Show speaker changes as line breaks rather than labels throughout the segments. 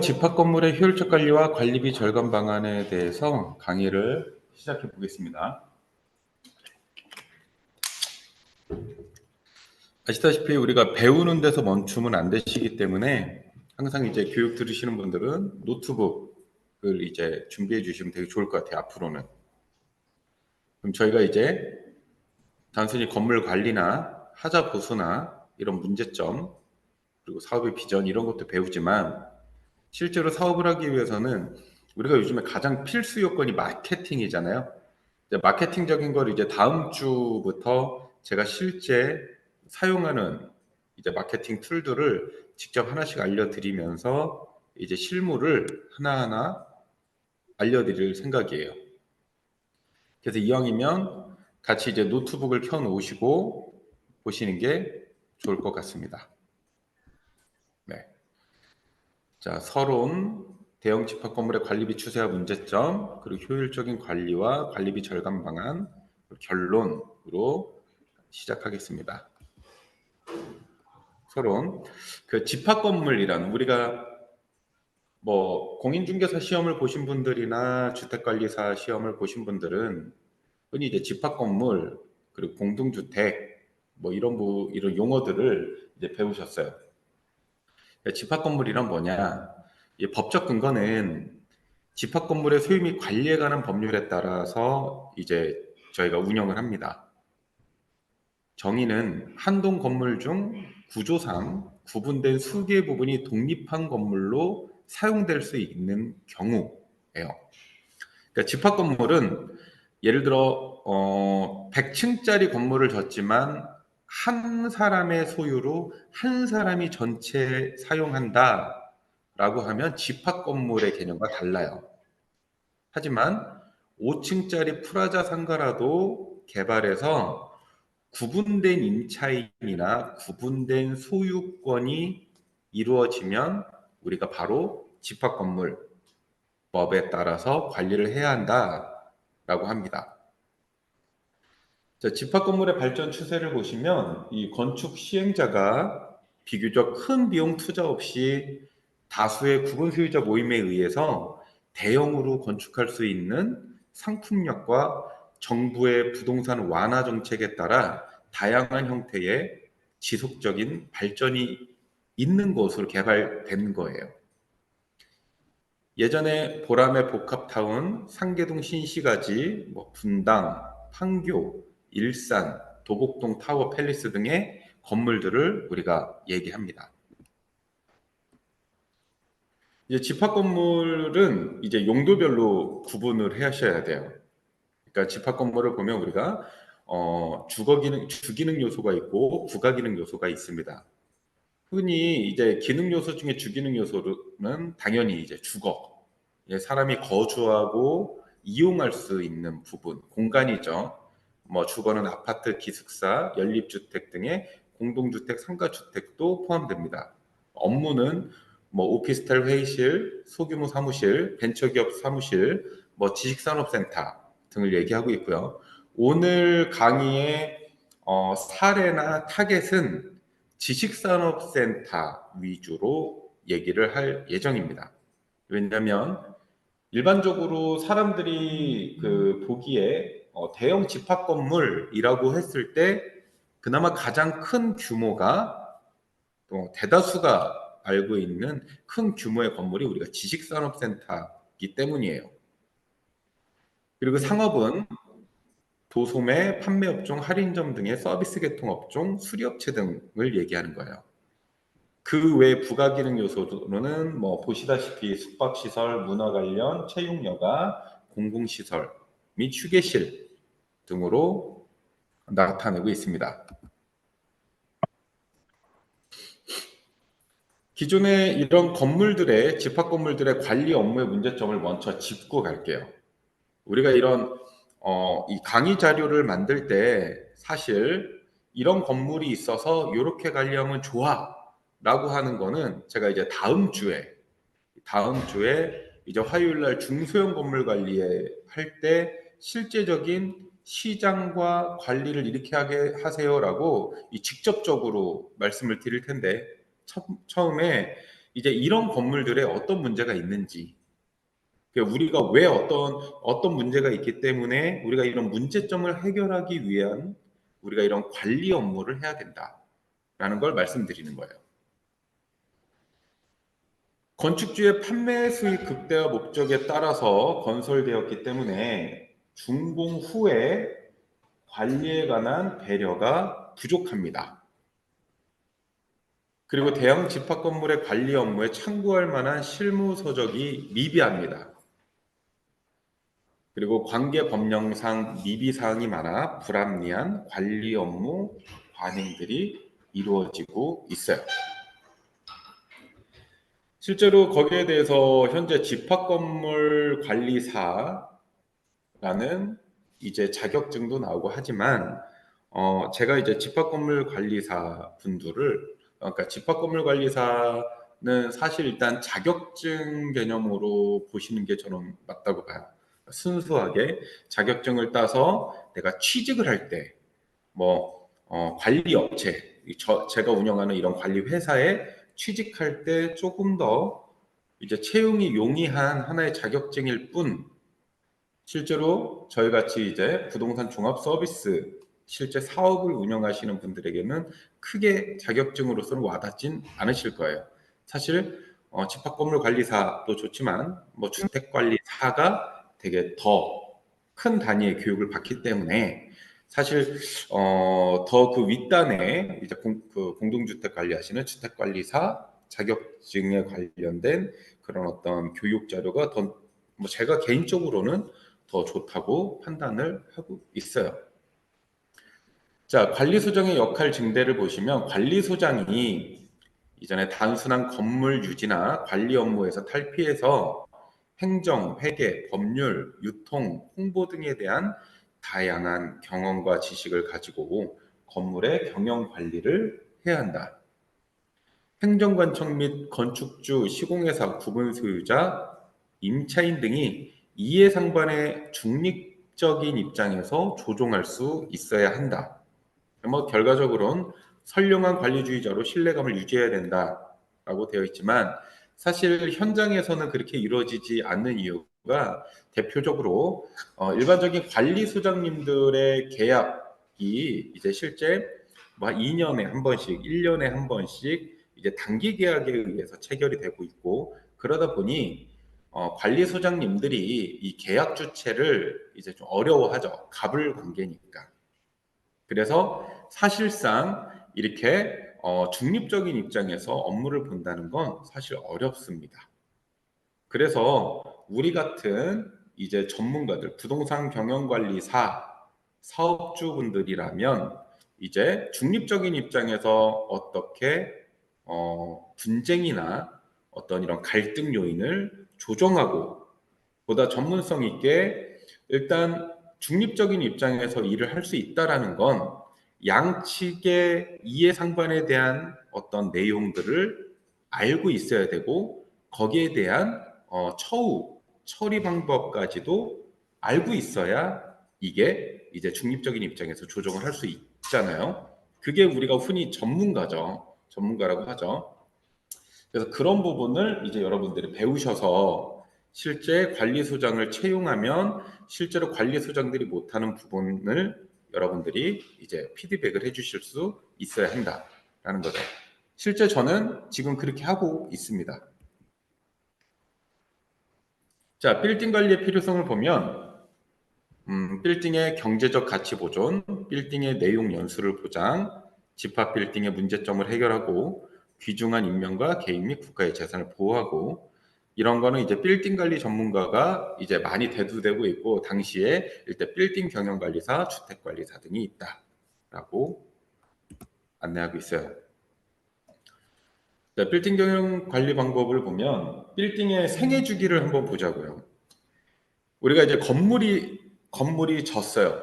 집합 건물의 효율적 관리와 관리비 절감 방안에 대해서 강의를 시작해 보겠습니다. 아시다시피 우리가 배우는 데서 멈추면 안 되시기 때문에 항상 이제 교육 들으시는 분들은 노트북을 이제 준비해 주시면 되게 좋을 것 같아요. 앞으로는. 그럼 저희가 이제 단순히 건물 관리나 하자 보수나 이런 문제점 그리고 사업의 비전 이런 것도 배우지만 실제로 사업을 하기 위해서는 우리가 요즘에 가장 필수 요건이 마케팅이잖아요. 이제 마케팅적인 걸 이제 다음 주부터 제가 실제 사용하는 이제 마케팅 툴들을 직접 하나씩 알려드리면서 이제 실무를 하나하나 알려드릴 생각이에요. 그래서 이왕이면 같이 이제 노트북을 켜 놓으시고 보시는 게 좋을 것 같습니다. 네. 자, 서론, 대형 집합 건물의 관리비 추세와 문제점, 그리고 효율적인 관리와 관리비 절감 방안, 결론으로 시작하겠습니다. 서론. 그 집합 건물이란 우리가 뭐 공인중개사 시험을 보신 분들이나 주택관리사 시험을 보신 분들은 흔히 이제 집합 건물 그리고 공동주택 뭐 이런 용어들을 이제 배우셨어요. 집합 건물이란 뭐냐? 이 법적 근거는 집합 건물의 소유 및 관리에 관한 법률에 따라서 이제 저희가 운영을 합니다. 정의는 한 동 건물 중 구조상 구분된 수개의 부분이 독립한 건물로 사용될 수 있는 경우예요. 그러니까 집합 건물은 예를 들어 100층짜리 건물을 졌지만 한 사람의 소유로 한 사람이 전체 사용한다라고 하면 집합 건물의 개념과 달라요. 하지만 5층짜리 프라자 상가라도 개발해서 구분된 임차인이나 구분된 소유권이 이루어지면 우리가 바로 집합건물법에 따라서 관리를 해야 한다라고 합니다. 자, 집합건물의 발전 추세를 보시면 이 건축 시행자가 비교적 큰 비용 투자 없이 다수의 구분 소유자 모임에 의해서 대형으로 건축할 수 있는 상품력과 정부의 부동산 완화 정책에 따라 다양한 형태의 지속적인 발전이 있는 것으로 개발된 거예요. 예전에 보람의 복합타운, 상계동 신시가지, 분당, 판교, 일산, 도곡동 타워 팰리스 등의 건물들을 우리가 얘기합니다. 이제 집합 건물은 이제 용도별로 구분을 하셔야 돼요. 그러니까 집합 건물을 보면 우리가 주기능 요소가 있고 부가기능 요소가 있습니다. 흔히 이제 기능 요소 중에 주기능 요소는 당연히 이제 주거, 사람이 거주하고 이용할 수 있는 부분, 공간이죠. 뭐 주거는 아파트, 기숙사, 연립주택 등의 공동주택, 상가주택도 포함됩니다. 업무는 뭐 오피스텔 회의실, 소규모 사무실, 벤처기업 사무실, 뭐 지식산업센터 등을 얘기하고 있고요. 오늘 강의의 사례나 타겟은 지식산업센터 위주로 얘기를 할 예정입니다. 왜냐하면 일반적으로 사람들이 그 보기에 대형 집합 건물이라고 했을 때 그나마 가장 큰 규모가 또 대다수가 알고 있는 큰 규모의 건물이 우리가 지식산업센터이기 때문이에요. 그리고 상업은 도소매, 판매업종, 할인점 등의 서비스 계통업종, 수리업체 등을 얘기하는 거예요. 그 외 부가기능 요소로는 뭐 보시다시피 숙박시설, 문화 관련, 체육여가, 공공시설 및 휴게실 등으로 나타내고 있습니다. 기존의 이런 건물들의 집합 건물들의 관리 업무의 문제점을 먼저 짚고 갈게요. 우리가 이런 이 강의 자료를 만들 때 사실 이런 건물이 있어서 이렇게 관리하면 좋아라고 하는 거는 제가 이제 다음 주에 이제 화요일 날 중소형 건물 관리에 할 때 실제적인 시장과 관리를 이렇게 하게 하세요라고 직접적으로 말씀을 드릴 텐데 처음에 이제 이런 건물들에 어떤 문제가 있는지, 우리가 왜 어떤 문제가 있기 때문에 우리가 이런 문제점을 해결하기 위한 우리가 이런 관리 업무를 해야 된다라는 걸 말씀드리는 거예요. 건축주의 판매 수익 극대화 목적에 따라서 건설되었기 때문에 준공 후에 관리에 관한 배려가 부족합니다. 그리고 대형 집합 건물의 관리 업무에 참고할 만한 실무 서적이 미비합니다. 그리고 관계 법령상 미비 사항이 많아 불합리한 관리 업무 관행들이 이루어지고 있어요. 실제로 거기에 대해서 현재 집합건물관리사라는 이제 자격증도 나오고 하지만 제가 이제 집합건물관리사 분들을 그러니까 집합건물관리사는 사실 일단 자격증 개념으로 보시는 게 저는 맞다고 봐요. 순수하게 자격증을 따서 내가 취직을 할 때 뭐 관리 업체 제가 운영하는 이런 관리 회사에 취직할 때 조금 더 이제 채용이 용이한 하나의 자격증일 뿐 실제로 저희 같이 이제 부동산 종합 서비스 실제 사업을 운영하시는 분들에게는 크게 자격증으로서는 와닿진 않으실 거예요. 사실 집합건물 관리사도 좋지만 뭐 주택관리사가 되게 더 큰 단위의 교육을 받기 때문에 사실 더 그 윗단에 이제 공동주택 관리하시는 주택관리사 자격증에 관련된 그런 어떤 교육 자료가 더 뭐 제가 개인적으로는 더 좋다고 판단을 하고 있어요. 자, 관리소장의 역할 증대를 보시면 관리소장이 이전에 단순한 건물 유지나 관리 업무에서 탈피해서 행정, 회계, 법률, 유통, 홍보 등에 대한 다양한 경험과 지식을 가지고 건물의 경영 관리를 해야 한다. 행정관청 및 건축주, 시공회사, 구분 소유자, 임차인 등이 이해상반의 중립적인 입장에서 조종할 수 있어야 한다. 뭐 결과적으로는 선량한 관리주의자로 신뢰감을 유지해야 된다라고 되어 있지만 사실 현장에서는 그렇게 이루어지지 않는 이유가 대표적으로 일반적인 관리소장님들의 계약이 이제 실제 뭐 2년에 한 번씩, 1년에 한 번씩 이제 단기 계약에 의해서 체결이 되고 있고 그러다 보니 관리소장님들이 이 계약 주체를 이제 좀 어려워하죠. 갑을 관계니까. 그래서 사실상 이렇게 중립적인 입장에서 업무를 본다는 건 사실 어렵습니다. 그래서 우리 같은 이제 전문가들, 부동산 경영관리사, 사업주분들이라면 이제 중립적인 입장에서 어떻게 분쟁이나 어떤 이런 갈등 요인을 조정하고 보다 전문성 있게 일단 중립적인 입장에서 일을 할 수 있다라는 건 양측의 이해상반에 대한 어떤 내용들을 알고 있어야 되고 거기에 대한 처리 방법까지도 알고 있어야 이게 이제 중립적인 입장에서 조정을 할 수 있잖아요. 그게 우리가 흔히 전문가죠. 전문가라고 하죠. 그래서 그런 부분을 이제 여러분들이 배우셔서 실제 관리소장을 채용하면 실제로 관리소장들이 못하는 부분을 여러분들이 이제 피드백을 해주실 수 있어야 한다라는 거죠. 실제 저는 지금 그렇게 하고 있습니다. 자, 빌딩 관리의 필요성을 보면 빌딩의 경제적 가치 보존, 빌딩의 내용 연수를 보장, 집합 빌딩의 문제점을 해결하고 귀중한 인명과 개인 및 국가의 재산을 보호하고 이런 거는 이제 빌딩 관리 전문가가 이제 많이 대두되고 있고 당시에 일단 빌딩 경영 관리사, 주택 관리사 등이 있다라고 안내하고 있어요. 자, 빌딩 경영 관리 방법을 보면 빌딩의 생애 주기를 한번 보자고요. 우리가 이제 건물이 졌어요.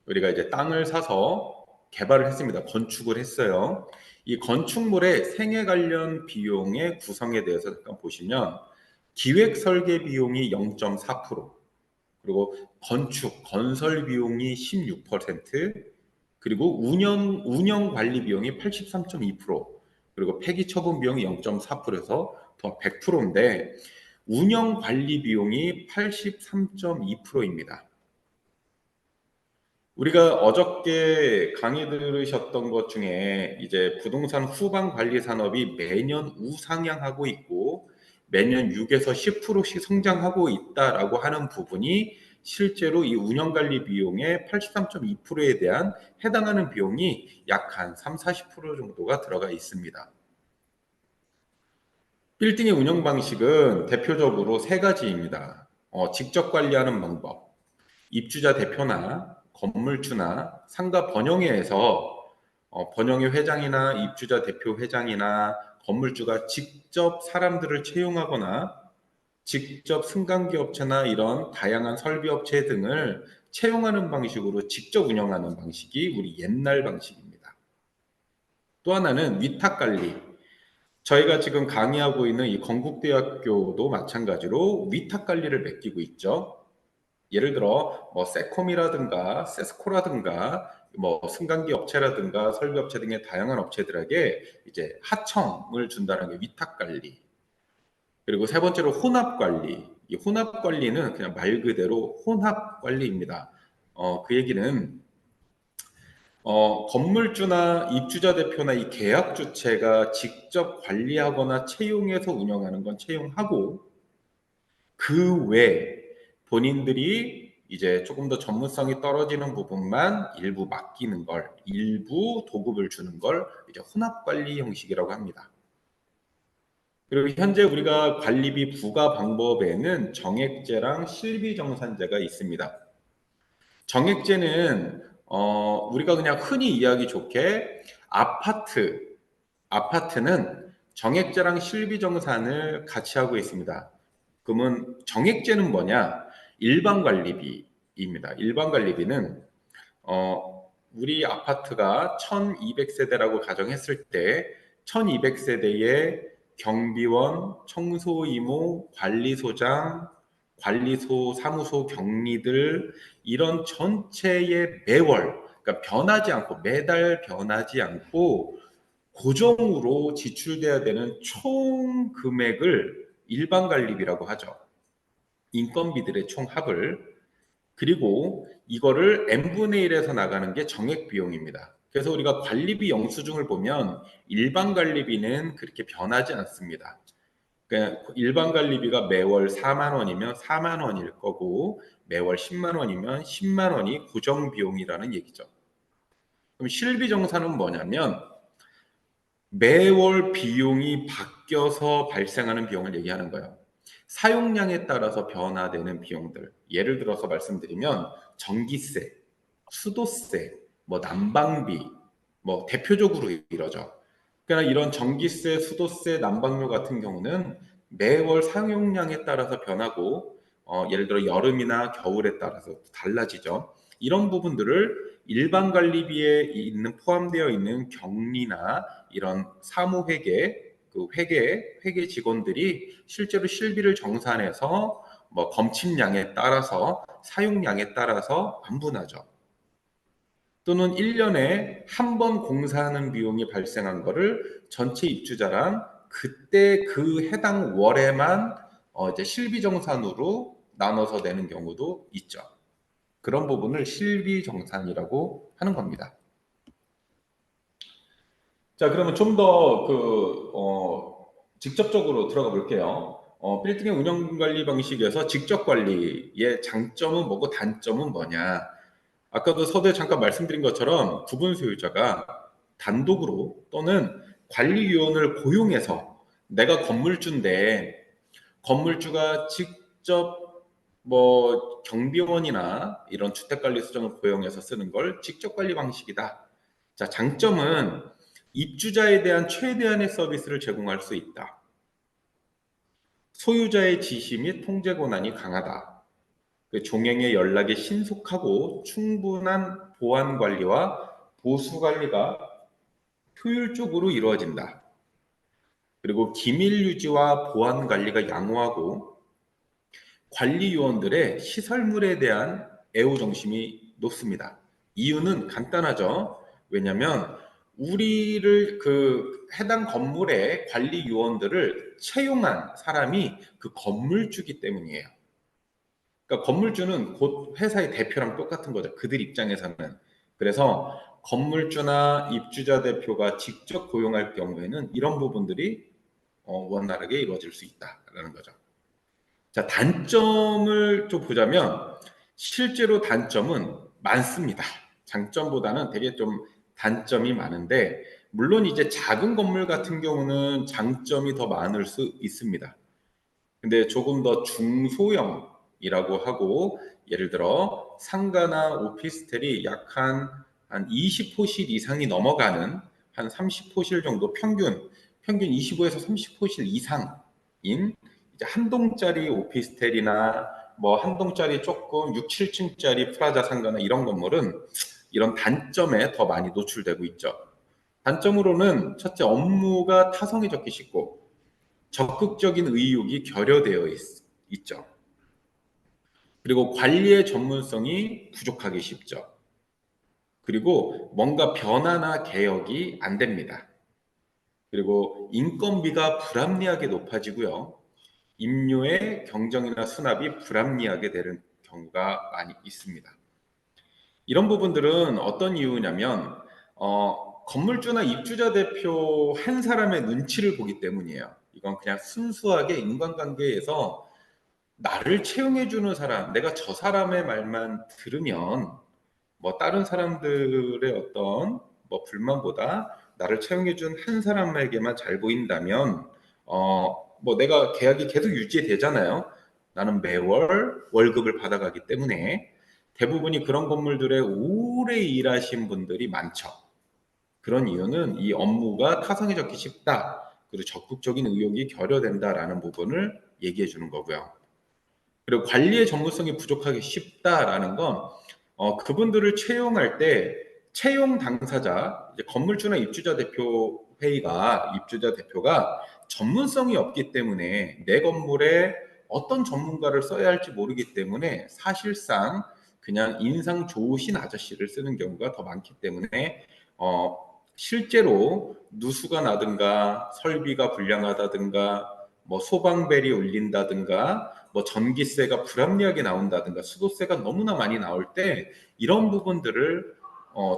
우리가 이제 땅을 사서 개발을 했습니다. 건축을 했어요. 이 건축물의 생애 관련 비용의 구성에 대해서 잠깐 보시면 기획 설계 비용이 0.4%, 그리고 건설 비용이 16%, 그리고 운영 관리 비용이 83.2%, 그리고 폐기 처분 비용이 0.4%에서 더 100%인데 운영 관리 비용이 83.2%입니다. 우리가 어저께 강의 들으셨던 것 중에 이제 부동산 후반 관리 산업이 매년 우상향하고 있고 매년 6에서 10%씩 성장하고 있다라고 하는 부분이 실제로 이 운영 관리 비용의 83.2%에 대한 해당하는 비용이 약 한 3, 40% 정도가 들어가 있습니다. 빌딩의 운영 방식은 대표적으로 세 가지입니다. 직접 관리하는 방법, 입주자 대표나 건물주나 상가 번영회에서 번영회 회장이나 입주자 대표 회장이나 건물주가 직접 사람들을 채용하거나 직접 승강기 업체나 이런 다양한 설비 업체 등을 채용하는 방식으로 직접 운영하는 방식이 우리 옛날 방식입니다. 또 하나는 위탁 관리. 저희가 지금 강의하고 있는 이 건국대학교도 마찬가지로 위탁 관리를 맡기고 있죠. 예를 들어 뭐 세콤이라든가 세스코라든가 뭐 승강기 업체라든가 설비 업체 등의 다양한 업체들에게 이제 하청을 준다는 게 위탁 관리. 그리고 세 번째로 혼합 관리. 이 혼합 관리는 그냥 말 그대로 혼합 관리입니다. 그 얘기는 건물주나 입주자 대표나 이 계약 주체가 직접 관리하거나 채용해서 운영하는 건 채용하고 그 외에 본인들이 이제 조금 더 전문성이 떨어지는 부분만 일부 맡기는 걸, 일부 도급을 주는 걸 이제 혼합 관리 형식이라고 합니다. 그리고 현재 우리가 관리비 부과 방법에는 정액제랑 실비정산제가 있습니다. 정액제는 우리가 그냥 흔히 이야기 좋게 아파트는 정액제랑 실비정산을 같이 하고 있습니다. 그러면 정액제는 뭐냐? 일반 관리비입니다. 일반 관리비는 우리 아파트가 1200세대라고 가정했을 때 1200세대의 경비원, 청소이모, 관리소장, 관리소, 사무소 경리들 이런 전체의 매월 그러니까 변하지 않고 매달 변하지 않고 고정으로 지출돼야 되는 총 금액을 일반 관리비라고 하죠. 인건비들의 총합을. 그리고 이거를 n분의 1에서 나가는 게 정액 비용입니다. 그래서 우리가 관리비 영수증을 보면 일반 관리비는 그렇게 변하지 않습니다. 그러니까 일반 관리비가 매월 4만 원이면 4만 원일 거고 매월 10만 원이면 10만 원이 고정 비용이라는 얘기죠. 그럼 실비정산은 뭐냐면 매월 비용이 바뀌어서 발생하는 비용을 얘기하는 거예요. 사용량에 따라서 변화되는 비용들. 예를 들어서 말씀드리면 전기세, 수도세, 뭐 난방비, 뭐 대표적으로 이러죠. 그러니까 이런 전기세, 수도세, 난방료 같은 경우는 매월 사용량에 따라서 변하고 예를 들어 여름이나 겨울에 따라서 달라지죠. 이런 부분들을 일반 관리비에 있는 포함되어 있는 경리나 이런 사무회계 그 회계 직원들이 실제로 실비를 정산해서 뭐 검침량에 따라서 사용량에 따라서 안분하죠. 또는 1년에 한 번 공사하는 비용이 발생한 거를 전체 입주자랑 그때 그 해당 월에만 이제 실비정산으로 나눠서 내는 경우도 있죠. 그런 부분을 실비정산이라고 하는 겁니다. 자, 그러면 좀 더 직접적으로 들어가 볼게요. 빌딩의 운영 관리 방식에서 직접 관리의 장점은 뭐고 단점은 뭐냐? 아까도 서두에 잠깐 말씀드린 것처럼 부분 소유자가 단독으로 또는 관리위원을 고용해서 내가 건물주인데 건물주가 직접 뭐 경비원이나 이런 주택관리수정을 고용해서 쓰는 걸 직접 관리 방식이다. 자, 장점은 입주자에 대한 최대한의 서비스를 제공할 수 있다. 소유자의 지시 및 통제 권한이 강하다. 그 종행의 연락이 신속하고 충분한 보안 관리와 보수 관리가 효율적으로 이루어진다. 그리고 기밀 유지와 보안 관리가 양호하고 관리 요원들의 시설물에 대한 애호 정심이 높습니다. 이유는 간단하죠. 왜냐하면 우리를 그 해당 건물의 관리 요원들을 채용한 사람이 그 건물주기 때문이에요. 그러니까 건물주는 곧 회사의 대표랑 똑같은 거죠. 그들 입장에서는. 그래서 건물주나 입주자 대표가 직접 고용할 경우에는 이런 부분들이 원활하게 이루어질 수 있다라는 거죠. 자, 단점을 좀 보자면 실제로 단점은 많습니다. 장점보다는 되게 좀 단점이 많은데 물론 이제 작은 건물 같은 경우는 장점이 더 많을 수 있습니다. 근데 조금 더 중소형이라고 하고 예를 들어 상가나 오피스텔이 약 한 20호실 이상이 넘어가는 한 30호실 정도 평균 25에서 30호실 이상인 이제 한 동짜리 오피스텔이나 뭐 한 동짜리 조금 6, 7층짜리 프라자 상가나 이런 건물은 이런 단점에 더 많이 노출되고 있죠. 단점으로는 첫째 업무가 타성이 적기 쉽고 적극적인 의욕이 결여되어 있죠. 그리고 관리의 전문성이 부족하기 쉽죠. 그리고 뭔가 변화나 개혁이 안 됩니다. 그리고 인건비가 불합리하게 높아지고요. 임료의 경정이나 수납이 불합리하게 되는 경우가 많이 있습니다. 이런 부분들은 어떤 이유냐면 건물주나 입주자 대표 한 사람의 눈치를 보기 때문이에요. 이건 그냥 순수하게 인간관계에서 나를 채용해주는 사람, 내가 저 사람의 말만 들으면 뭐 다른 사람들의 어떤 뭐 불만보다 나를 채용해준 한 사람에게만 잘 보인다면 뭐 내가 계약이 계속 유지되잖아요. 나는 매월 월급을 받아가기 때문에 대부분이 그런 건물들에 오래 일하신 분들이 많죠. 그런 이유는 이 업무가 타성이 적기 쉽다. 그리고 적극적인 의욕이 결여된다라는 부분을 얘기해 주는 거고요. 그리고 관리의 전문성이 부족하기 쉽다라는 건 그분들을 채용할 때 채용 당사자, 이제 건물주나 입주자 대표 회의가 입주자 대표가 전문성이 없기 때문에 내 건물에 어떤 전문가를 써야 할지 모르기 때문에 사실상 그냥 인상 좋으신 아저씨를 쓰는 경우가 더 많기 때문에 실제로 누수가 나든가 설비가 불량하다든가 뭐 소방벨이 울린다든가 뭐 전기세가 불합리하게 나온다든가 수도세가 너무나 많이 나올 때 이런 부분들을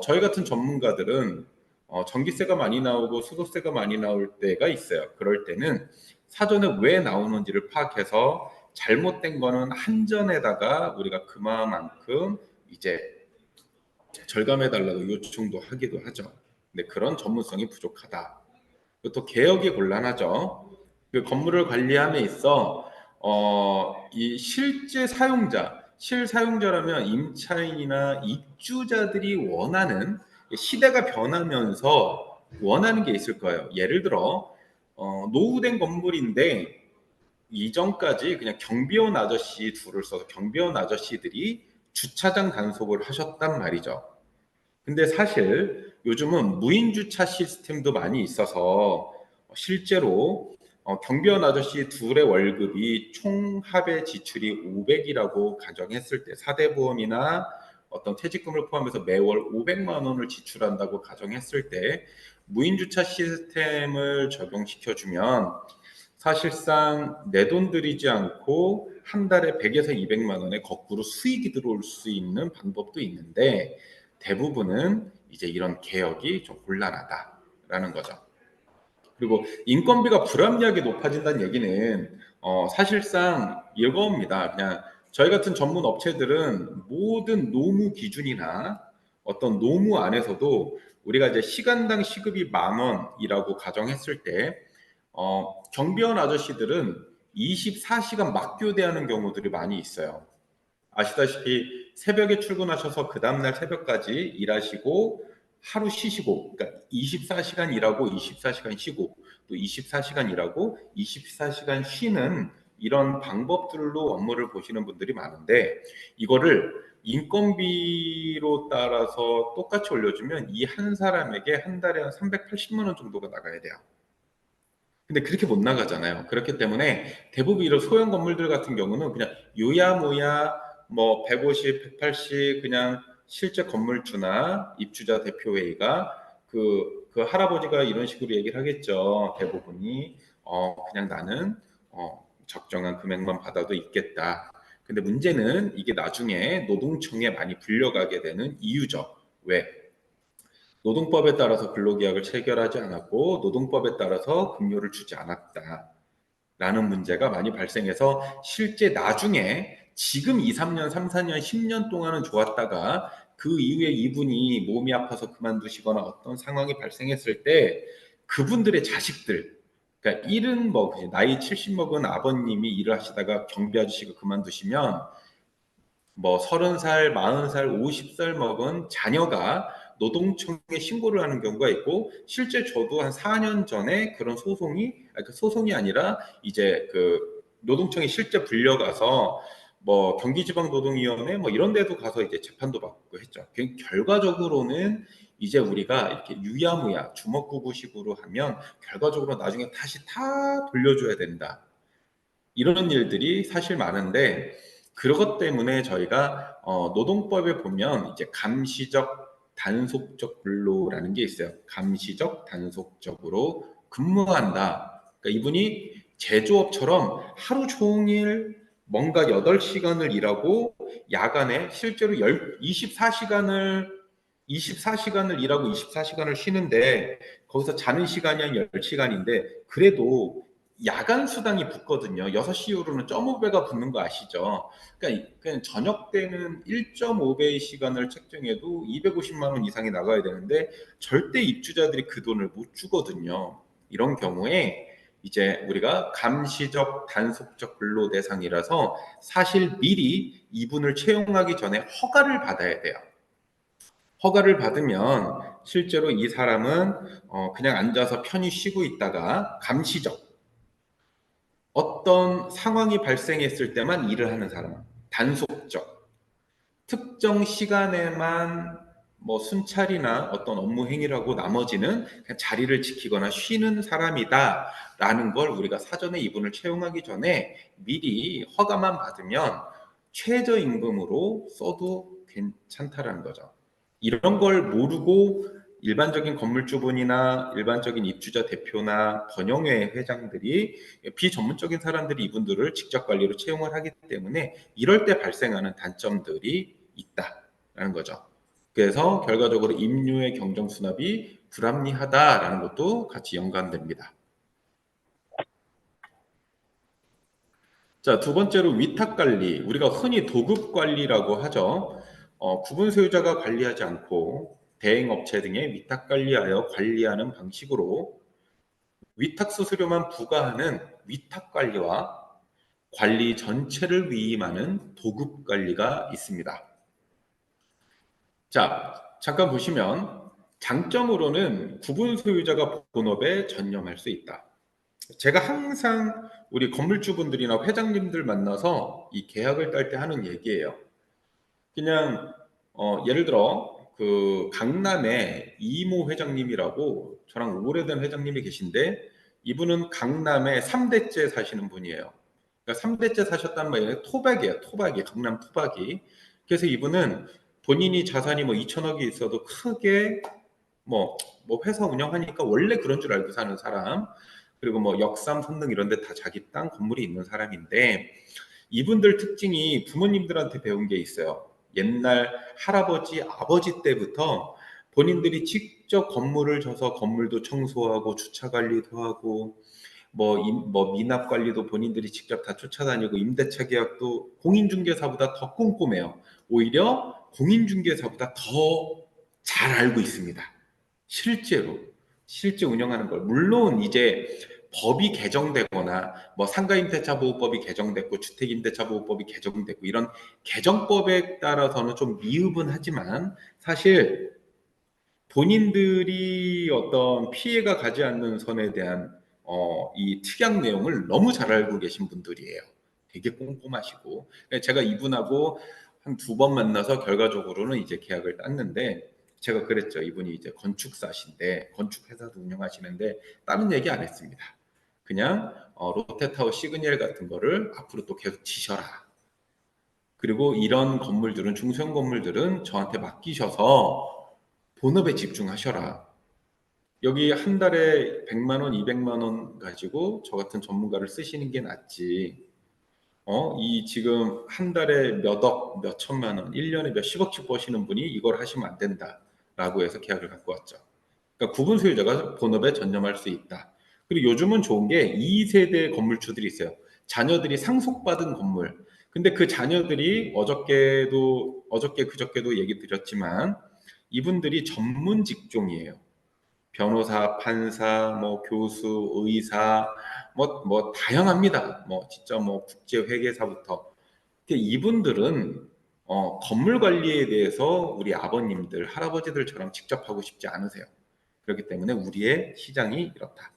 저희 같은 전문가들은 전기세가 많이 나오고 수도세가 많이 나올 때가 있어요. 그럴 때는 사전에 왜 나오는지를 파악해서 잘못된 거는 한전에다가 우리가 그만큼 이제 절감해 달라고 요청도 하기도 하죠. 근데 그런 전문성이 부족하다. 또 개혁이 곤란하죠. 그 건물을 관리함에 있어 이 실제 사용자, 실사용자라면 임차인이나 입주자들이 원하는 시대가 변하면서 원하는 게 있을 거예요. 예를 들어 노후된 건물인데 이전까지 그냥 경비원 아저씨 둘을 써서 경비원 아저씨들이 주차장 단속을 하셨단 말이죠. 근데 사실 요즘은 무인 주차 시스템도 많이 있어서 실제로 경비원 아저씨 둘의 월급이 총합의 지출이 500이라고 가정했을 때 4대 보험이나 어떤 퇴직금을 포함해서 매월 500만 원을 지출한다고 가정했을 때 무인 주차 시스템을 적용시켜 주면 사실상 내 돈 들이지 않고 한 달에 100에서 200만 원의 거꾸로 수익이 들어올 수 있는 방법도 있는데 대부분은 이제 이런 개혁이 좀 곤란하다라는 거죠. 그리고 인건비가 불합리하게 높아진다는 얘기는 사실상 이겁니다. 그냥 저희 같은 전문 업체들은 모든 노무 기준이나 어떤 노무 안에서도 우리가 이제 시간당 시급이 10,000원이라고 가정했을 때 경비원 아저씨들은 24시간 막교대하는 경우들이 많이 있어요. 아시다시피 새벽에 출근하셔서 그 다음날 새벽까지 일하시고 하루 쉬시고, 그러니까 24시간 일하고 24시간 쉬고 또 24시간 일하고 24시간 쉬는 이런 방법들로 업무를 보시는 분들이 많은데 이거를 인건비로 따라서 똑같이 올려주면 이 한 사람에게 한 달에 한 380만 원 정도가 나가야 돼요. 근데 그렇게 못 나가잖아요. 그렇기 때문에 대부분 이런 소형 건물들 같은 경우는 그냥 요야모야 뭐 150, 180 그냥 실제 건물주나 입주자 대표회의가 그 그 할아버지가 이런 식으로 얘기를 하겠죠. 대부분이 그냥 나는 적정한 금액만 받아도 있겠다. 근데 문제는 이게 나중에 노동청에 많이 불려가게 되는 이유죠. 왜? 노동법에 따라서 근로계약을 체결하지 않았고 노동법에 따라서 급료를 주지 않았다라는 문제가 많이 발생해서 실제 나중에 지금 2, 3년, 3, 4년, 10년 동안은 좋았다가 그 이후에 이분이 몸이 아파서 그만두시거나 어떤 상황이 발생했을 때 그분들의 자식들, 그러니까 일은 뭐 나이 70 먹은 아버님이 일을 하시다가 경비 아저씨가 그만두시면 뭐 30살, 40살, 50살 먹은 자녀가 노동청에 신고를 하는 경우가 있고 실제 저도 한 4년 전에 그런 그 소송이 아니라 이제 그 노동청에 실제 불려가서 뭐 경기지방노동위원회 뭐 이런 데도 가서 이제 재판도 받고 했죠. 결과적으로는 이제 우리가 이렇게 유야무야 주먹구구식으로 하면 결과적으로 나중에 다시 다 돌려줘야 된다. 이런 일들이 사실 많은데 그것 때문에 저희가 노동법에 보면 이제 감시적 단속적 근로라는 게 있어요. 감시적 단속적으로 근무한다. 그러니까 이분이 제조업처럼 하루 종일 뭔가 8시간을 일하고 야간에 실제로 24시간을 일하고 24시간을 쉬는데 거기서 자는 시간이 한 10시간인데 그래도 야간 수당이 붙거든요. 6시 이후로는 0.5배가 붙는 거 아시죠? 그러니까 그냥 저녁 때는 1.5배의 시간을 책정해도 250만 원 이상이 나가야 되는데 절대 입주자들이 그 돈을 못 주거든요. 이런 경우에 이제 우리가 감시적 단속적 근로 대상이라서 사실 미리 이분을 채용하기 전에 허가를 받아야 돼요. 허가를 받으면 실제로 이 사람은 그냥 앉아서 편히 쉬고 있다가 감시적 어떤 상황이 발생했을 때만 일을 하는 사람, 단속적, 특정 시간에만 뭐 순찰이나 어떤 업무 행위를 하고 나머지는 그냥 자리를 지키거나 쉬는 사람이다라는 걸 우리가 사전에 이분을 채용하기 전에 미리 허가만 받으면 최저임금으로 써도 괜찮다라는 거죠. 이런 걸 모르고 일반적인 건물주분이나 일반적인 입주자 대표나 번영회 회장들이 비전문적인 사람들이 이분들을 직접 관리로 채용을 하기 때문에 이럴 때 발생하는 단점들이 있다라는 거죠. 그래서 결과적으로 임류의 경정 수납이 불합리하다라는 것도 같이 연관됩니다. 자, 두 번째로 위탁 관리. 우리가 흔히 도급 관리라고 하죠. 구분 소유자가 관리하지 않고 대행업체 등에 위탁 관리하여 관리하는 방식으로 위탁 수수료만 부과하는 위탁 관리와 관리 전체를 위임하는 도급 관리가 있습니다. 자, 잠깐 보시면 장점으로는 구분 소유자가 본업에 전념할 수 있다. 제가 항상 우리 건물주분들이나 회장님들 만나서 이 계약을 딸 때 하는 얘기예요. 그냥 예를 들어 그 강남에 이모 회장님이라고 저랑 오래된 회장님이 계신데 이분은 강남에 3대째 사시는 분이에요. 그러니까 3대째 사셨단 말이에요. 토박이에요. 토박이. 강남 토박이. 그래서 이분은 본인이 자산이 뭐 2천억이 있어도 크게 뭐 회사 운영하니까 원래 그런 줄 알고 사는 사람. 그리고 뭐 역삼, 선릉 이런 데 다 자기 땅 건물이 있는 사람인데 이분들 특징이 부모님들한테 배운 게 있어요. 옛날 할아버지, 아버지 때부터 본인들이 직접 건물을 져서 건물도 청소하고 주차 관리도 하고 뭐 미납 관리도 본인들이 직접 다 쫓아다니고 임대차 계약도 공인중개사보다 더 꼼꼼해요. 오히려 공인중개사보다 더 잘 알고 있습니다. 실제로 실제 운영하는 걸 물론 이제 법이 개정되거나 뭐 상가임대차보호법이 개정됐고 주택임대차보호법이 개정됐고 이런 개정법에 따라서는 좀 미흡은 하지만 사실 본인들이 어떤 피해가 가지 않는 선에 대한 이 특약 내용을 너무 잘 알고 계신 분들이에요. 되게 꼼꼼하시고 제가 이분하고 한 2번 만나서 결과적으로는 이제 계약을 땄는데 제가 그랬죠. 이분이 이제 건축사신데 건축회사도 운영하시는데 다른 얘기 안 했습니다. 그냥 롯데타워 시그널 같은 거를 앞으로 또 계속 지셔라. 그리고 이런 건물들은 중소형 건물들은 저한테 맡기셔서 본업에 집중하셔라. 여기 한 달에 100만 원, 200만 원 가지고 저 같은 전문가를 쓰시는 게 낫지. 이 지금 한 달에 몇 억, 몇 천만 원, 1년에 몇 십억씩 버시는 분이 이걸 하시면 안 된다라고 해서 계약을 갖고 왔죠. 그러니까 구분 소유자가 본업에 전념할 수 있다. 그리고 요즘은 좋은 게 2세대 건물주들이 있어요. 자녀들이 상속받은 건물. 근데 그 자녀들이 어저께 그저께도 얘기 드렸지만 이분들이 전문 직종이에요. 변호사, 판사, 뭐 교수, 의사, 뭐 다양합니다. 뭐 진짜 뭐 국제 회계사부터. 이분들은 건물 관리에 대해서 우리 아버님들, 할아버지들처럼 직접 하고 싶지 않으세요. 그렇기 때문에 우리의 시장이 이렇다.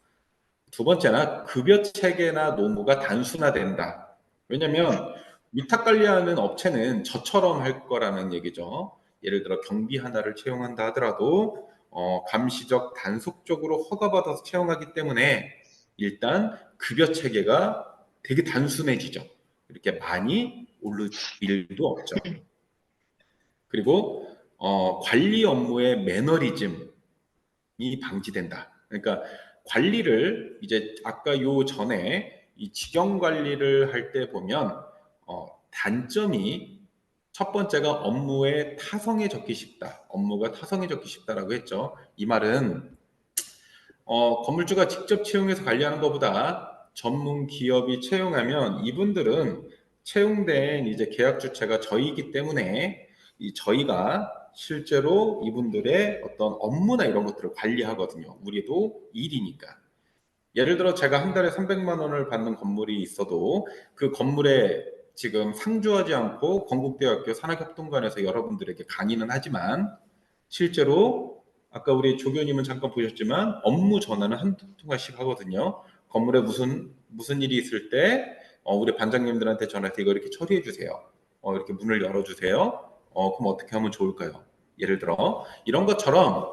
두 번째나 급여 체계나 노무가 단순화된다. 왜냐하면 위탁 관리하는 업체는 저처럼 할 거라는 얘기죠. 예를 들어 경비 하나를 채용한다 하더라도 감시적 단속적으로 허가받아서 채용하기 때문에 일단 급여 체계가 되게 단순해지죠. 이렇게 많이 오를 일도 없죠. 그리고 관리 업무의 매너리즘이 방지된다. 그러니까 관리를 이제 아까 요 전에 이 직영 관리를 할 때 보면 단점이 첫 번째가 업무에 타성에 적기 쉽다. 업무가 타성에 적기 쉽다라고 했죠. 이 말은 건물주가 직접 채용해서 관리하는 것보다 전문 기업이 채용하면 이분들은 채용된 이제 계약 주체가 저희이기 때문에 이 저희가 실제로 이분들의 어떤 업무나 이런 것들을 관리하거든요. 우리도 일이니까. 예를 들어 제가 한 달에 300만 원을 받는 건물이 있어도 그 건물에 지금 상주하지 않고 건국대학교 산학협동관에서 여러분들에게 강의는 하지만 실제로 아까 우리 조교님은 잠깐 보셨지만 업무 전화는 한 통화씩 하거든요. 건물에 무슨 일이 있을 때 우리 반장님들한테 전화해서 이거 이렇게 처리해 주세요. 이렇게 문을 열어 주세요. 그럼 어떻게 하면 좋을까요? 예를 들어 이런 것처럼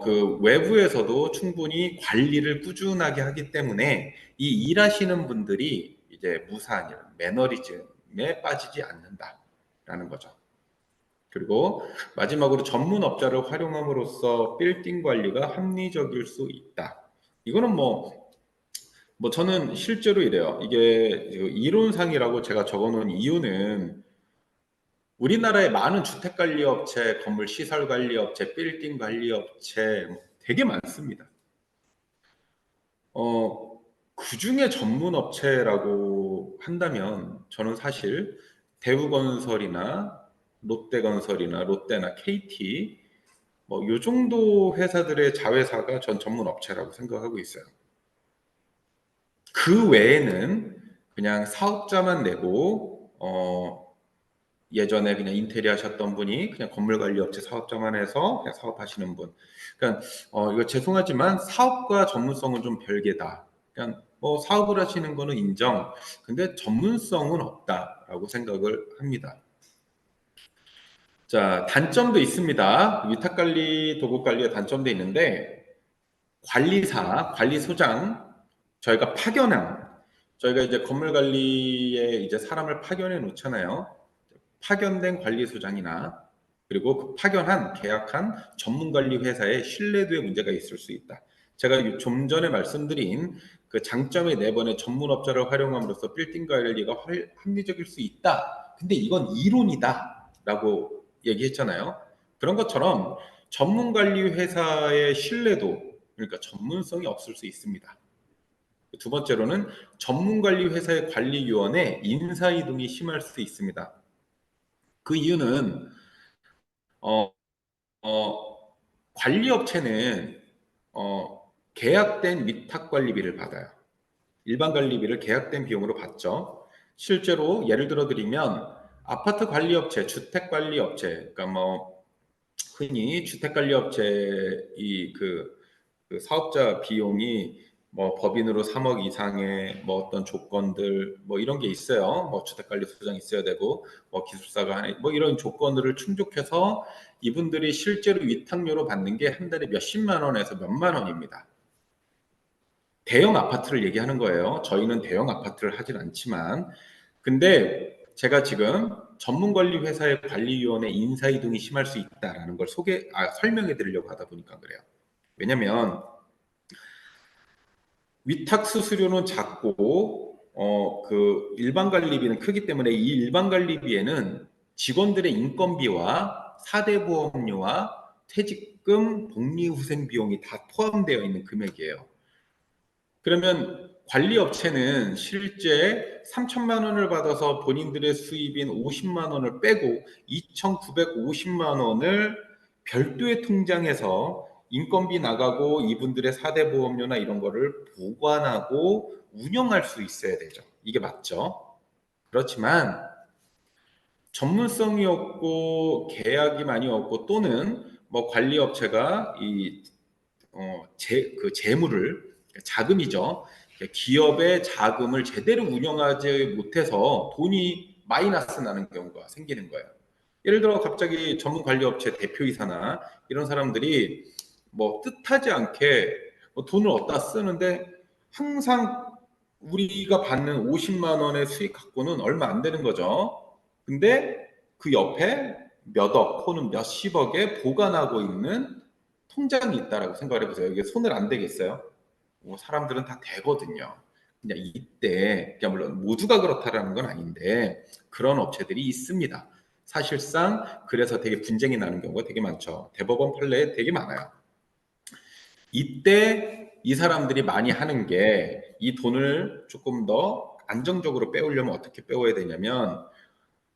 그 외부에서도 충분히 관리를 꾸준하게 하기 때문에 이 일하시는 분들이 이제 무사한 일, 매너리즘에 빠지지 않는다라는 거죠. 그리고 마지막으로 전문업자를 활용함으로써 빌딩 관리가 합리적일 수 있다. 이거는 뭐 저는 실제로 이래요. 이게 이론상이라고 제가 적어놓은 이유는 우리나라에 많은 주택관리업체, 건물시설관리업체, 빌딩관리업체 되게 많습니다. 그 중에 전문업체라고 한다면 저는 사실 대우건설이나 롯데건설이나 롯데나 KT 뭐 요 정도 회사들의 자회사가 전 전문업체라고 생각하고 있어요. 그 외에는 그냥 사업자만 내고 예전에 그냥 인테리어 하셨던 분이 그냥 건물관리업체 사업자만 해서 그냥 사업하시는 분. 그러니까 이거 죄송하지만 사업과 전문성은 좀 별개다. 그냥 뭐 사업을 하시는 거는 인정. 근데 전문성은 없다라고 생각을 합니다. 자, 단점도 있습니다. 위탁관리, 도급관리의 단점도 있는데 관리사, 관리소장 저희가 저희가 이제 건물관리에 이제 사람을 파견해 놓잖아요. 파견된 관리소장이나 그리고 그 파견한 계약한 전문관리 회사의 신뢰도에 문제가 있을 수 있다. 제가 좀 전에 말씀드린 그 장점의 네 번의 전문업자를 활용함으로써 빌딩 관리가 합리적일 수 있다. 근데 이건 이론이다라고 얘기했잖아요. 그런 것처럼 전문관리 회사의 신뢰도, 그러니까 전문성이 없을 수 있습니다. 두 번째로는 전문관리 회사의 관리위원회 인사이동이 심할 수 있습니다. 그 이유는 어, 관리업체는 계약된 위탁 관리비를 받아요. 일반 관리비를 계약된 비용으로 받죠. 실제로 예를 들어 드리면 아파트 관리업체, 주택 관리업체, 그러니까 뭐 흔히 주택 관리업체 그 사업자 비용이 뭐 법인으로 3억 이상의 뭐 어떤 조건들 뭐 이런 게 있어요. 뭐 주택관리소장 있어야 되고 뭐 기술사가 하나 뭐 이런 조건들을 충족해서 이분들이 실제로 위탁료로 받는 게 한 달에 몇십만 원에서 몇만 원입니다. 대형 아파트를 얘기하는 거예요. 저희는 대형 아파트를 하진 않지만 근데 제가 지금 전문관리회사의 관리위원회 인사이동이 심할 수 있다라는 걸 설명해 드리려고 하다 보니까 그래요. 왜냐면 위탁 수수료는 작고 그 일반 관리비는 크기 때문에 이 일반 관리비에는 직원들의 인건비와 사대보험료와 퇴직금, 복리후생 비용이 다 포함되어 있는 금액이에요. 그러면 관리업체는 실제 3천만 원을 받아서 본인들의 수입인 50만 원을 빼고 2,950만 원을 별도의 통장에서 인건비 나가고 이분들의 사대보험료나 이런 거를 보관하고 운영할 수 있어야 되죠. 이게 맞죠? 그렇지만 전문성이 없고 계약이 많이 없고 또는 뭐 관리업체가 그 재물을 자금이죠. 기업의 자금을 제대로 운영하지 못해서 돈이 마이너스 나는 경우가 생기는 거예요. 예를 들어 갑자기 전문 관리업체 대표이사나 이런 사람들이 뭐 뜻하지 않게 뭐 돈을 얻다 쓰는데 항상 우리가 받는 50만 원의 수익 갖고는 얼마 안 되는 거죠. 근데 그 옆에 몇억 또는 몇십억에 보관하고 있는 통장이 있다라고 생각을 해보세요. 이게 손을 안 대겠어요? 뭐 사람들은 다 대거든요. 그냥 이때, 그러니까 물론 모두가 그렇다라는 건 아닌데 그런 업체들이 있습니다. 사실상 그래서 되게 분쟁이 나는 경우가 되게 많죠. 대법원 판례에 되게 많아요. 이때 이 사람들이 많이 하는 게 이 돈을 조금 더 안정적으로 빼오려면 어떻게 빼와야 되냐면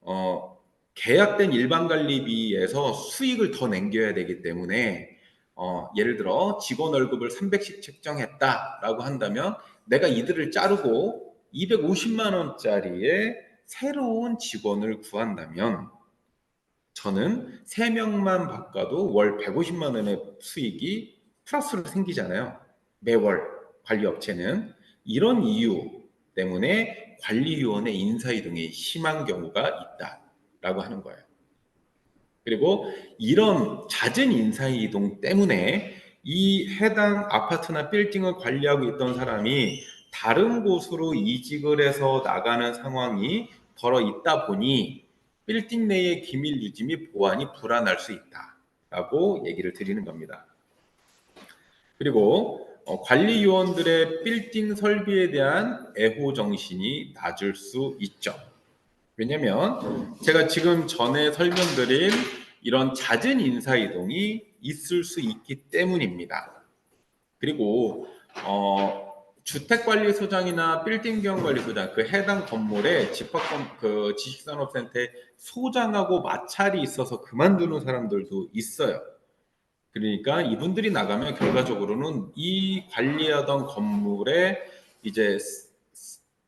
어, 계약된 일반 관리비에서 수익을 더 남겨야 되기 때문에 예를 들어 직원 월급을 300씩 책정했다라고 한다면 내가 이들을 자르고 250만 원짜리의 새로운 직원을 구한다면 저는 3명만 바꿔도 월 150만 원의 수익이 플러스로 생기잖아요. 매월 관리업체는 이런 이유 때문에 관리위원회 인사이동이 심한 경우가 있다라고 하는 거예요. 그리고 이런 잦은 인사이동 때문에 이 해당 아파트나 빌딩을 관리하고 있던 사람이 다른 곳으로 이직을 해서 나가는 상황이 벌어 있다 보니 빌딩 내의 기밀 유지 및 보안이 불안할 수 있다라고 얘기를 드리는 겁니다. 그리고 관리위원들의 빌딩 설비에 대한 애호 정신이 낮을 수 있죠. 왜냐면 제가 지금 전에 설명드린 이런 잦은 인사이동이 있을 수 있기 때문입니다. 그리고 주택관리소장이나 빌딩경관리소장 그 해당 건물에 그 지식산업센터에 소장하고 마찰이 있어서 그만두는 사람들도 있어요. 그러니까 이분들이 나가면 결과적으로는 이 관리하던 건물에 이제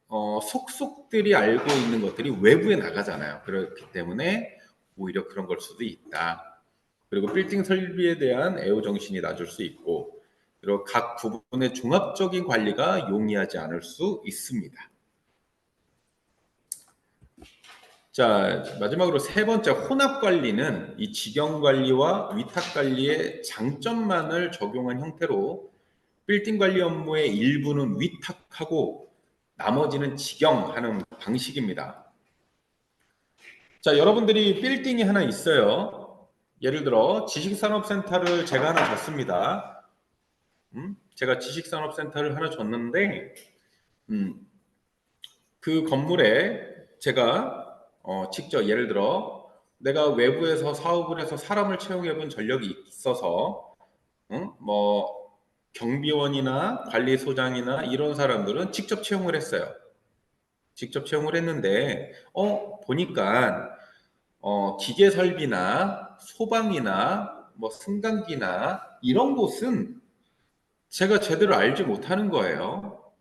속속들이 알고 있는 것들이 외부에 나가잖아요. 그렇기 때문에 오히려 그런 걸 수도 있다. 그리고 빌딩 설비에 대한 애호 정신이 낮을 수 있고, 그리고 각 부분의 종합적인 관리가 용이하지 않을 수 있습니다. 자, 마지막으로 세 번째 혼합 관리는 이 직영 관리와 위탁 관리의 장점만을 적용한 형태로 빌딩 관리 업무의 일부는 위탁하고 나머지는 직영하는 방식입니다. 자, 여러분들이 빌딩이 하나 있어요. 예를 들어 지식산업센터를 제가 하나 줬습니다. 제가 지식산업센터를 하나 줬는데 그 건물에 제가 직접 예를 들어 내가 외부에서 사업을 해서 사람을 채용해 본 전력이 있어서 뭐 경비원이나 관리소장이나 이런 사람들은 직접 채용을 했어요. 직접 채용을 했는데 보니까 기계 설비나 소방이나 뭐 승강기나 이런 곳은 제가 제대로 알지 못하는 거예요.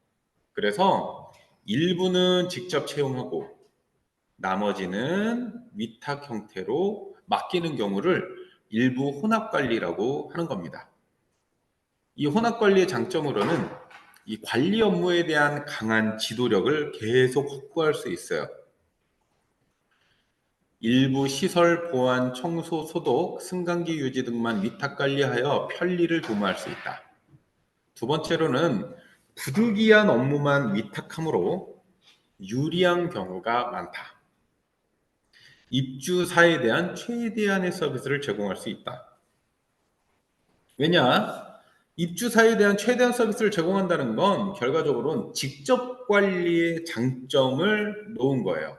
그래서 일부는 직접 채용하고 나머지는 위탁 형태로 맡기는 경우를 일부 혼합 관리라고 하는 겁니다. 이 혼합 관리의 장점으로는 이 관리 업무에 대한 강한 지도력을 계속 확보할 수 있어요. 일부 시설 보안, 청소, 소독, 승강기 유지 등만 위탁 관리하여 편리를 도모할 수 있다. 두 번째로는 부득이한 업무만 위탁하므로 유리한 경우가 많다. 입주사에 대한 최대한의 서비스를 제공할 수 있다. 왜냐? 입주사에 대한 최대한 서비스를 제공한다는 건 결과적으로는 직접 관리의 장점을 놓은 거예요.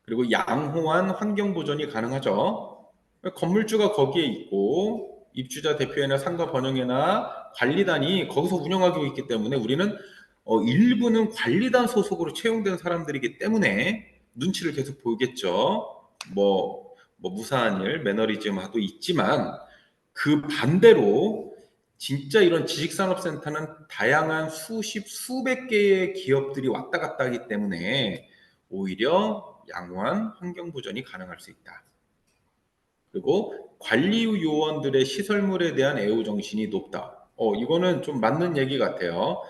그리고 양호한 환경 보존이 가능하죠. 건물주가 거기에 있고 입주자 대표회나 상가 번영회나 관리단이 거기서 운영하고 있기 때문에 우리는 일부는 관리단 소속으로 채용된 사람들이기 때문에 눈치를 계속 보겠죠. 뭐 무사한 일, 매너리즘도 있지만 그 반대로 진짜 이런 지식산업센터는 다양한 수십, 수백 개의 기업들이 왔다 갔다 하기 때문에 오히려 양호한 환경 보전이 가능할 수 있다. 그리고 관리 요원들의 시설물에 대한 애호 정신이 높다. 이거는 좀 맞는 얘기 같아요.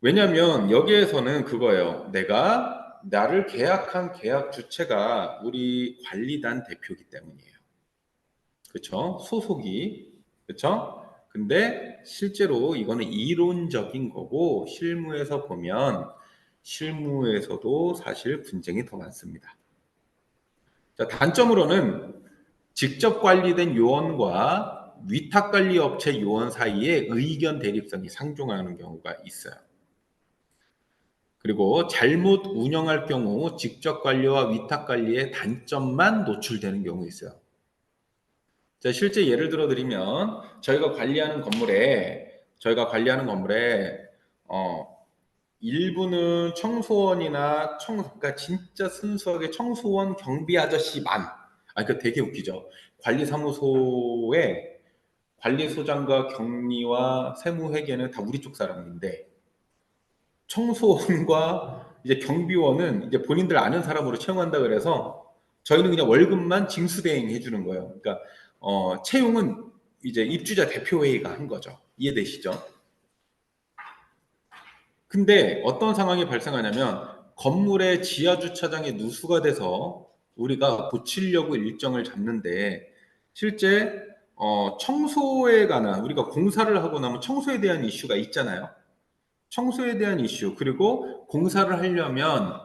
왜냐하면 여기에서는 그거예요. 내가 나를 계약한 계약 주체가 우리 관리단 대표이기 때문이에요. 그렇죠? 소속이. 그렇죠? 근데 실제로 이거는 이론적인 거고 실무에서도 사실 분쟁이 더 많습니다. 자, 단점으로는 직접 관리된 요원과 위탁 관리 업체 요원 사이에 의견 대립성이 상존하는 경우가 있어요. 그리고 잘못 운영할 경우 직접 관리와 위탁 관리의 단점만 노출되는 경우 있어요. 자, 실제 예를 들어 드리면 저희가 관리하는 건물에 일부는 청소원이나 그러니까 진짜 순수하게 청소원 경비 아저씨만. 그러니까 되게 웃기죠. 관리사무소에 관리소장과 격리와 세무회계는 다 우리 쪽 사람인데 청소원과 이제 경비원은 이제 본인들 아는 사람으로 채용한다 그래서 저희는 그냥 월급만 징수대행 해주는 거예요. 그러니까 채용은 이제 입주자 대표회의가 한 거죠. 이해되시죠? 근데 어떤 상황이 발생하냐면 건물의 지하 주차장에 누수가 돼서 우리가 고치려고 일정을 잡는데 실제 청소에 관한 우리가 공사를 하고 나면 청소에 대한 이슈가 있잖아요. 청소에 대한 이슈 그리고 공사를 하려면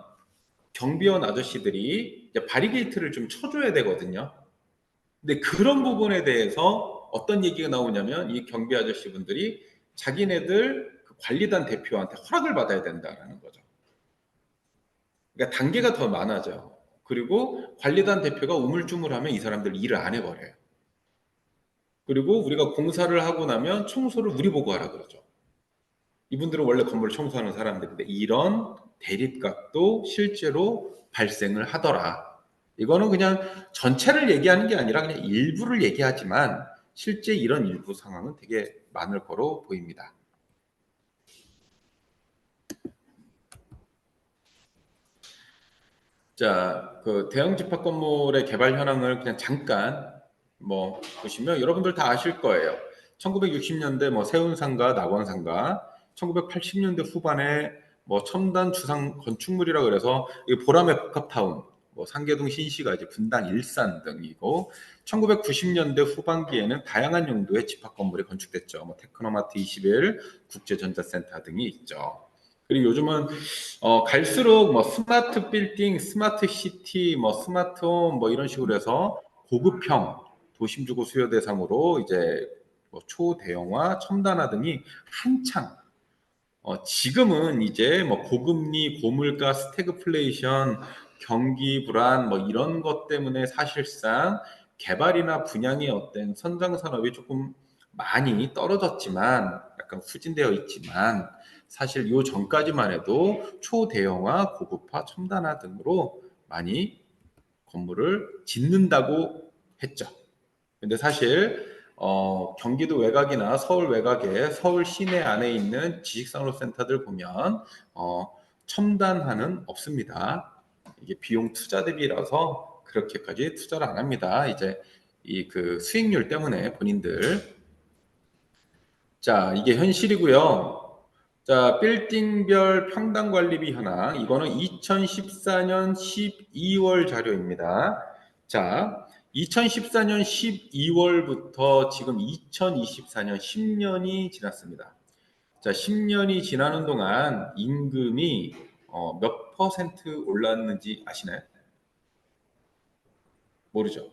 경비원 아저씨들이 이제 바리게이트를 좀 쳐줘야 되거든요. 근데 그런 부분에 대해서 어떤 얘기가 나오냐면 이 경비 아저씨 분들이 자기네들 그 관리단 대표한테 허락을 받아야 된다는 거죠. 그러니까 단계가 더 많아져요. 그리고 관리단 대표가 우물쭈물하면 이 사람들 일을 안 해버려요. 그리고 우리가 공사를 하고 나면 청소를 우리 보고 하라 그러죠. 이분들은 원래 건물을 청소하는 사람들인데 이런 대립각도 실제로 발생을 하더라. 이거는 그냥 전체를 얘기하는 게 아니라 그냥 일부를 얘기하지만 실제 이런 일부 상황은 되게 많을 거로 보입니다. 자, 그 대형 집합 건물의 개발 현황을 그냥 잠깐 보시면 여러분들 다 아실 거예요. 1960년대 세운상가, 낙원상가, 1980년대 후반에 첨단 주상 건축물이라 그래서 이 보람의 복합타운, 상계동 신시가지, 분당 일산 등이고 1990년대 후반기에는 다양한 용도의 집합 건물이 건축됐죠. 테크노마트 21, 국제전자센터 등이 있죠. 그리고 요즘은 갈수록 스마트 빌딩, 스마트 시티, 스마트 홈 이런 식으로 해서 고급형 도심 주거 수요 대상으로 이제 초대형화, 첨단화 등이 한창 지금은 이제 고금리, 고물가, 스태그플레이션, 경기 불안 이런 것 때문에 사실상 개발이나 분양의 어떤 선장 산업이 조금 많이 떨어졌지만 약간 후진되어 있지만 사실 요 전까지만 해도 초대형화, 고급화, 첨단화 등으로 많이 건물을 짓는다고 했죠. 근데 사실 경기도 외곽이나 서울 외곽에 서울 시내 안에 있는 지식산업센터들 보면 첨단화는 없습니다. 이게 비용 투자 대비라서 그렇게까지 투자를 안 합니다. 이제 이 그 수익률 때문에 본인들. 자, 이게 현실이고요. 자, 빌딩별 평당 관리비 현황. 이거는 2014년 12월 자료입니다. 자, 2014년 12월부터 지금 2024년 10년이 지났습니다. 자, 10년이 지나는 동안 임금이 몇 퍼센트 올랐는지 아시나요? 모르죠.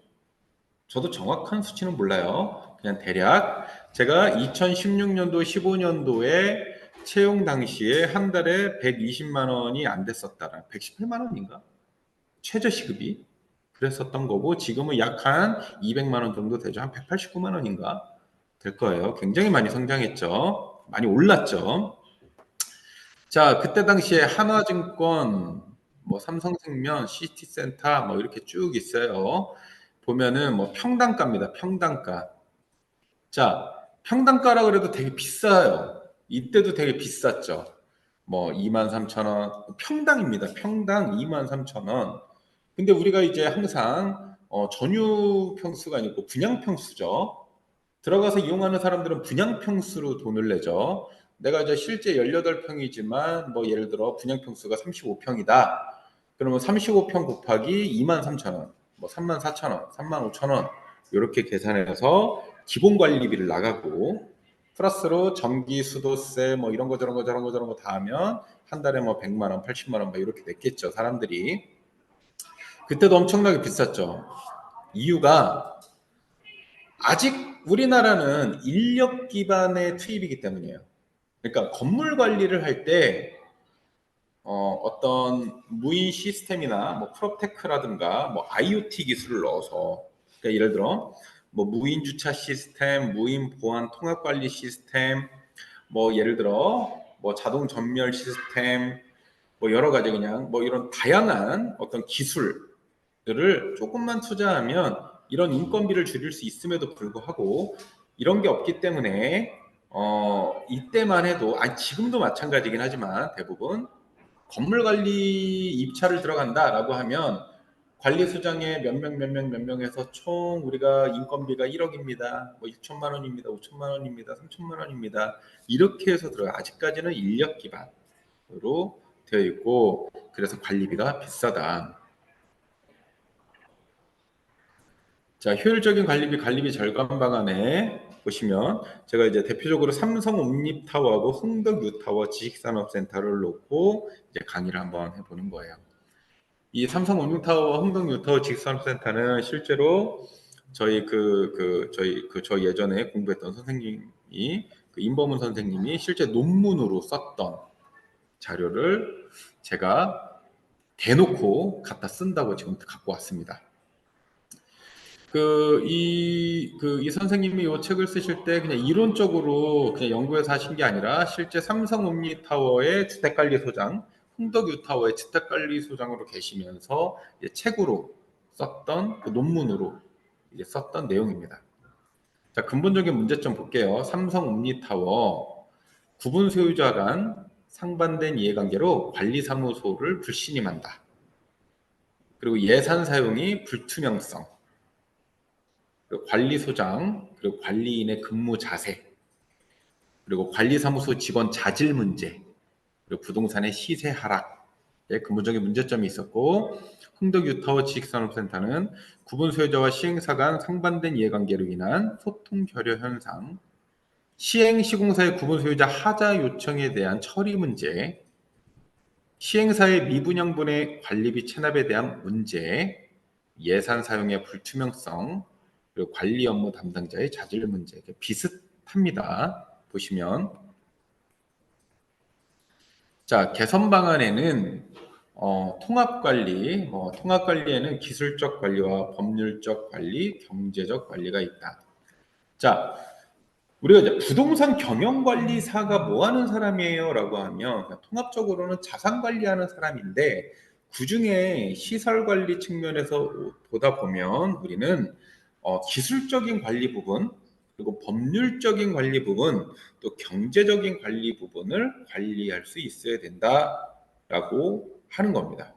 저도 정확한 수치는 몰라요. 그냥 대략 제가 2016년도 15년도에 채용 당시에 한 달에 120만 원이 안 됐었다라 118만 원인가? 최저시급이 그랬었던 거고 지금은 약 한 200만 원 정도 되죠. 한 189만 원인가 될 거예요. 굉장히 많이 성장했죠. 많이 올랐죠. 자, 그때 당시에 한화증권, 뭐 삼성생명, 시티센터 뭐 이렇게 쭉 있어요. 보면은 뭐 평당가입니다. 평당가. 자, 평당가라 그래도 되게 비싸요. 이때도 되게 비쌌죠. 뭐 23,000원 평당입니다. 평당 23,000원. 근데 우리가 이제 항상 전유 평수가 아니고 분양 평수죠. 들어가서 이용하는 사람들은 분양 평수로 돈을 내죠. 내가 이제 실제 18평이지만 뭐 예를 들어 분양 평수가 35평이다. 그러면 35평 곱하기 23,000원, 뭐 34,000원, 35,000원 이렇게 계산해서 기본 관리비를 나가고 플러스로 전기, 수도세 뭐 이런 거 저런 거 저런 거 저런 거 다 하면 한 달에 뭐 100만 원, 80만 원 막 이렇게 냈겠죠, 사람들이. 그때도 엄청나게 비쌌죠. 이유가 아직 우리나라는 인력 기반의 투입이기 때문이에요. 그러니까 건물 관리를 할 때 어떤 무인 시스템이나 뭐 프로테크라든가 뭐 IoT 기술을 넣어서 그러니까 예를 들어 뭐 무인 주차 시스템, 무인 보안 통합 관리 시스템, 뭐 예를 들어 뭐 자동 전멸 시스템, 뭐 여러 가지 그냥 뭐 이런 다양한 어떤 기술들을 조금만 투자하면 이런 인건비를 줄일 수 있음에도 불구하고 이런 게 없기 때문에 이때만 해도 아니 지금도 마찬가지긴 하지만 대부분 건물 관리 입찰을 들어간다라고 하면 관리소장에 몇 명에서 총 우리가 인건비가 1억입니다. 뭐 6천만 원입니다. 5천만 원입니다. 3천만 원입니다. 이렇게 해서 들어가 아직까지는 인력 기반으로 되어 있고 그래서 관리비가 비싸다. 자, 효율적인 관리비 절감 방안에 보시면 제가 이제 대표적으로 삼성 옥립타워하고 흥덕 유타워 지식산업센터를 놓고 이제 강의를 한번 해보는 거예요. 이 삼성 옥립타워와 흥덕 유타워 지식산업센터는 실제로 저희 예전에 공부했던 선생님이 그 임범훈 선생님이 실제 논문으로 썼던 자료를 제가 대놓고 갖다 쓴다고 지금 갖고 왔습니다. 이 선생님이 이 책을 쓰실 때 그냥 이론적으로 그냥 연구해서 하신 게 아니라 실제 삼성 옴니타워의 주택관리소장, 흥덕유타워의 주택관리소장으로 계시면서 책으로 썼던 그 논문으로 이제 썼던 내용입니다. 자, 근본적인 문제점 볼게요. 삼성 옴니타워 구분 소유자 간 상반된 이해관계로 관리사무소를 불신임한다. 그리고 예산 사용이 불투명성. 그리고 관리소장, 그리고 관리인의 근무 자세, 그리고 관리사무소 직원 자질 문제, 그리고 부동산의 시세 하락에 근본적인 문제점이 있었고 흥덕유타워 지식산업센터는 구분 소유자와 시행사 간 상반된 이해관계로 인한 소통 결여 현상, 시행 시공사의 구분 소유자 하자 요청에 대한 처리 문제, 시행사의 미분양분의 관리비 체납에 대한 문제, 예산 사용의 불투명성, 그리고 관리 업무 담당자의 자질 문제 비슷합니다. 보시면 자 개선 방안에는 통합 관리, 통합 관리에는 기술적 관리와 법률적 관리, 경제적 관리가 있다. 자 우리가 이제 부동산 경영관리사가 뭐 하는 사람이에요라고 하면 통합적으로는 자산 관리하는 사람인데 그 중에 시설 관리 측면에서 보다 보면 우리는 기술적인 관리 부분 그리고 법률적인 관리 부분 또 경제적인 관리 부분을 관리할 수 있어야 된다라고 하는 겁니다.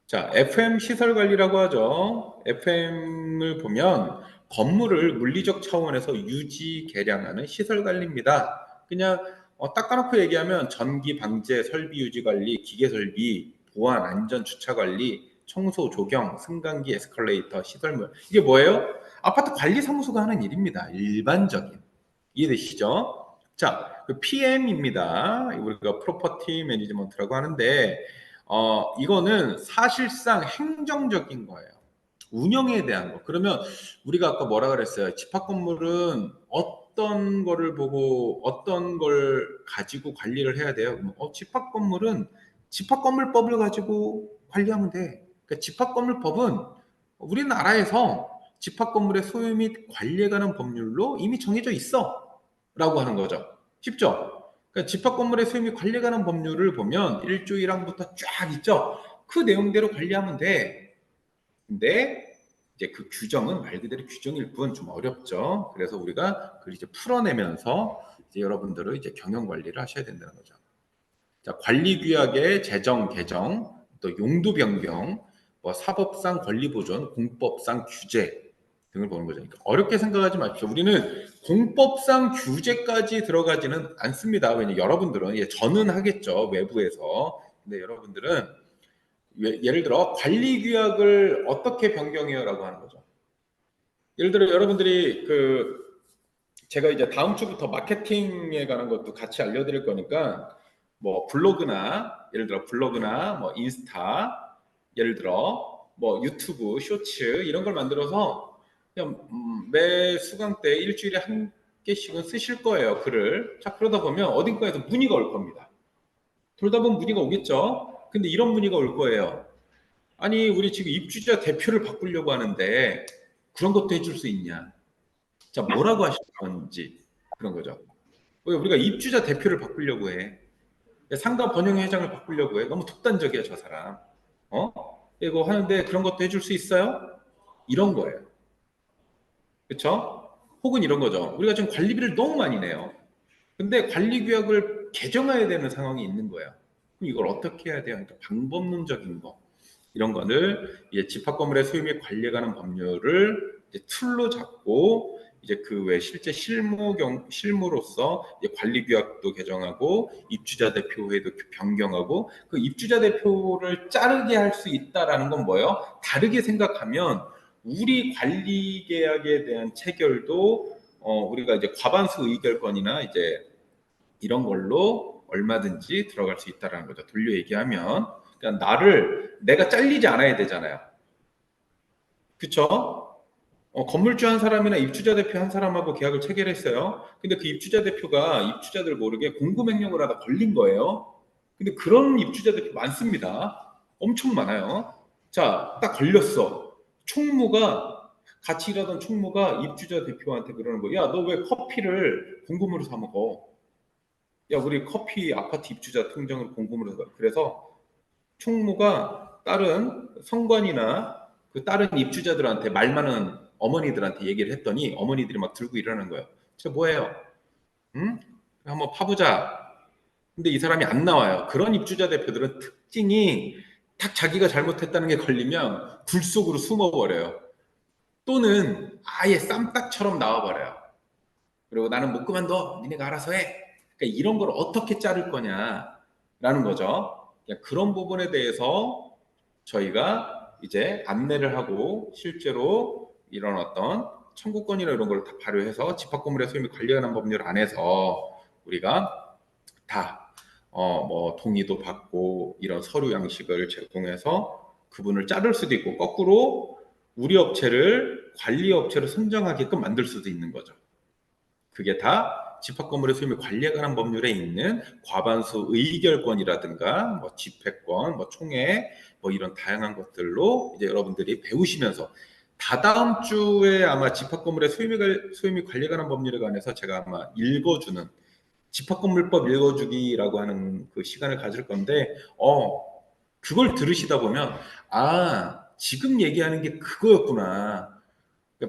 자, FM 시설 관리라고 하죠. FM을 보면 건물을 물리적 차원에서 유지 개량하는 시설 관리입니다. 그냥 딱 까놓고 얘기하면 전기 방제, 설비 유지 관리, 기계 설비, 보안, 안전, 주차 관리, 청소, 조경, 승강기, 에스컬레이터, 시설물 이게 뭐예요? 아파트 관리 사무소가 하는 일입니다. 일반적인 이해되시죠? 자, 그 PM입니다. 우리가 프로퍼티 매니지먼트라고 하는데 이거는 사실상 행정적인 거예요. 운영에 대한 거. 그러면 우리가 아까 뭐라 그랬어요? 집합 건물은 어떤 거를 보고 어떤 걸 가지고 관리를 해야 돼요? 집합 건물은 집합 건물법을 가지고 관리하면 돼. 그러니까 집합 건물법은 우리나라에서 집합 건물의 소유 및 관리에 관한 법률로 이미 정해져 있어라고 하는 거죠. 쉽죠? 그러니까 집합 건물의 소유 및 관리에 관한 법률을 보면 1조 1항부터 쫙 있죠. 그 내용대로 관리하면 돼. 근데 이제 그 규정은 말 그대로 규정일 뿐 좀 어렵죠. 그래서 우리가 그걸 이제 풀어내면서 이제 여러분들은 이제 경영 관리를 하셔야 된다는 거죠. 자, 관리규약의 제정, 개정, 또 용도 변경, 뭐 사법상 권리 보존, 공법상 규제 등을 보는 거죠. 그러니까 어렵게 생각하지 마십시오. 우리는 공법상 규제까지 들어가지는 않습니다. 왜냐 여러분들은 저는 하겠죠, 외부에서. 근데 여러분들은 예를 들어 관리규약을 어떻게 변경해요라고 하는 거죠. 예를 들어 여러분들이 제가 이제 다음 주부터 마케팅에 관한 것도 같이 알려드릴 거니까 뭐 블로그나 예를 들어 블로그나 뭐 인스타 예를 들어 뭐 유튜브 쇼츠 이런 걸 만들어서 그냥 매 수강 때 일주일에 한 개씩은 쓰실 거예요, 글을. 자, 그러다 보면 어딘가에서 문의가 올 겁니다. 돌다 보면 문의가 오겠죠. 근데 이런 문의가 올 거예요. 아니 우리 지금 입주자 대표를 바꾸려고 하는데 그런 것도 해줄 수 있냐. 자, 뭐라고 하실 건지 그런 거죠. 왜 우리가 입주자 대표를 바꾸려고 해. 상가 번영 회장을 바꾸려고 해. 너무 독단적이야 저 사람. 이거 하는데 그런 것도 해줄 수 있어요? 이런 거예요. 그렇죠? 혹은 이런 거죠. 우리가 지금 관리비를 너무 많이 내요. 근데 관리규약을 개정해야 되는 상황이 있는 거예요. 그럼 이걸 어떻게 해야 돼요? 그러니까 방법론적인 거. 이런 거를 이제 집합 건물의 소유 및 관리에 관한 법률을 이제 툴로 잡고 이제 그 외 실제 실무로서 이제 관리 규약도 개정하고 입주자 대표 회도 변경하고 그 입주자 대표를 자르게 할 수 있다라는 건 뭐예요? 다르게 생각하면 우리 관리 계약에 대한 체결도 우리가 이제 과반수 의결권이나 이제 이런 걸로 얼마든지 들어갈 수 있다라는 거죠. 돌려 얘기하면 그러니까 내가 잘리지 않아야 되잖아요. 그쵸? 건물주 한 사람이나 입주자 대표 한 사람하고 계약을 체결했어요. 근데 그 입주자 대표가 입주자들 모르게 공급행령을 하다 걸린 거예요. 근데 그런 입주자 대표 많습니다. 엄청 많아요. 자, 딱 걸렸어. 총무가 같이 일하던 총무가 입주자 대표한테 그러는 거야. 야, 너 왜 커피를 공금으로 사 먹어? 야, 우리 커피 아파트 입주자 통장을 공금으로 사. 그래서 총무가 다른 성관이나 그 다른 입주자들한테 말 많은 어머니들한테 얘기를 했더니 어머니들이 막 들고 일하는 거예요. 저 뭐예요? 응? 한번 파보자. 근데 이 사람이 안 나와요. 그런 입주자 대표들은 특징이 딱 자기가 잘못했다는 게 걸리면 굴 속으로 숨어버려요. 또는 아예 쌈딱처럼 나와버려요. 그리고 나는 못 그만둬. 니네가 알아서 해. 그러니까 이런 걸 어떻게 자를 거냐라는 거죠. 그런 부분에 대해서 저희가 이제 안내를 하고 실제로 이런 어떤 청구권이나 이런 걸 다 발효해서 집합 건물의 소유 및 관리에 관한 법률 안에서 우리가 다 뭐 동의도 받고 이런 서류 양식을 제공해서 그분을 자를 수도 있고 거꾸로 우리 업체를 관리 업체로 선정하게끔 만들 수도 있는 거죠. 그게 다 집합 건물의 소유 및 관리에 관한 법률에 있는 과반수 의결권이라든가 뭐 집회권, 뭐 총회, 뭐 이런 다양한 것들로 이제 여러분들이 배우시면서 다다음 주에 아마 집합 건물의 소유 및 관리에 관한 법률에 관해서 제가 아마 읽어주는 집합건물법 읽어주기라고 하는 그 시간을 가질 건데, 그걸 들으시다 보면, 아, 지금 얘기하는 게 그거였구나.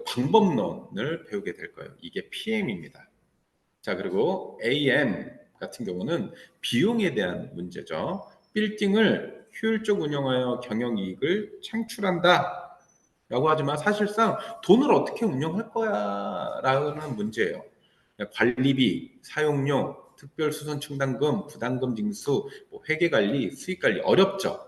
방법론을 배우게 될 거예요. 이게 PM입니다. 자, 그리고 AM 같은 경우는 비용에 대한 문제죠. 빌딩을 효율적 운영하여 경영이익을 창출한다. 라고 하지만 사실상 돈을 어떻게 운영할 거야 라는 문제예요. 관리비, 사용료, 특별수선 충당금, 부담금 징수, 뭐 회계관리, 수익관리 어렵죠.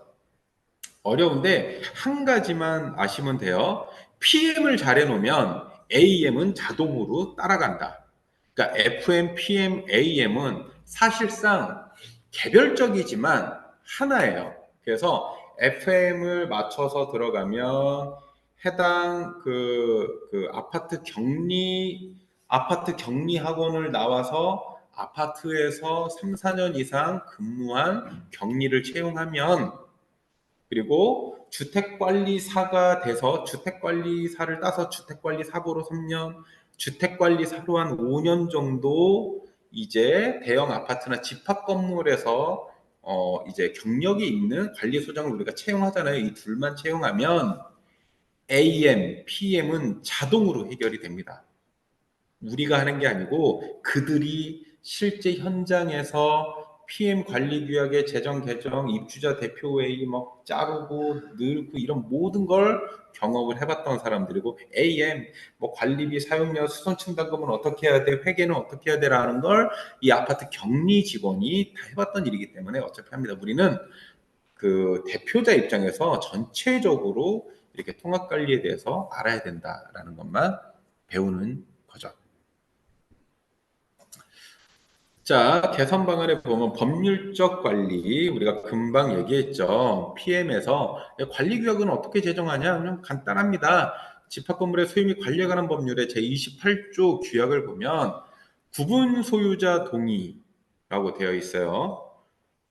어려운데 한 가지만 아시면 돼요. PM을 잘 해놓으면 AM은 자동으로 따라간다. 그러니까 FM, PM, AM은 사실상 개별적이지만 하나예요. 그래서 FM을 맞춰서 들어가면 해당 아파트 격리 학원을 나와서 아파트에서 3, 4년 이상 근무한 격리를 채용하면, 그리고 주택관리사가 돼서 주택관리사를 따서 주택관리사보로 3년, 주택관리사로 한 5년 정도 이제 대형 아파트나 집합 건물에서 이제 경력이 있는 관리소장을 우리가 채용하잖아요. 이 둘만 채용하면 AM, PM은 자동으로 해결이 됩니다. 우리가 하는 게 아니고 그들이 실제 현장에서 PM 관리 규약의 제정 개정, 입주자 대표회의 뭐 자르고 늘고 이런 모든 걸 경험을 해봤던 사람들이고, AM 뭐 관리비, 사용료, 수선 층단금은 어떻게 해야 돼, 회계는 어떻게 해야 돼라는 걸 이 아파트 격리 직원이 다 해봤던 일이기 때문에 어차피 합니다. 우리는 그 대표자 입장에서 전체적으로 이렇게 통합 관리에 대해서 알아야 된다라는 것만 배우는 거죠. 자, 개선 방안에 보면 법률적 관리, 우리가 금방 얘기했죠. PM에서 관리 규약은 어떻게 제정하냐? 그냥 간단합니다. 집합 건물의 소유 및 관리에 관한 법률의 제28조 규약을 보면 구분 소유자 동의라고 되어 있어요.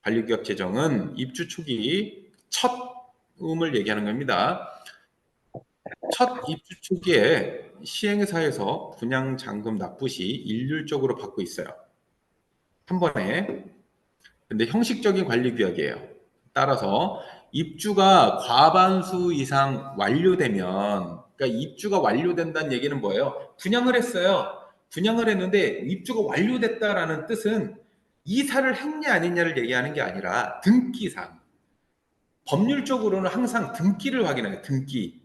관리 규약 제정은 입주 초기 첫 음을 얘기하는 겁니다. 첫 입주 초기에 시행사에서 분양 잔금 납부 시 일률적으로 받고 있어요. 한 번에. 근데 형식적인 관리 규약이에요. 따라서 입주가 과반수 이상 완료되면, 그러니까 입주가 완료된다는 얘기는 뭐예요? 분양을 했어요. 분양을 했는데 입주가 완료됐다라는 뜻은 이사를 했냐 안 했냐를 얘기하는 게 아니라 등기상, 법률적으로는 항상 등기를 확인해요. 등기.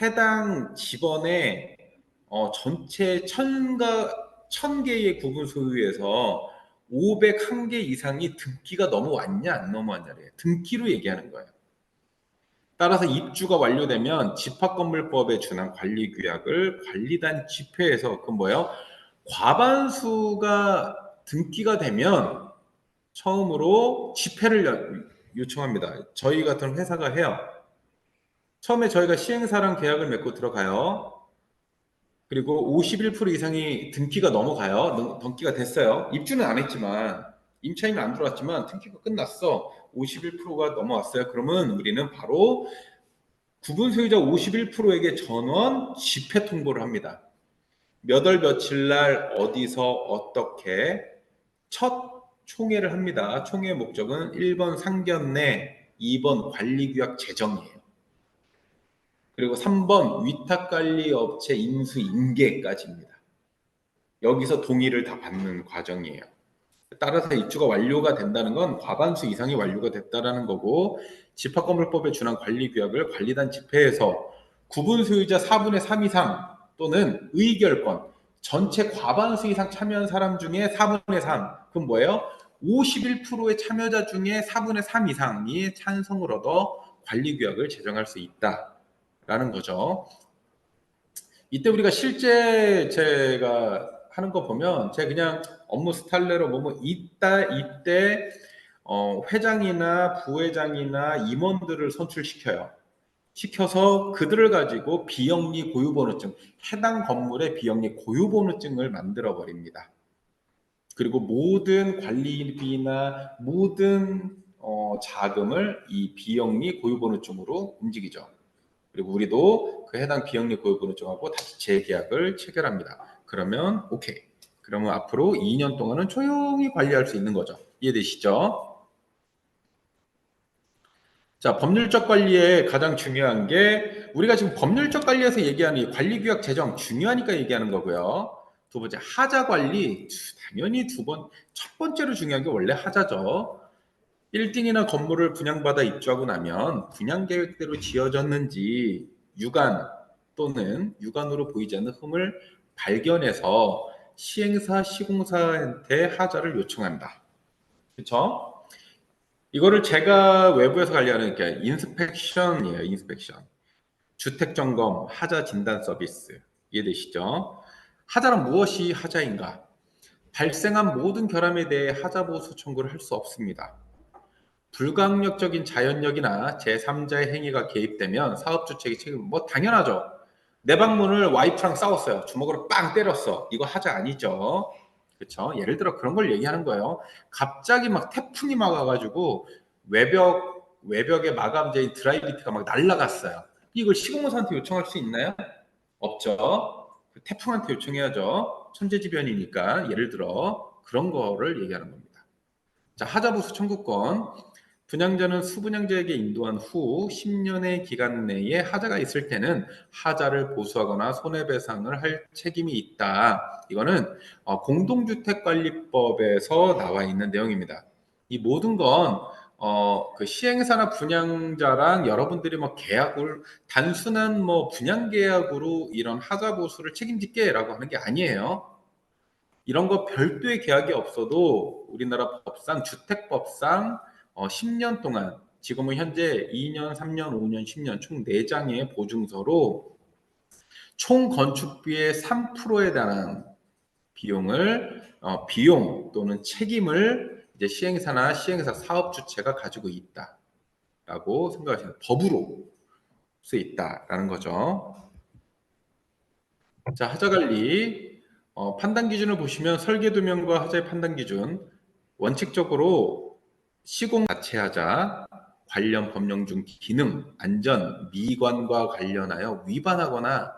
해당 집원의 전체 1000개의 구분 소유에서 501개 이상이 등기가 넘어왔냐 안 넘어왔냐래요. 등기로 얘기하는 거예요. 따라서 입주가 완료되면 집합건물법에 준한 관리규약을 관리단 집회에서, 그 뭐예요? 과반수가 등기가 되면 처음으로 집회를 요청합니다. 저희 같은 회사가 해요. 처음에 저희가 시행사랑 계약을 맺고 들어가요. 그리고 51% 이상이 등기가 넘어가요. 등기가 됐어요. 입주는 안 했지만, 임차인은 안 들어왔지만 등기가 끝났어. 51%가 넘어왔어요. 그러면 우리는 바로 구분 소유자 51%에게 전원 집회 통보를 합니다. 몇 월 며칠 날 어디서 어떻게 첫 총회를 합니다. 총회 목적은 1번 상견례, 2번 관리규약 제정이에요. 그리고 3번 위탁관리업체 인수인계까지입니다. 여기서 동의를 다 받는 과정이에요. 따라서 입주가 완료가 된다는 건 과반수 이상이 완료가 됐다는 거고, 집합건물법에 준한 관리규약을 관리단 집회에서 구분 소유자 4분의 3 이상 또는 의결권, 전체 과반수 이상 참여한 사람 중에 4분의 3, 그건 뭐예요? 51%의 참여자 중에 4분의 3 이상이 찬성을 얻어 관리규약을 제정할 수 있다라는 거죠. 이때 우리가 실제 제가 하는 거 보면, 제가 그냥 업무 스타일대로 이때 회장이나 부회장이나 임원들을 선출시켜요. 시켜서 그들을 가지고 비영리 고유번호증, 해당 건물의 비영리 고유번호증을 만들어 버립니다. 그리고 모든 관리비나 모든 자금을 이 비영리 고유번호증으로 움직이죠. 그리고 우리도 그 해당 비영리 고유번호증하고 다시 재계약을 체결합니다. 그러면 오케이. 그러면 앞으로 2년 동안은 조용히 관리할 수 있는 거죠. 이해되시죠? 자, 법률적 관리에 가장 중요한 게, 우리가 지금 법률적 관리에서 얘기하는 이 관리규약 제정 중요하니까 얘기하는 거고요. 두 번째, 하자 관리. 당연히 첫 번째로 중요한 게 원래 하자죠. 1등이나 건물을 분양받아 입주하고 나면 분양 계획대로 지어졌는지 유관 또는 유관으로 보이지 않는 흠을 발견해서 시행사, 시공사한테 하자를 요청한다. 그렇죠? 이거를 제가 외부에서 관리하는 게 인스펙션이에요. 인스펙션. 주택 점검, 하자 진단 서비스. 이해되시죠? 하자는 무엇이 하자인가? 발생한 모든 결함에 대해 하자 보수 청구를 할 수 없습니다. 불강력적인 자연력이나 제3자의 행위가 개입되면 사업주체의 책임, 뭐 당연하죠. 내 방문을 와이프랑 싸웠어요. 주먹으로 빵 때렸어. 이거 하자 아니죠. 그렇죠? 예를 들어 그런 걸 얘기하는 거예요. 갑자기 막 태풍이 막 와가지고 외벽에 마감재인 드라이비트가 막 날아갔어요. 이걸 시공사한테 요청할 수 있나요? 없죠. 그 태풍한테 요청해야죠. 천재지변이니까 예를 들어 그런 거를 얘기하는 겁니다. 자, 하자보수 청구권. 분양자는 수분양자에게 인도한 후 10년의 기간 내에 하자가 있을 때는 하자를 보수하거나 손해배상을 할 책임이 있다. 이거는 공동주택관리법에서 나와 있는 내용입니다. 이 모든 건 그 시행사나 분양자랑 여러분들이 뭐 계약을 단순한 뭐 분양 계약으로 이런 하자 보수를 책임질게라고 하는 게 아니에요. 이런 거 별도의 계약이 없어도 우리나라 법상 주택법상 10년 동안 지금은 현재 2년, 3년, 5년, 10년 총 4장의 보증서로 총 건축비의 3%에 달하는 비용 또는 책임을 이제 시행사나 시행사 사업 주체가 가지고 있다라고 생각하시면 법으로 수 있다라는 거죠. 자, 하자 관리 판단 기준을 보시면 설계 도면과 하자의 판단 기준 원칙적으로 시공 자체 하자 관련 법령 중 기능, 안전, 미관과 관련하여 위반하거나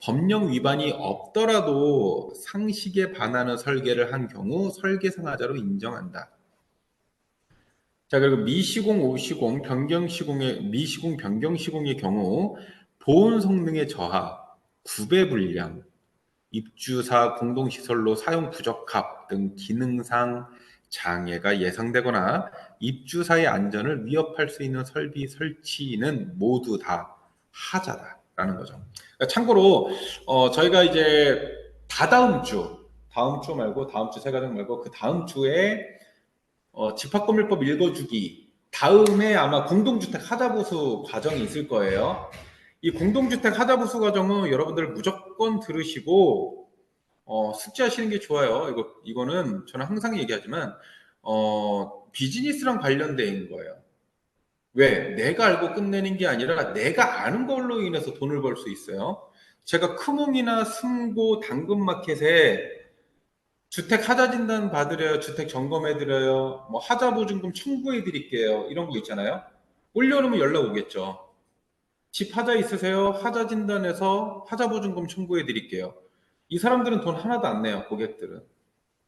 법령 위반이 없더라도 상식에 반하는 설계를 한 경우 설계상 하자로 인정한다. 자, 그리고 미시공, 오시공, 미시공, 변경 시공의 경우 보온 성능의 저하, 구배 불량, 입주사 공동시설로 사용 부적합 등 기능상 장애가 예상되거나 입주사의 안전을 위협할 수 있는 설비 설치는 모두 다 하자다라는 거죠. 그러니까 참고로 저희가 이제 다음 주 말고 다음 주 세 가정 말고 그 다음 주에 집합건물법 읽어주기 다음에 아마 공동주택 하자보수 과정이 있을 거예요. 이 공동주택 하자보수 과정은 여러분들 무조건 들으시고 숙지하시는 게 좋아요. 이거는 저는 항상 얘기하지만 비즈니스랑 관련된 거예요. 왜? 내가 알고 끝내는 게 아니라 내가 아는 걸로 인해서 돈을 벌 수 있어요. 제가 크몽이나 승고 당근마켓에 주택 하자 진단 받으래요. 주택 점검해 드려요. 뭐 하자 보증금 청구해 드릴게요. 이런 거 있잖아요. 올려놓으면 연락 오겠죠. 집 하자 있으세요? 하자 진단해서 하자 보증금 청구해 드릴게요. 이 사람들은 돈 하나도 안 내요. 고객들은.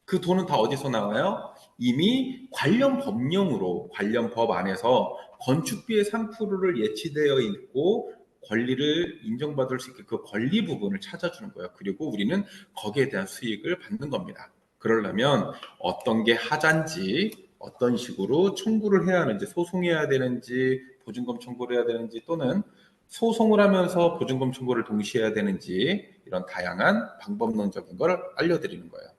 그 돈은 다 어디서 나와요? 이미 관련 법령으로 관련 법 안에서 건축비의 3%를 예치되어 있고 권리를 인정받을 수 있게 그 권리 부분을 찾아주는 거예요. 그리고 우리는 거기에 대한 수익을 받는 겁니다. 그러려면 어떤 게 하자인지 어떤 식으로 청구를 해야 하는지 소송해야 되는지 보증금 청구를 해야 되는지 또는 소송을 하면서 보증금 청구를 동시에 해야 되는지 이런 다양한 방법론적인 걸 알려드리는 거예요.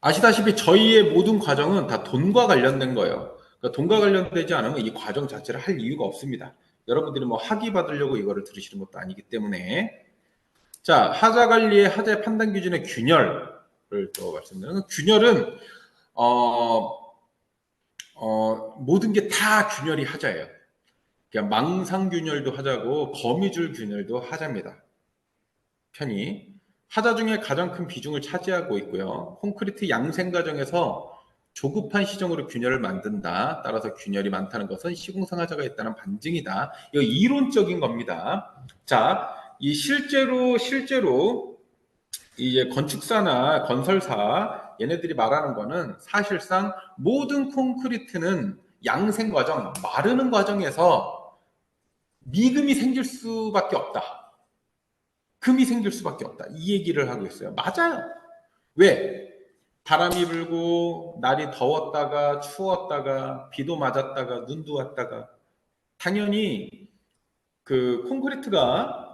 아시다시피 저희의 모든 과정은 다 돈과 관련된 거예요. 그러니까 돈과 관련되지 않으면 이 과정 자체를 할 이유가 없습니다. 여러분들이 뭐 학위 받으려고 이거를 들으시는 것도 아니기 때문에. 자, 하자 관리의 하자 판단 기준의 균열을 또 말씀드리면 균열은 모든 게 다 균열이 하자예요. 그러니까 망상 균열도 하자고 거미줄 균열도 하자입니다. 편이 하자 중에 가장 큰 비중을 차지하고 있고요. 콘크리트 양생 과정에서 조급한 시정으로 균열을 만든다. 따라서 균열이 많다는 것은 시공상 하자가 있다는 반증이다. 이거 이론적인 겁니다. 자, 이 실제로 이제 건축사나 건설사 얘네들이 말하는 거는 사실상 모든 콘크리트는 양생 과정, 마르는 과정에서 미금이 생길 수밖에 없다. 금이 생길 수밖에 없다. 이 얘기를 하고 있어요. 맞아요. 왜? 바람이 불고 날이 더웠다가 추웠다가 비도 맞았다가 눈도 왔다가 당연히 그 콘크리트가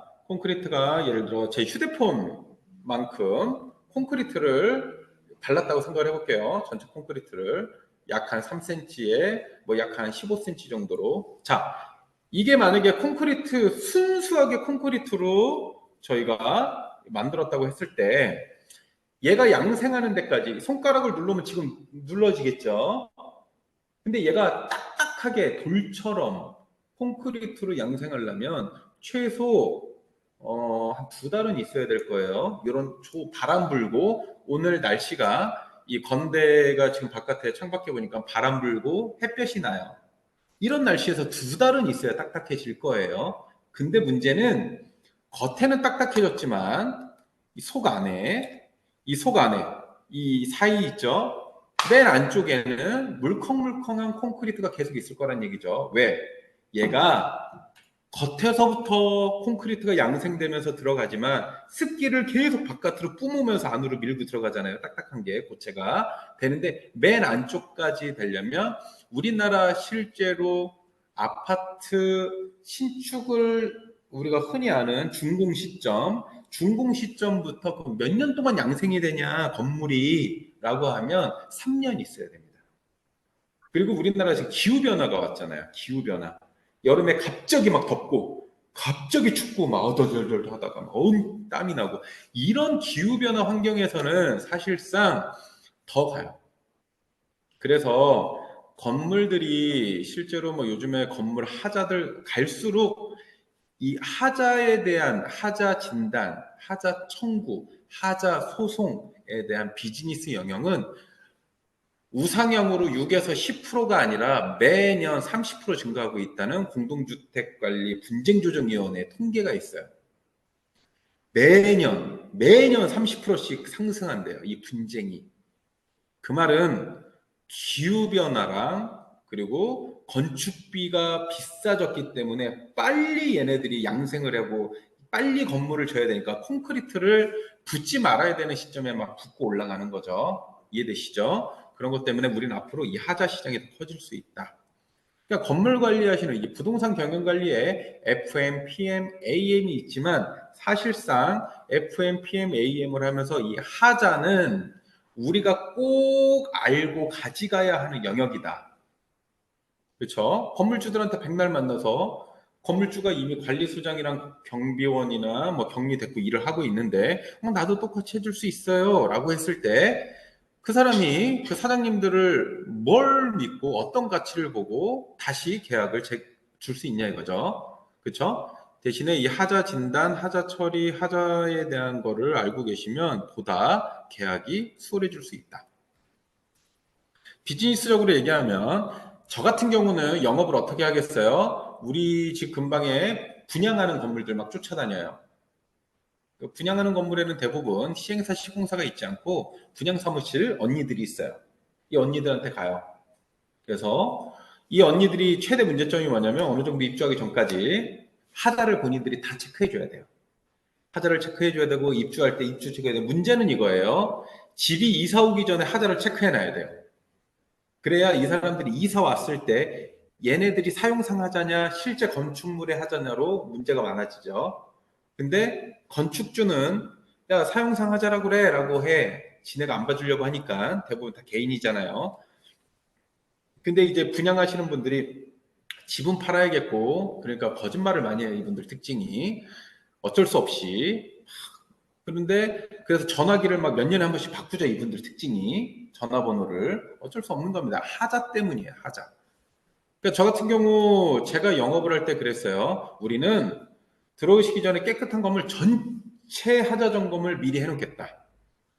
예를 들어 제 휴대폰만큼 콘크리트를 발랐다고 생각을 해볼게요. 전체 콘크리트를 약 한 3cm에 뭐 약 한 15cm 정도로. 자, 이게 만약에 순수하게 콘크리트로 저희가 만들었다고 했을 때 얘가 양생하는 데까지 손가락을 누르면 지금 눌러지겠죠. 근데 얘가 딱딱하게 돌처럼 콘크리트로 양생하려면 최소 한 2달은 있어야 될 거예요. 이런 바람 불고 오늘 날씨가 이 건대가 지금 바깥에 창밖에 보니까 바람 불고 햇볕이 나요. 이런 날씨에서 2달은 있어야 딱딱해질 거예요. 근데 문제는 겉에는 딱딱해졌지만 이 속 안에 이 사이 있죠? 맨 안쪽에는 물컹물컹한 콘크리트가 계속 있을 거란 얘기죠. 왜? 얘가 겉에서부터 콘크리트가 양생되면서 들어가지만 습기를 계속 바깥으로 뿜으면서 안으로 밀고 들어가잖아요. 딱딱한 게 고체가 되는데 맨 안쪽까지 되려면 우리나라 실제로 아파트 신축을 우리가 흔히 아는 준공 시점부터 몇 년 동안 양생이 되냐 건물이 라고 하면 3년 있어야 됩니다. 그리고 우리나라 지금 기후변화가 왔잖아요. 기후변화. 여름에 갑자기 막 덥고, 갑자기 춥고, 막 어덜덜덜 하다가 막 땀이 나고, 이런 기후변화 환경에서는 사실상 더 가요. 그래서 건물들이 실제로 뭐 요즘에 건물 하자들 갈수록 이 하자에 대한 하자 진단, 하자 청구, 하자 소송에 대한 비즈니스 영역은 우상향으로 6에서 10%가 아니라 매년 30% 증가하고 있다는 공동주택관리 분쟁조정위원회 통계가 있어요. 매년 30%씩 상승한대요. 이 분쟁이. 그 말은 기후변화랑 그리고 건축비가 비싸졌기 때문에 빨리 얘네들이 양생을 하고 빨리 건물을 져야 되니까 콘크리트를 붓지 말아야 되는 시점에 막 붓고 올라가는 거죠. 이해되시죠? 그런 것 때문에 우리는 앞으로 이 하자 시장이 더 커질 수 있다. 그러니까 건물 관리하시는 이 부동산 경영 관리에 FM, PM, AM이 있지만 사실상 FM, PM, AM을 하면서 이 하자는 우리가 꼭 알고 가져가야 하는 영역이다. 그렇죠? 건물주들한테 백날 만나서 건물주가 이미 관리소장이랑 경비원이나 뭐 격리됐고 일을 하고 있는데 나도 똑같이 해줄 수 있어요 라고 했을 때 그 사람이 그 사장님들을 뭘 믿고 어떤 가치를 보고 다시 계약을 줄 수 있냐 이거죠. 그렇죠? 대신에 이 하자 진단, 하자 처리, 하자에 대한 거를 알고 계시면 보다 계약이 수월해질 수 있다. 비즈니스적으로 얘기하면 저 같은 경우는 영업을 어떻게 하겠어요? 우리 집 근방에 분양하는 건물들 막 쫓아다녀요. 분양하는 건물에는 대부분 시행사 시공사가 있지 않고 분양 사무실 언니들이 있어요. 이 언니들한테 가요. 그래서 이 언니들이 최대 문제점이 뭐냐면 어느 정도 입주하기 전까지 하자를 본인들이 다 체크해 줘야 돼요. 하자를 체크해 줘야 되고 입주할 때 입주 체크해야 돼요. 문제는 이거예요. 집이 이사 오기 전에 하자를 체크해 놔야 돼요. 그래야 이 사람들이 이사 왔을 때 얘네들이 사용상 하자냐 실제 건축물의 하자냐로 문제가 많아지죠. 근데 건축주는 야 사용상 하자라고 그래 라고 해. 지네가 안 봐주려고 하니까 대부분 다 개인이잖아요. 근데 이제 분양하시는 분들이 집은 팔아야겠고 그러니까 거짓말을 많이 해요. 이분들 특징이 어쩔 수 없이. 그런데 그래서 전화기를 막 몇 년에 한 번씩 바꾸죠. 이분들 특징이 전화번호를 어쩔 수 없는 겁니다. 하자 때문이에요. 하자. 그러니까 저 같은 경우 제가 영업을 할 때 그랬어요. 우리는 들어오시기 전에 깨끗한 건물 전체 하자 점검을 미리 해놓겠다.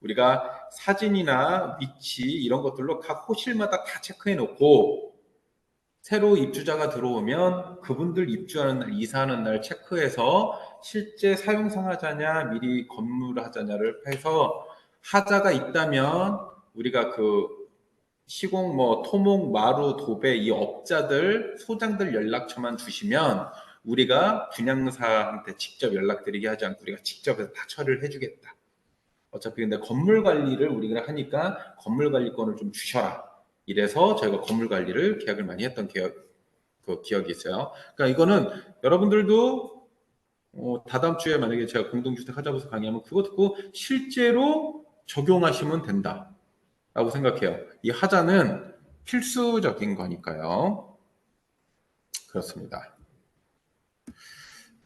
우리가 사진이나 위치 이런 것들로 각 호실마다 다 체크해 놓고 새로 입주자가 들어오면 그분들 입주하는 날, 이사하는 날 체크해서 실제 사용상 하자냐, 미리 건물 하자냐를 해서 하자가 있다면 우리가 그 시공 뭐 토목, 마루, 도배 이 업자들, 소장들 연락처만 주시면 우리가 분양사한테 직접 연락드리게 하지 않고 우리가 직접 해서 다 처리를 해주겠다. 어차피 근데 건물 관리를 우리가 하니까 건물 관리권을 좀 주셔라. 이래서 저희가 건물 관리를 계약을 많이 했던 기억이 있어요. 그러니까 이거는 여러분들도 다다음 주에 만약에 제가 공동주택 하자부서 강의하면 그거 듣고 실제로 적용하시면 된다라고 생각해요. 이 하자는 필수적인 거니까요. 그렇습니다.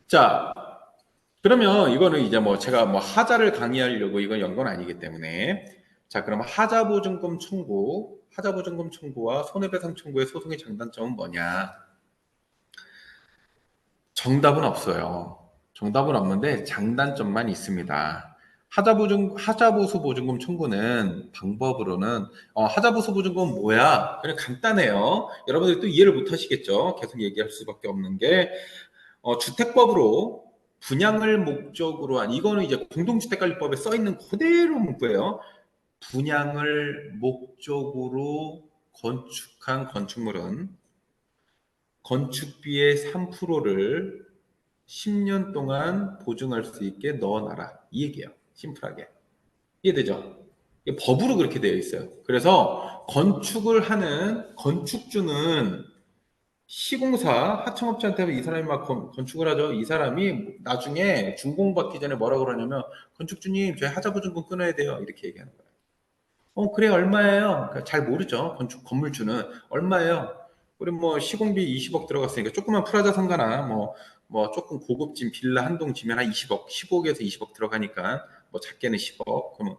자, 그러면 이거는 이제 뭐 제가 뭐 하자를 강의하려고 이건 연건 아니기 때문에 자, 그럼 하자 보증금 청구 하자보증금 청구와 손해배상 청구의 소송의 장단점은 뭐냐? 정답은 없어요. 정답은 없는데 장단점만 있습니다. 하자보수 보증금 청구는 방법으로는 하자보수 보증금은 뭐야? 그냥 간단해요. 여러분들이 또 이해를 못 하시겠죠? 계속 얘기할 수밖에 없는 게 주택법으로 분양을 목적으로 한 이거는 이제 공동주택관리법에 써 있는 그대로 문구예요. 분양을 목적으로 건축한 건축물은 건축비의 3%를 10년 동안 보증할 수 있게 넣어놔라. 이 얘기예요. 심플하게. 이해되죠? 이게 법으로 그렇게 되어 있어요. 그래서 건축을 하는 건축주는 시공사, 하청업체한테 이 사람이 막 건축을 하죠. 이 사람이 나중에 준공받기 전에 뭐라 그러냐면 건축주님 저희 하자보증금 끊어야 돼요. 이렇게 얘기하는 거예요. 그래 얼마예요? 그러니까 잘 모르죠. 건물주는 얼마예요? 우리 뭐 시공비 20억 들어갔으니까 조그만 프라자 상가나 뭐 조금 고급진 빌라 한 동 지면 한 20억, 15억에서 20억 들어가니까 뭐 작게는 10억. 그러면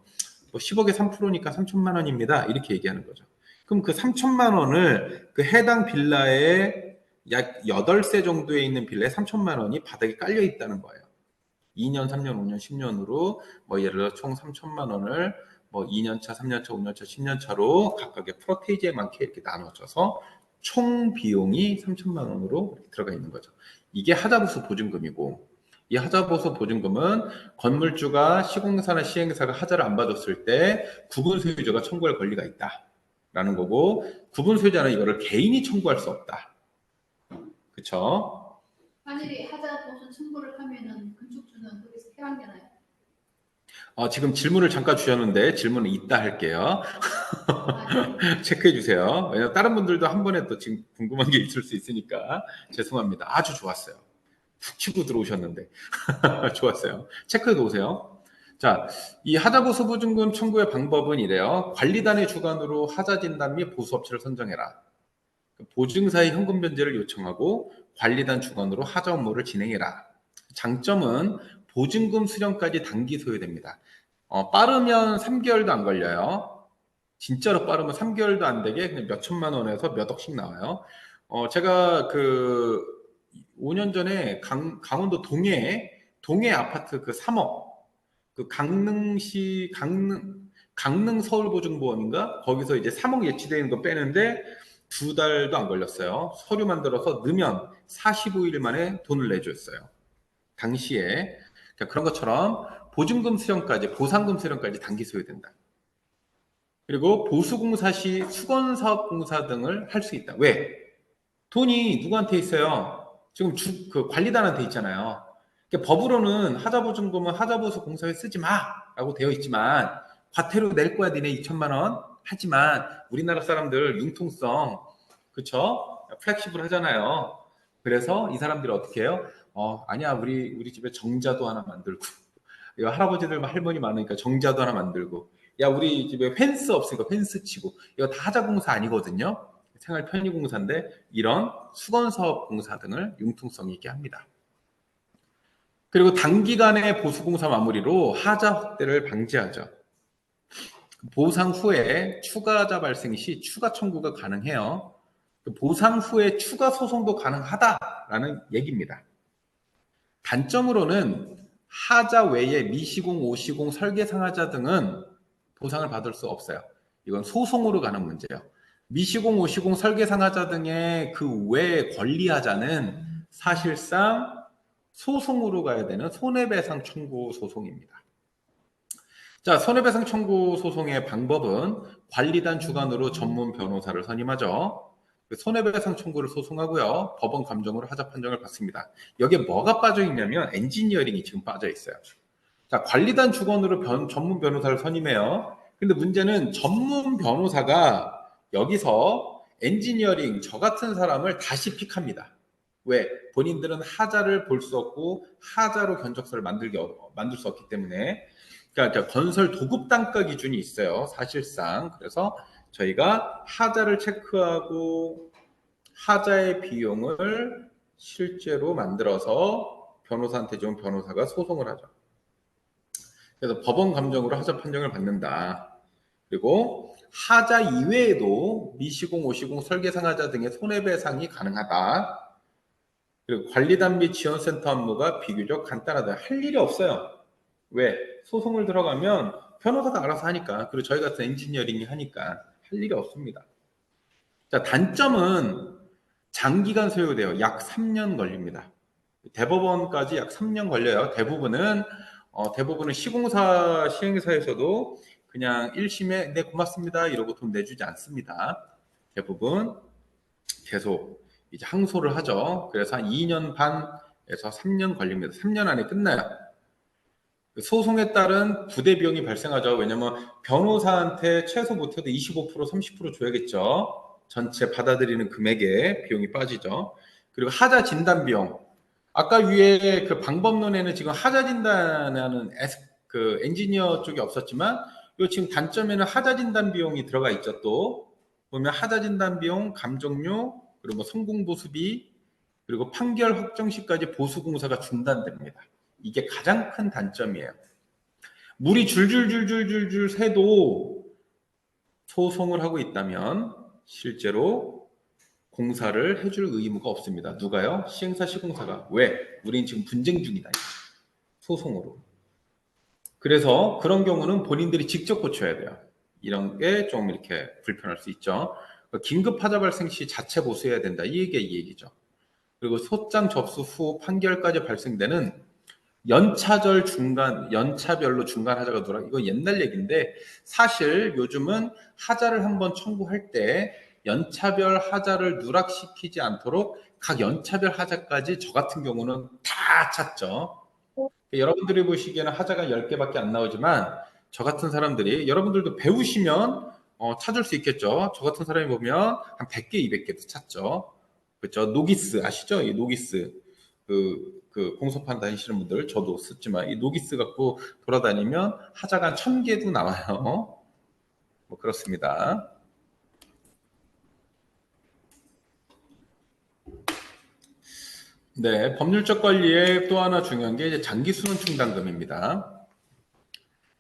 뭐 10억에 3%니까 3천만 원입니다. 이렇게 얘기하는 거죠. 그럼 그 3천만 원을 그 해당 빌라에 약 8세 정도에 있는 빌라에 3천만 원이 바닥에 깔려 있다는 거예요. 2년, 3년, 5년, 10년으로 뭐 예를 들어 총 3천만 원을 뭐 2년차, 3년차, 5년차, 10년차로 각각의 프로테이지에 많게 이렇게 나눠져서 총 비용이 3천만 원으로 들어가 있는 거죠. 이게 하자보수 보증금이고 이 하자보수 보증금은 건물주가 시공사나 시행사가 하자를 안 받았을 때 구분 소유자가 청구할 권리가 있다라는 거고 구분 소유자는 이거를 개인이 청구할 수 없다. 그렇죠?
만일에 하자보수 청구를 하면은 건축주는 거기서 해방되나요?
지금 질문을 잠깐 주셨는데 질문은 이따 할게요. 체크해 주세요. 왜냐면 다른 분들도 한 번에 또 지금 궁금한 게 있을 수 있으니까 죄송합니다. 아주 좋았어요. 푹 치고 들어오셨는데 좋았어요. 체크해 놓으세요. 자, 이 하자보수 보증금 청구의 방법은 이래요. 관리단의 주관으로 하자 진단 및 보수업체를 선정해라. 보증사의 현금 변제를 요청하고 관리단 주관으로 하자 업무를 진행해라. 장점은 보증금 수령까지 단기 소요됩니다. 빠르면 3개월도 안 걸려요. 진짜로 빠르면 3개월도 안 되게 그냥 몇 천만 원에서 몇 억씩 나와요. 제가 그 5년 전에 강원도 동해 아파트 그 3억 그 강릉 서울보증보험인가 거기서 이제 3억 예치되어 있는 거 빼는데 2달도 안 걸렸어요. 서류 만들어서 넣으면 45일 만에 돈을 내줬어요. 당시에 그러니까 그런 것처럼 보증금 수령까지 보상금 수령까지 단기 소요된다. 그리고 보수공사 시 수건사업공사 등을 할 수 있다. 왜? 돈이 누구한테 있어요? 지금 그 관리단한테 있잖아요. 그러니까 법으로는 하자보증금은 하자보수 공사에 쓰지 마라고 되어 있지만 과태료 낼 거야 니네 2천만 원. 하지만 우리나라 사람들 융통성 그쵸? 플렉시블 하잖아요. 그래서 이 사람들이 어떻게 해요? 아니야 우리 집에 정자도 하나 만들고 할아버지들 할머니 많으니까 정자도 하나 만들고 야 우리 집에 펜스 없으니까 펜스 치고 이거 다 하자공사 아니거든요. 생활 편의공사인데 이런 수건사업공사 등을 융통성 있게 합니다. 그리고 단기간의 보수공사 마무리로 하자 확대를 방지하죠. 보상 후에 추가하자 발생 시 추가 청구가 가능해요. 보상 후에 추가 소송도 가능하다라는 얘기입니다. 단점으로는 하자 외에 미시공, 오시공, 설계상하자 등은 보상을 받을 수 없어요. 이건 소송으로 가는 문제예요. 미시공, 오시공, 설계상하자 등의 그 외 권리하자는 사실상 소송으로 가야 되는 손해배상 청구 소송입니다. 자, 손해배상 청구 소송의 방법은 관리단 주관으로 전문 변호사를 선임하죠. 손해배상 청구를 소송하고요. 법원 감정으로 하자 판정을 받습니다. 여기에 뭐가 빠져 있냐면 엔지니어링이 지금 빠져 있어요. 자, 관리단 주관으로 전문 변호사를 선임해요. 근데 문제는 전문 변호사가 여기서 엔지니어링 저 같은 사람을 다시 픽합니다. 왜? 본인들은 하자를 볼 수 없고 하자로 견적서를 만들 수 없기 때문에 그러니까 건설 도급 단가 기준이 있어요. 사실상. 그래서 저희가 하자를 체크하고 하자의 비용을 실제로 만들어서 변호사한테 준 변호사가 소송을 하죠. 그래서 법원 감정으로 하자 판정을 받는다. 그리고 하자 이외에도 미시공, 오시공, 설계상 하자 등의 손해배상이 가능하다. 그리고 관리단 및 지원센터 업무가 비교적 간단하다. 할 일이 없어요. 왜? 소송을 들어가면 변호사가 알아서 하니까. 그리고 저희 같은 엔지니어링이 하니까 할 일이 없습니다. 자, 단점은 장기간 소요돼요. 약 3년 걸립니다. 대법원까지 약 3년 걸려요. 대부분은 시공사 시행사에서도 그냥 1심에 네 고맙습니다 이러고 돈 내주지 않습니다. 대부분 계속 이제 항소를 하죠. 그래서 한 2년 반에서 3년 걸립니다. 3년 안에 끝나요. 소송에 따른 부대 비용이 발생하죠. 왜냐면 변호사한테 최소 못해도 25% 30% 줘야겠죠. 전체 받아들이는 금액에 비용이 빠지죠. 그리고 하자 진단 비용. 아까 위에 그 방법론에는 지금 하자 진단하는 그 엔지니어 쪽이 없었지만 이 지금 단점에는 하자 진단 비용이 들어가 있죠. 또 보면 하자 진단 비용, 감정료, 그리고 뭐 성공 보수비, 그리고 판결 확정 시까지 보수 공사가 중단됩니다. 이게 가장 큰 단점이에요. 물이 줄줄줄줄줄줄 새도 소송을 하고 있다면 실제로 공사를 해줄 의무가 없습니다. 누가요? 시행사 시공사가. 왜? 우린 지금 분쟁 중이다. 소송으로. 그래서 그런 경우는 본인들이 직접 고쳐야 돼요. 이런 게 좀 이렇게 불편할 수 있죠. 긴급 하자 발생 시 자체 보수해야 된다. 이 얘기죠. 그리고 소장 접수 후 판결까지 발생되는 연차별로 중간 하자가 누락. 이거 옛날 얘기인데 사실 요즘은 하자를 한번 청구할 때 연차별 하자를 누락시키지 않도록 각 연차별 하자까지 저 같은 경우는 다 찾죠. 여러분들이 보시기에는 하자가 10개밖에 안 나오지만 저 같은 사람들이 여러분들도 배우시면 찾을 수 있겠죠. 저 같은 사람이 보면 한 100개, 200개도 찾죠. 그렇죠. 노기스 아시죠? 이 노기스 그 공소판 다니시는 분들 저도 썼지만 이 노기스 갖고 돌아다니면 하자가 한 1000개도 나와요. 뭐 그렇습니다. 네, 법률적 관리에 또 하나 중요한 게 이제 장기수선 충당금입니다.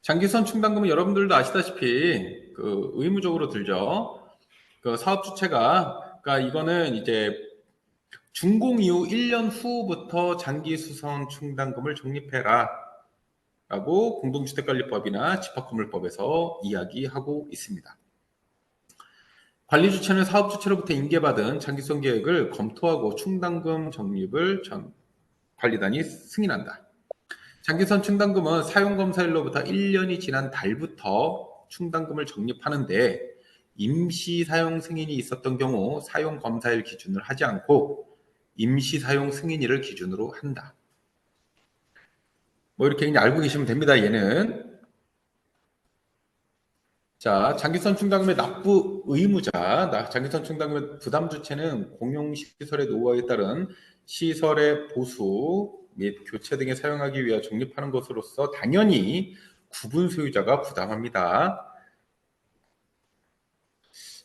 장기수선 충당금은 여러분들도 아시다시피 그 의무적으로 들죠. 그 사업 주체가 그러니까 이거는 이제 준공 이후 1년 후부터 장기수선 충당금을 적립해라 라고 공동주택관리법이나 집합건물법에서 이야기하고 있습니다. 관리주체는 사업주체로부터 인계받은 장기수선 계획을 검토하고 충당금 적립을 관리단이 승인한다. 장기수선 충당금은 사용검사일로부터 1년이 지난 달부터 충당금을 적립하는데 임시 사용 승인이 있었던 경우 사용검사일 기준을 하지 않고 임시 사용 승인일을 기준으로 한다. 뭐 이렇게 그냥 알고 계시면 됩니다. 얘는. 자, 장기선 충당금의 납부 의무자, 장기선 충당금의 부담 주체는 공용시설의 노후화에 따른 시설의 보수 및 교체 등에 사용하기 위해 적립하는 것으로서 당연히 구분 소유자가 부담합니다.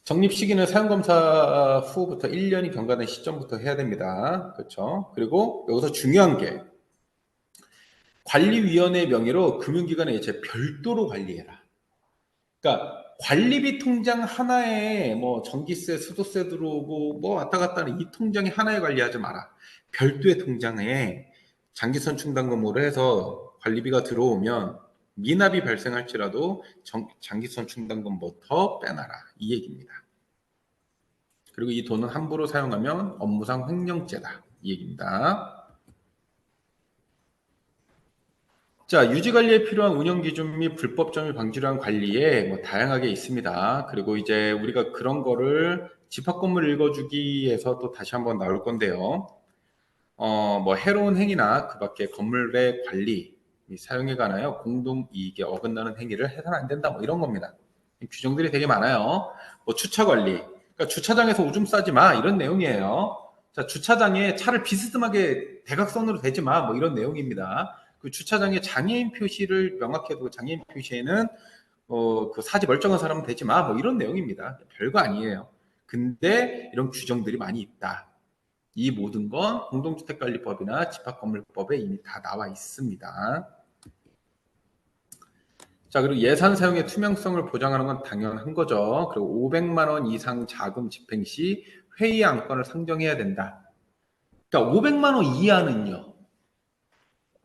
적립 시기는 사용검사 후부터 1년이 경과된 시점부터 해야 됩니다. 그렇죠? 그리고 여기서 중요한 게 관리위원회 명의로 금융기관에 이제 별도로 관리해라. 그러니까 관리비 통장 하나에 뭐 전기세, 수도세 들어오고 뭐 왔다 갔다 하는 이 통장에 하나에 관리하지 마라. 별도의 통장에 장기선 충당금으로 해서 관리비가 들어오면 미납이 발생할지라도 장기선 충당금부터 빼놔라. 이 얘기입니다. 그리고 이 돈은 함부로 사용하면 업무상 횡령죄다. 이 얘기입니다. 자, 유지관리에 필요한 운영기준 및 불법점유 방지를 위한 관리에 뭐 다양하게 있습니다. 그리고 이제 우리가 그런 거를 집합건물 읽어주기에서 또 다시 한번 나올 건데요. 뭐 해로운 행위나 그 밖에 건물의 관리, 사용에 관하여 공동이익에 어긋나는 행위를 해서는 안 된다. 뭐 이런 겁니다. 규정들이 되게 많아요. 뭐 주차관리, 그러니까 주차장에서 오줌 싸지 마. 이런 내용이에요. 자, 주차장에 차를 비스듬하게 대각선으로 대지 마. 뭐 이런 내용입니다. 그 주차장에 장애인 표시를 명확히 해두고 장애인 표시에는 그 사지 멀쩡한 사람은 되지 마. 뭐 이런 내용입니다. 별거 아니에요. 근데 이런 규정들이 많이 있다. 이 모든 건 공동주택관리법이나 집합건물법에 이미 다 나와 있습니다. 자, 그리고 예산 사용의 투명성을 보장하는 건 당연한 거죠. 그리고 500만 원 이상 자금 집행 시 회의 안건을 상정해야 된다. 그러니까 500만 원 이하는요.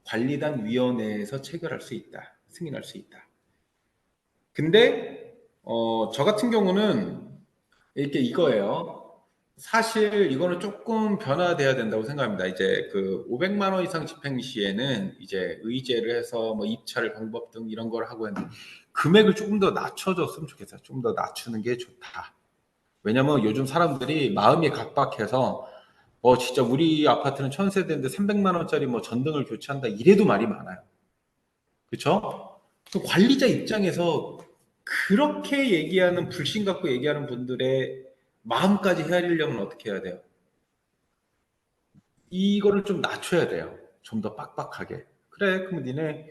관리단 위원회에서 체결할 수 있다. 승인할 수 있다. 근데 저 같은 경우는 이렇게 이거예요. 사실 이거는 조금 변화돼야 된다고 생각합니다. 이제 그 500만 원 이상 집행 시에는 이제 의제를 해서 뭐 입찰 방법 등 이런 걸 하고 했는데 금액을 조금 더 낮춰줬으면 좋겠어요. 좀 더 낮추는 게 좋다. 왜냐면 요즘 사람들이 마음이 각박해서 진짜 우리 아파트는 1000세대인데 300만 원짜리 뭐 전등을 교체한다 이래도 말이 많아요. 그렇죠? 그 관리자 입장에서 그렇게 얘기하는 불신 갖고 얘기하는 분들의 마음까지 헤아리려면 어떻게 해야 돼요? 이거를 좀 낮춰야 돼요. 좀 더 빡빡하게. 그래, 그럼 니네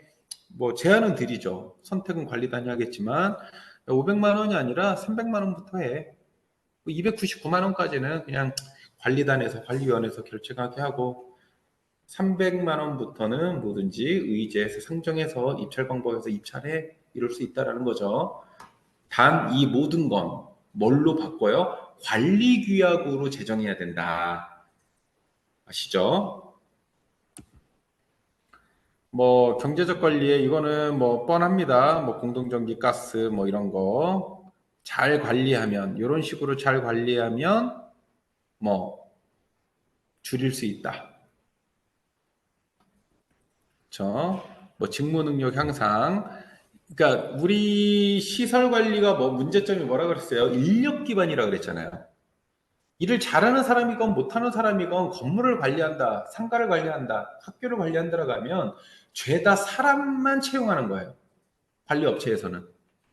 뭐 제안은 드리죠. 선택은 관리단이 하겠지만 500만 원이 아니라 300만 원부터 해. 299만 원까지는 그냥 관리단에서 관리위원회에서 결정하게 하고 300만 원부터는 뭐든지 의제에서 상정해서 입찰 방법에서 입찰해 이럴 수 있다라는 거죠. 단 이 모든 건 뭘로 바꿔요? 관리규약으로 제정해야 된다. 아시죠? 뭐 경제적 관리에 이거는 뭐 뻔합니다. 뭐 공동전기 가스 뭐 이런 거 잘 관리하면 이런 식으로 잘 관리하면 뭐 줄일 수 있다. 그렇죠? 뭐 직무 능력 향상. 그러니까 우리 시설 관리가 뭐 문제점이 뭐라 그랬어요? 인력 기반이라 그랬잖아요. 일을 잘하는 사람이건 못하는 사람이건 건물을 관리한다, 상가를 관리한다, 학교를 관리한다라고 하면 죄다 사람만 채용하는 거예요. 관리 업체에서는.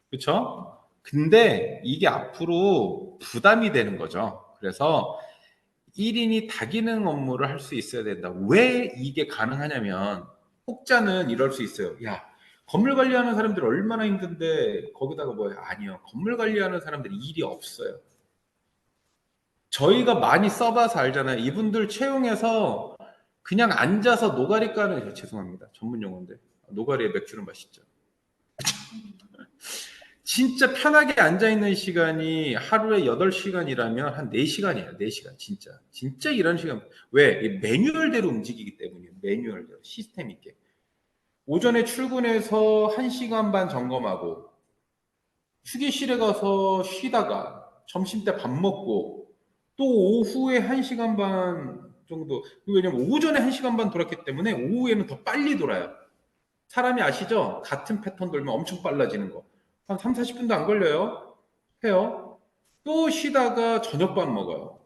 그렇죠? 근데 이게 앞으로 부담이 되는 거죠. 그래서 1인이 다기능 업무를 할 수 있어야 된다. 왜 이게 가능하냐면 혹자는 이럴 수 있어요. 야, 건물 관리하는 사람들 얼마나 힘든데 거기다가 뭐예요? 아니요. 건물 관리하는 사람들이 일이 없어요. 저희가 많이 써봐서 알잖아요. 이분들 채용해서 그냥 앉아서 노가리 까는, 죄송합니다. 전문 용어인데. 노가리에 맥주는 맛있죠. 진짜 편하게 앉아있는 시간이 하루에 8시간이라면 한 4시간이에요. 4시간. 진짜. 진짜 일하는 시간. 왜? 이 매뉴얼대로 움직이기 때문이에요. 매뉴얼대로. 시스템 있게. 오전에 출근해서 1시간 반 점검하고, 휴게실에 가서 쉬다가, 점심때 밥 먹고, 또 오후에 1시간 반 정도. 왜냐면 오전에 1시간 반 돌았기 때문에 오후에는 더 빨리 돌아요. 사람이 아시죠? 같은 패턴 돌면 엄청 빨라지는 거. 한 3, 40분도 안 걸려요. 해요. 또 쉬다가 저녁밥 먹어요.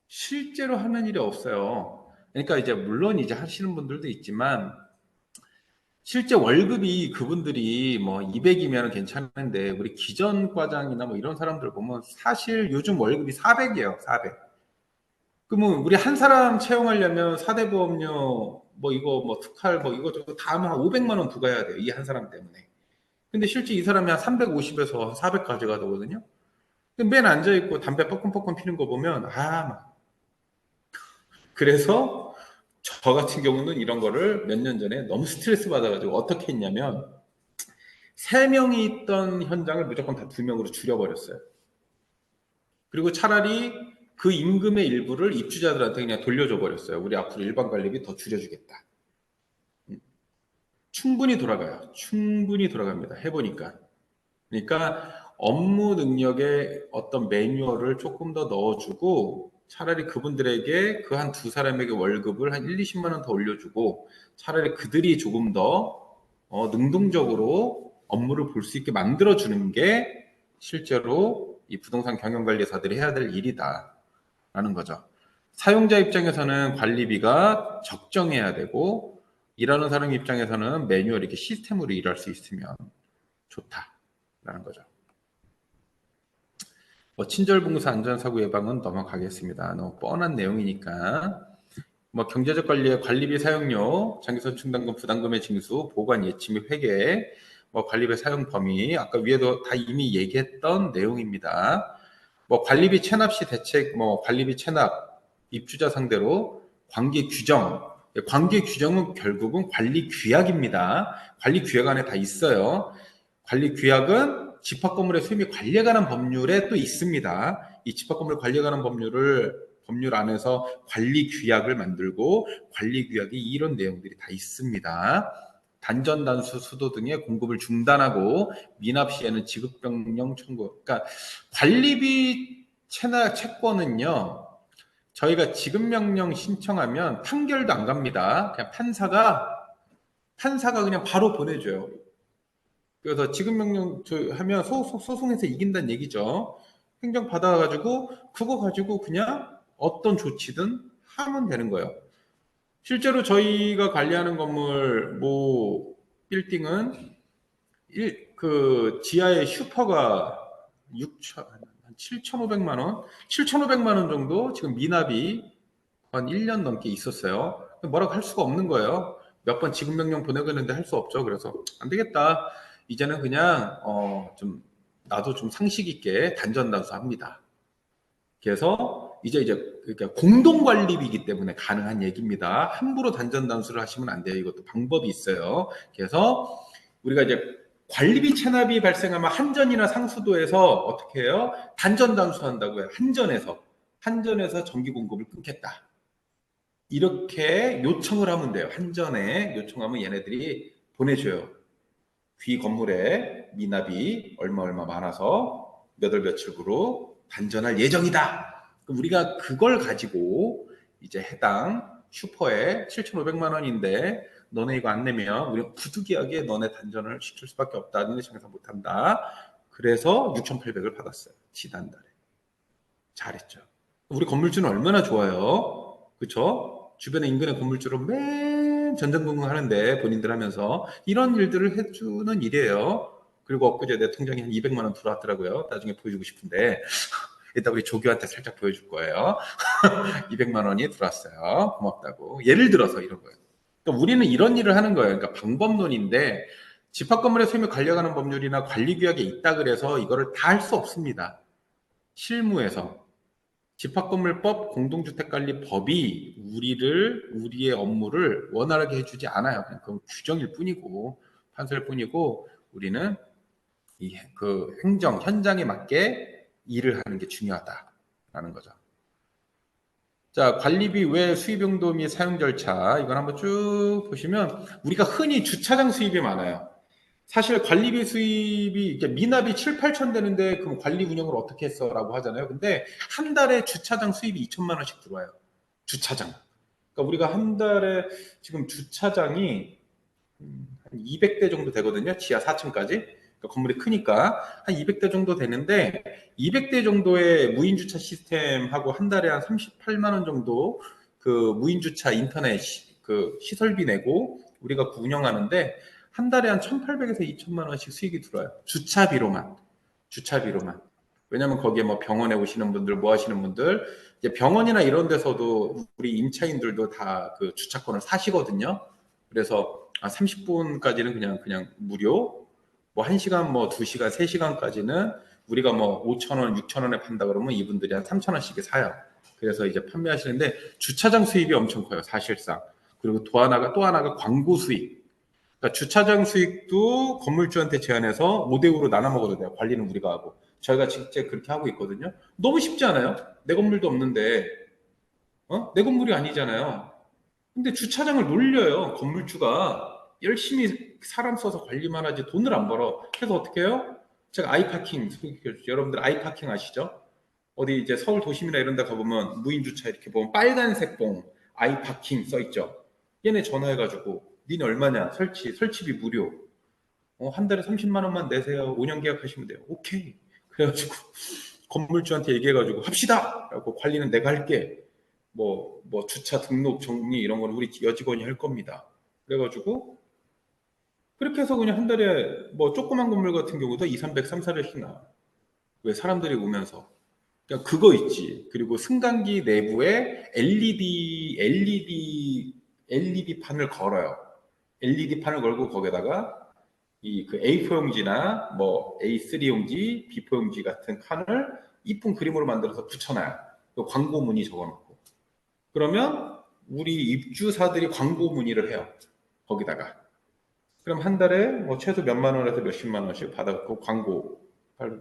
실제로 하는 일이 없어요. 그러니까 이제 물론 이제 하시는 분들도 있지만 실제 월급이 그분들이 뭐 200이면 괜찮은데 우리 기전 과장이나 뭐 이런 사람들 보면 사실 요즘 월급이 400이에요. 400. 그러면 우리 한 사람 채용하려면 4대 보험료 뭐 이거 뭐 특할 뭐 이거 다 하면 한 500만 원 부과해야 돼요. 이 한 사람 때문에. 근데 실제 이 사람이 한 350에서 400까지 가거든요. 맨 앉아있고 담배 뻐끔뻐끔 피는 거 보면, 막. 그래서 저 같은 경우는 이런 거를 몇 년 전에 너무 스트레스 받아가지고 어떻게 했냐면, 3명이 있던 현장을 무조건 다 2명으로 줄여버렸어요. 그리고 차라리 그 임금의 일부를 입주자들한테 그냥 돌려줘 버렸어요. 우리 앞으로 일반 관리비 더 줄여주겠다. 충분히 돌아가요. 충분히 돌아갑니다. 해보니까. 그러니까 업무 능력에 어떤 매뉴얼을 조금 더 넣어주고 차라리 그분들에게 그 한 두 사람에게 월급을 한 1, 20만 원 더 올려주고 차라리 그들이 조금 더 능동적으로 업무를 볼 수 있게 만들어주는 게 실제로 이 부동산 경영관리사들이 해야 될 일이다라는 거죠. 사용자 입장에서는 관리비가 적정해야 되고 일하는 사람 입장에서는 매뉴얼 이렇게 시스템으로 일할 수 있으면 좋다라는 거죠. 친절봉사 안전사고 예방은 넘어가겠습니다. 너무 뻔한 내용이니까. 경제적 관리의 관리비 사용료, 장기선 충당금, 부담금의 징수, 보관 예치 및 회계, 관리비 사용 범위, 아까 위에도 다 이미 얘기했던 내용입니다. 관리비 체납 시 대책, 관리비 체납, 입주자 상대로 관계 규정, 관계 규정은 결국은 관리 규약입니다. 관리 규약 안에 다 있어요. 관리 규약은 집합건물의 수익 및 관리에 관한 법률에 또 있습니다. 이 집합건물 관리에 관한 법률 안에서 관리 규약을 만들고 관리 규약에 이런 내용들이 다 있습니다. 단전, 단수, 수도 등의 공급을 중단하고 미납 시에는 지급명령 청구. 그러니까 관리비 채권은요. 저희가 지급명령 신청하면 판결도 안 갑니다. 그냥 판사가 그냥 바로 보내줘요. 그래서 지급명령 하면 소송에서 이긴다는 얘기죠. 행정 받아가지고 그거 가지고 그냥 어떤 조치든 하면 되는 거예요. 실제로 저희가 관리하는 건물 빌딩은 그 지하에 슈퍼가 7,500만 원, 7,500만 원 정도 지금 미납이 한 1년 넘게 있었어요. 뭐라고 할 수가 없는 거예요. 몇 번 지급명령 보내고 있는데 할 수 없죠. 그래서 안 되겠다. 이제는 그냥 나도 좀 상식 있게 단전단수합니다. 그래서 이제 그러니까 공동관리비이기 때문에 가능한 얘기입니다. 함부로 단전단수를 하시면 안 돼요. 이것도 방법이 있어요. 그래서 우리가 이제 관리비 체납이 발생하면 한전이나 상수도에서 어떻게 해요? 단전단수한다고요. 한전에서 전기 공급을 끊겠다. 이렇게 요청을 하면 돼요. 한전에 요청하면 얘네들이 보내줘요. 귀 건물에 미납이 얼마 많아서 몇 월 며칠부로 단전할 예정이다. 그럼 우리가 그걸 가지고 이제 해당 슈퍼에 7,500만 원인데 너네 이거 안 내면 우리가 부득이하게 너네 단전을 시킬 수밖에 없다. 너네 장사 못한다. 그래서 6,800을 받았어요. 지난달에. 잘했죠. 우리 건물주는 얼마나 좋아요. 그렇죠? 주변에 인근의 건물주로 맨 전전긍긍하는데 본인들 하면서 이런 일들을 해주는 일이에요. 그리고 엊그제 내 통장에 한 200만 원 들어왔더라고요. 나중에 보여주고 싶은데 이따 우리 조교한테 살짝 보여줄 거예요. 200만 원이 들어왔어요. 고맙다고. 예를 들어서 이런 거예요. 그러니까 우리는 이런 일을 하는 거예요. 그러니까 방법론인데 집합건물의 소유에 관련하는 법률이나 관리규약에 있다 그래서 이거를 다 할 수 없습니다. 실무에서. 집합건물법, 공동주택관리법이 우리의 업무를 원활하게 해주지 않아요. 그냥 그건 규정일 뿐이고, 판서일 뿐이고, 우리는 그 행정, 현장에 맞게 일을 하는 게 중요하다라는 거죠. 자, 관리비 외 수입용도 및 사용 절차, 이건 한번 쭉 보시면, 우리가 흔히 주차장 수입이 많아요. 사실 관리비 수입이 이제 미납이 7, 8천 되는데 그럼 관리 운영을 어떻게 했어? 라고 하잖아요. 근데 한 달에 주차장 수입이 2천만 원씩 들어와요. 주차장. 그러니까 우리가 한 달에 지금 주차장이 한 200대 정도 되거든요. 지하 4층까지. 그러니까 건물이 크니까 한 200대 정도 되는데 200대 정도의 무인 주차 시스템하고 한 달에 한 38만 원 정도 그 무인 주차 인터넷 그 시설비 내고 우리가 운영하는데 한 달에 한 1,800에서 2천만 원씩 수익이 들어요. 주차비로만. 왜냐면 거기에 뭐 병원에 오시는 분들, 뭐 하시는 분들, 이제 병원이나 이런 데서도 우리 임차인들도 다 그 주차권을 사시거든요. 그래서 30분까지는 그냥 무료, 뭐 1시간, 뭐 2시간, 3시간까지는 우리가 뭐 5,000원, 6,000원에 판다 그러면 이분들이 한 3,000원씩에 사요. 그래서 이제 판매하시는데 주차장 수입이 엄청 커요, 사실상. 그리고 또 하나가 광고 수익. 그러니까 주차장 수익도 건물주한테 제한해서 5대5로 나눠 먹어도 돼요. 관리는 우리가 하고. 저희가 직접 그렇게 하고 있거든요. 너무 쉽지 않아요? 내 건물도 없는데, 내 건물이 아니잖아요. 근데 주차장을 놀려요. 건물주가 열심히 사람 써서 관리만 하지 돈을 안 벌어. 그래서 어떻게 해요? 제가 아이파킹, 여러분들 아이파킹 아시죠? 어디 이제 서울 도심이나 이런 데 가보면 무인 주차 이렇게 보면 빨간색 봉 아이파킹 써있죠. 얘네 전화해가지고 니네 얼마냐? 설치비 무료. 한 달에 30만 원만 내세요. 5년 계약하시면 돼요. 오케이. 그래가지고 건물주한테 얘기해가지고 합시다. 라고 관리는 내가 할게. 뭐 주차 등록 정리 이런 거는 우리 여직원이 할 겁니다. 그래가지고 그렇게 해서 그냥 한 달에 뭐 조그만 건물 같은 경우도 2, 300, 3, 400씩 나와. 왜 사람들이 오면서. 그러니까 그거 있지. 그리고 승강기 내부에 LED 판을 걸어요. LED 판을 걸고 거기다가 이 그 A4 용지나 뭐 A3 용지, B4 용지 같은 칸을 이쁜 그림으로 만들어서 붙여놔요. 그 광고 문의 적어놓고. 그러면 우리 입주사들이 광고 문의를 해요. 거기다가. 그럼 한 달에 뭐 최소 몇만 원에서 몇십만 원씩 받아갖고 광고.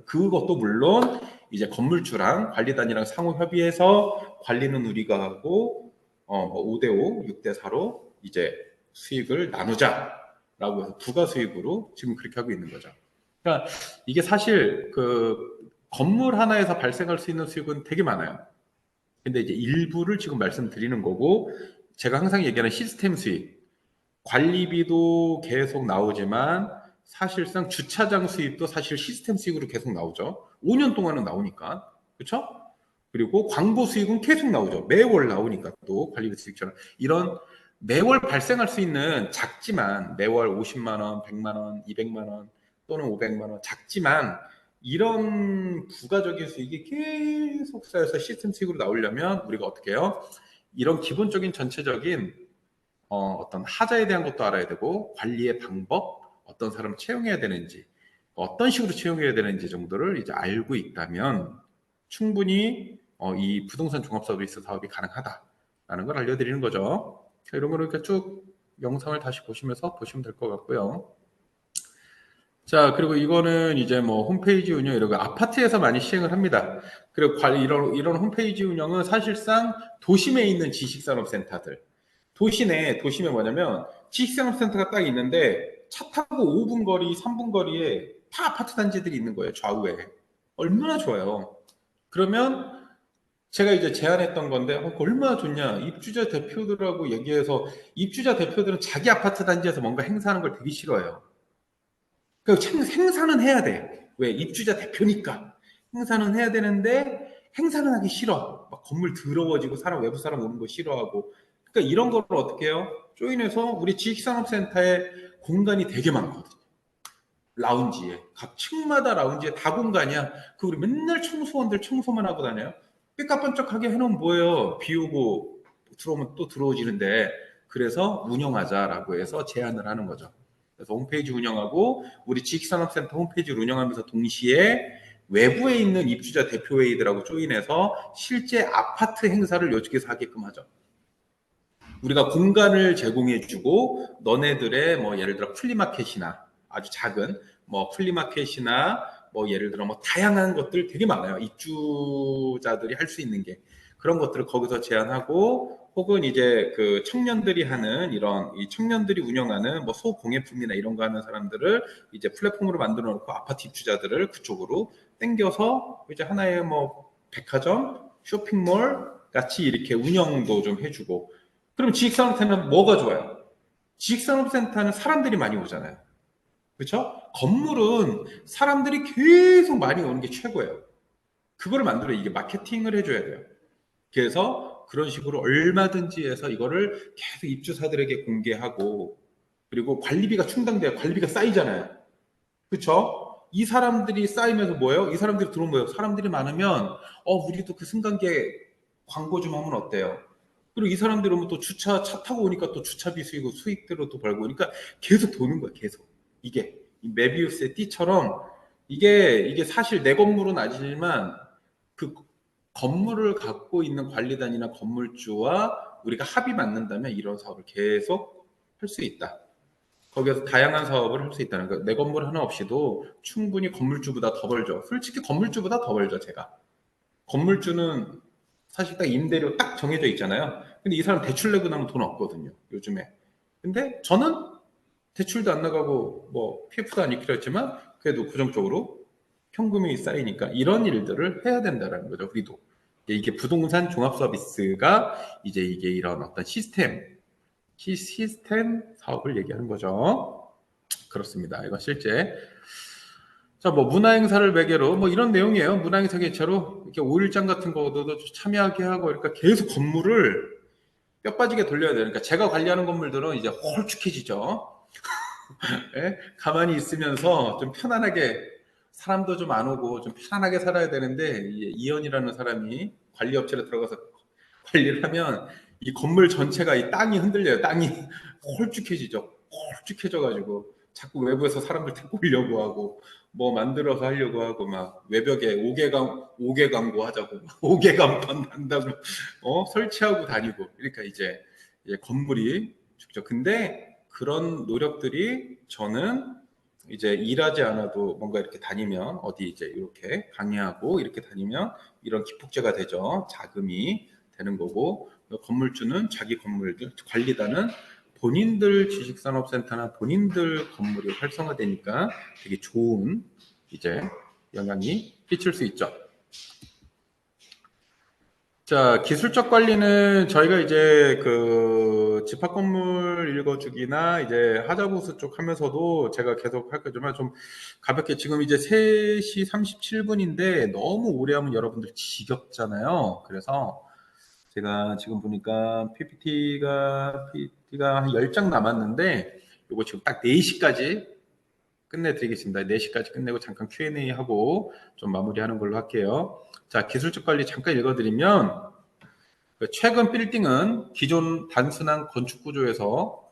그것도 물론 이제 건물주랑 관리단이랑 상호 협의해서 관리는 우리가 하고 뭐 5대5, 6대4로 이제 수익을 나누자라고 해서 부가 수익으로 지금 그렇게 하고 있는 거죠. 그러니까 이게 사실 그 건물 하나에서 발생할 수 있는 수익은 되게 많아요. 근데 이제 일부를 지금 말씀드리는 거고, 제가 항상 얘기하는 시스템 수익, 관리비도 계속 나오지만 사실상 주차장 수입도 사실 시스템 수익으로 계속 나오죠. 5년 동안은 나오니까. 그렇죠? 그리고 광고 수익은 계속 나오죠. 매월 나오니까 또 관리비 수익처럼 이런 매월 발생할 수 있는 작지만 매월 50만 원, 100만 원, 200만 원 또는 500만 원 작지만 이런 부가적인 수익이 계속 쌓여서 시스템 수익으로 나오려면 우리가 어떻게 해요? 이런 기본적인 전체적인 어떤 하자에 대한 것도 알아야 되고 관리의 방법, 어떤 사람 채용해야 되는지, 어떤 식으로 채용해야 되는지 정도를 이제 알고 있다면 충분히 이 부동산 종합서비스 사업이 가능하다라는 걸 알려드리는 거죠. 이런 거를 이렇게 쭉 영상을 다시 보시면서 보시면 될 것 같고요. 자, 그리고 이거는 이제 뭐 홈페이지 운영 이런 거 아파트에서 많이 시행을 합니다. 그리고 이런 홈페이지 운영은 사실상 도심에 있는 지식산업센터들, 도심에 뭐냐면 지식산업센터가 딱 있는데 차 타고 5분 거리, 3분 거리에 다 아파트 단지들이 있는 거예요. 좌우에. 얼마나 좋아요. 그러면 제가 이제 제안했던 건데 얼마나 좋냐. 입주자 대표들하고 얘기해서 입주자 대표들은 자기 아파트 단지에서 뭔가 행사하는 걸 되게 싫어해요. 그러니까 행사는 해야 돼. 왜? 입주자 대표니까. 행사는 해야 되는데 행사는 하기 싫어. 막 건물 더러워지고 사람 외부 사람 오는 거 싫어하고. 그러니까 이런 걸 어떻게 해요? 조인해서 우리 지식산업센터에 공간이 되게 많거든요. 라운지에 각 층마다 라운지에 다 공간이야. 그 우리 맨날 청소원들 청소만 하고 다녀요. 삐까뻔쩍하게 해놓으면 뭐예요? 비 오고 들어오면 또 들어오지는데 그래서 운영하자라고 해서 제안을 하는 거죠. 그래서 홈페이지 운영하고 우리 지식산업센터 홈페이지를 운영하면서 동시에 외부에 있는 입주자 대표회의들하고 조인해서 실제 아파트 행사를 요쪽에서 하게끔 하죠. 우리가 공간을 제공해주고 너네들의 뭐 예를 들어 플리마켓이나 아주 작은 뭐 플리마켓이나 뭐 예를 들어 뭐 다양한 것들 되게 많아요. 입주자들이 할 수 있는 게 그런 것들을 거기서 제안하고 혹은 이제 그 청년들이 하는 이런 이 청년들이 운영하는 뭐 소공예품이나 이런 거 하는 사람들을 이제 플랫폼으로 만들어 놓고 아파트 입주자들을 그쪽으로 땡겨서 이제 하나의 뭐 백화점, 쇼핑몰 같이 이렇게 운영도 좀 해주고 그럼 지식산업센터는 뭐가 좋아요? 지식산업센터는 사람들이 많이 오잖아요. 그렇죠? 건물은 사람들이 계속 많이 오는 게 최고예요. 그거를 만들어 이게 마케팅을 해줘야 돼요. 그래서 그런 식으로 얼마든지 해서 이거를 계속 입주사들에게 공개하고 그리고 관리비가 충당돼요. 관리비가 쌓이잖아요. 그렇죠? 이 사람들이 쌓이면서 뭐예요? 이 사람들이 들어오면 뭐예요? 사람들이 많으면 우리도 그 승강기에 광고 좀 하면 어때요? 그리고 이 사람들이 오면 또 차 타고 오니까 또 주차비 수익대로 또 벌고 그러니까 계속 도는 거야, 계속. 이게 이 메비우스의 띠처럼 이게 사실 내 건물은 아니지만 그 건물을 갖고 있는 관리단이나 건물주와 우리가 합이 맞는다면 이런 사업을 계속 할 수 있다. 거기에서 다양한 사업을 할 수 있다는 거. 내 건물 하나 없이도 충분히 건물주보다 더 벌죠. 솔직히 건물주보다 더 벌죠, 제가. 건물주는 사실 딱 임대료 딱 정해져 있잖아요. 근데 이 사람 대출 내고 나면 돈 없거든요, 요즘에. 근데 저는 대출도 안 나가고 뭐 PF도 안 입기로 했지만 그래도 고정적으로 현금이 쌓이니까 이런 일들을 해야 된다는 거죠, 우리도. 이게 부동산 종합 서비스가 이제 이게 이런 어떤 시스템 사업을 얘기하는 거죠. 그렇습니다. 이거 실제 자, 뭐 문화행사를 매개로 뭐 이런 내용이에요. 문화행사 개최로 이렇게 5일장 같은 거도 참여하게 하고 그러니까 계속 건물을 뼈 빠지게 돌려야 돼요. 그러니까 제가 관리하는 건물들은 이제 홀쭉해지죠. 예? 가만히 있으면서 좀 편안하게 사람도 좀 안 오고 좀 편안하게 살아야 되는데 이현이라는 사람이 관리업체로 들어가서 관리를 하면 이 건물 전체가 이 땅이 흔들려요. 땅이 홀쭉해지죠. 홀쭉해져가지고 자꾸 외부에서 사람들 데리고 오려고 하고 뭐 만들어서 하려고 하고 막 외벽에 5개 광고 하자고 5개 간판 한다고 설치하고 다니고 그러니까 이제 건물이 죽죠. 근데 그런 노력들이 저는 이제 일하지 않아도 뭔가 이렇게 다니면 어디 이제 이렇게 강의하고 이렇게 다니면 이런 기폭제가 되죠. 자금이 되는 거고, 건물주는 자기 건물들, 관리단은 본인들 지식산업센터나 본인들 건물이 활성화되니까 되게 좋은 이제 영향이 끼칠 수 있죠. 자, 기술적 관리는 저희가 이제 그 집합 건물 읽어주기나 이제 하자보수 쪽 하면서도 제가 계속 할 거지만 좀 가볍게 지금 이제 3시 37분인데 너무 오래 하면 여러분들 지겹잖아요. 그래서 제가 지금 보니까 PPT가 한 10장 남았는데 요거 지금 딱 4시까지 끝내드리겠습니다. 4시까지 끝내고 잠깐 Q&A 하고 좀 마무리하는 걸로 할게요. 자, 기술적 관리 잠깐 읽어드리면 최근 빌딩은 기존 단순한 건축 구조에서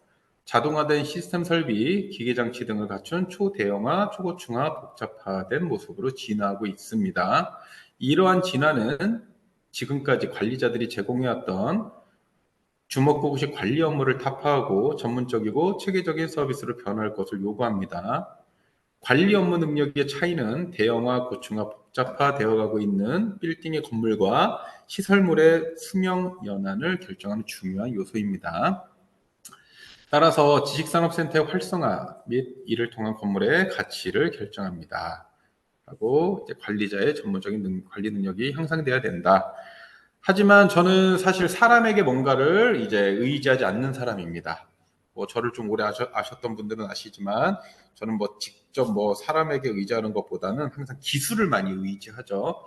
자동화된 시스템 설비, 기계장치 등을 갖춘 초대형화, 초고층화, 복잡화된 모습으로 진화하고 있습니다. 이러한 진화는 지금까지 관리자들이 제공해왔던 주먹구구식 관리 업무를 타파하고 전문적이고 체계적인 서비스로 변할 것을 요구합니다. 관리 업무 능력의 차이는 대형화, 고층화, 복잡화되어 가고 있는 빌딩의 건물과 시설물의 수명 연한을 결정하는 중요한 요소입니다. 따라서 지식산업센터의 활성화 및 이를 통한 건물의 가치를 결정합니다. 하고 이제 관리자의 전문적인 관리 능력이 향상돼야 된다. 하지만 저는 사실 사람에게 뭔가를 이제 의지하지 않는 사람입니다. 뭐 저를 좀 오래 아셨던 분들은 아시지만 저는 뭐 직접 뭐 사람에게 의지하는 것보다는 항상 기술을 많이 의지하죠.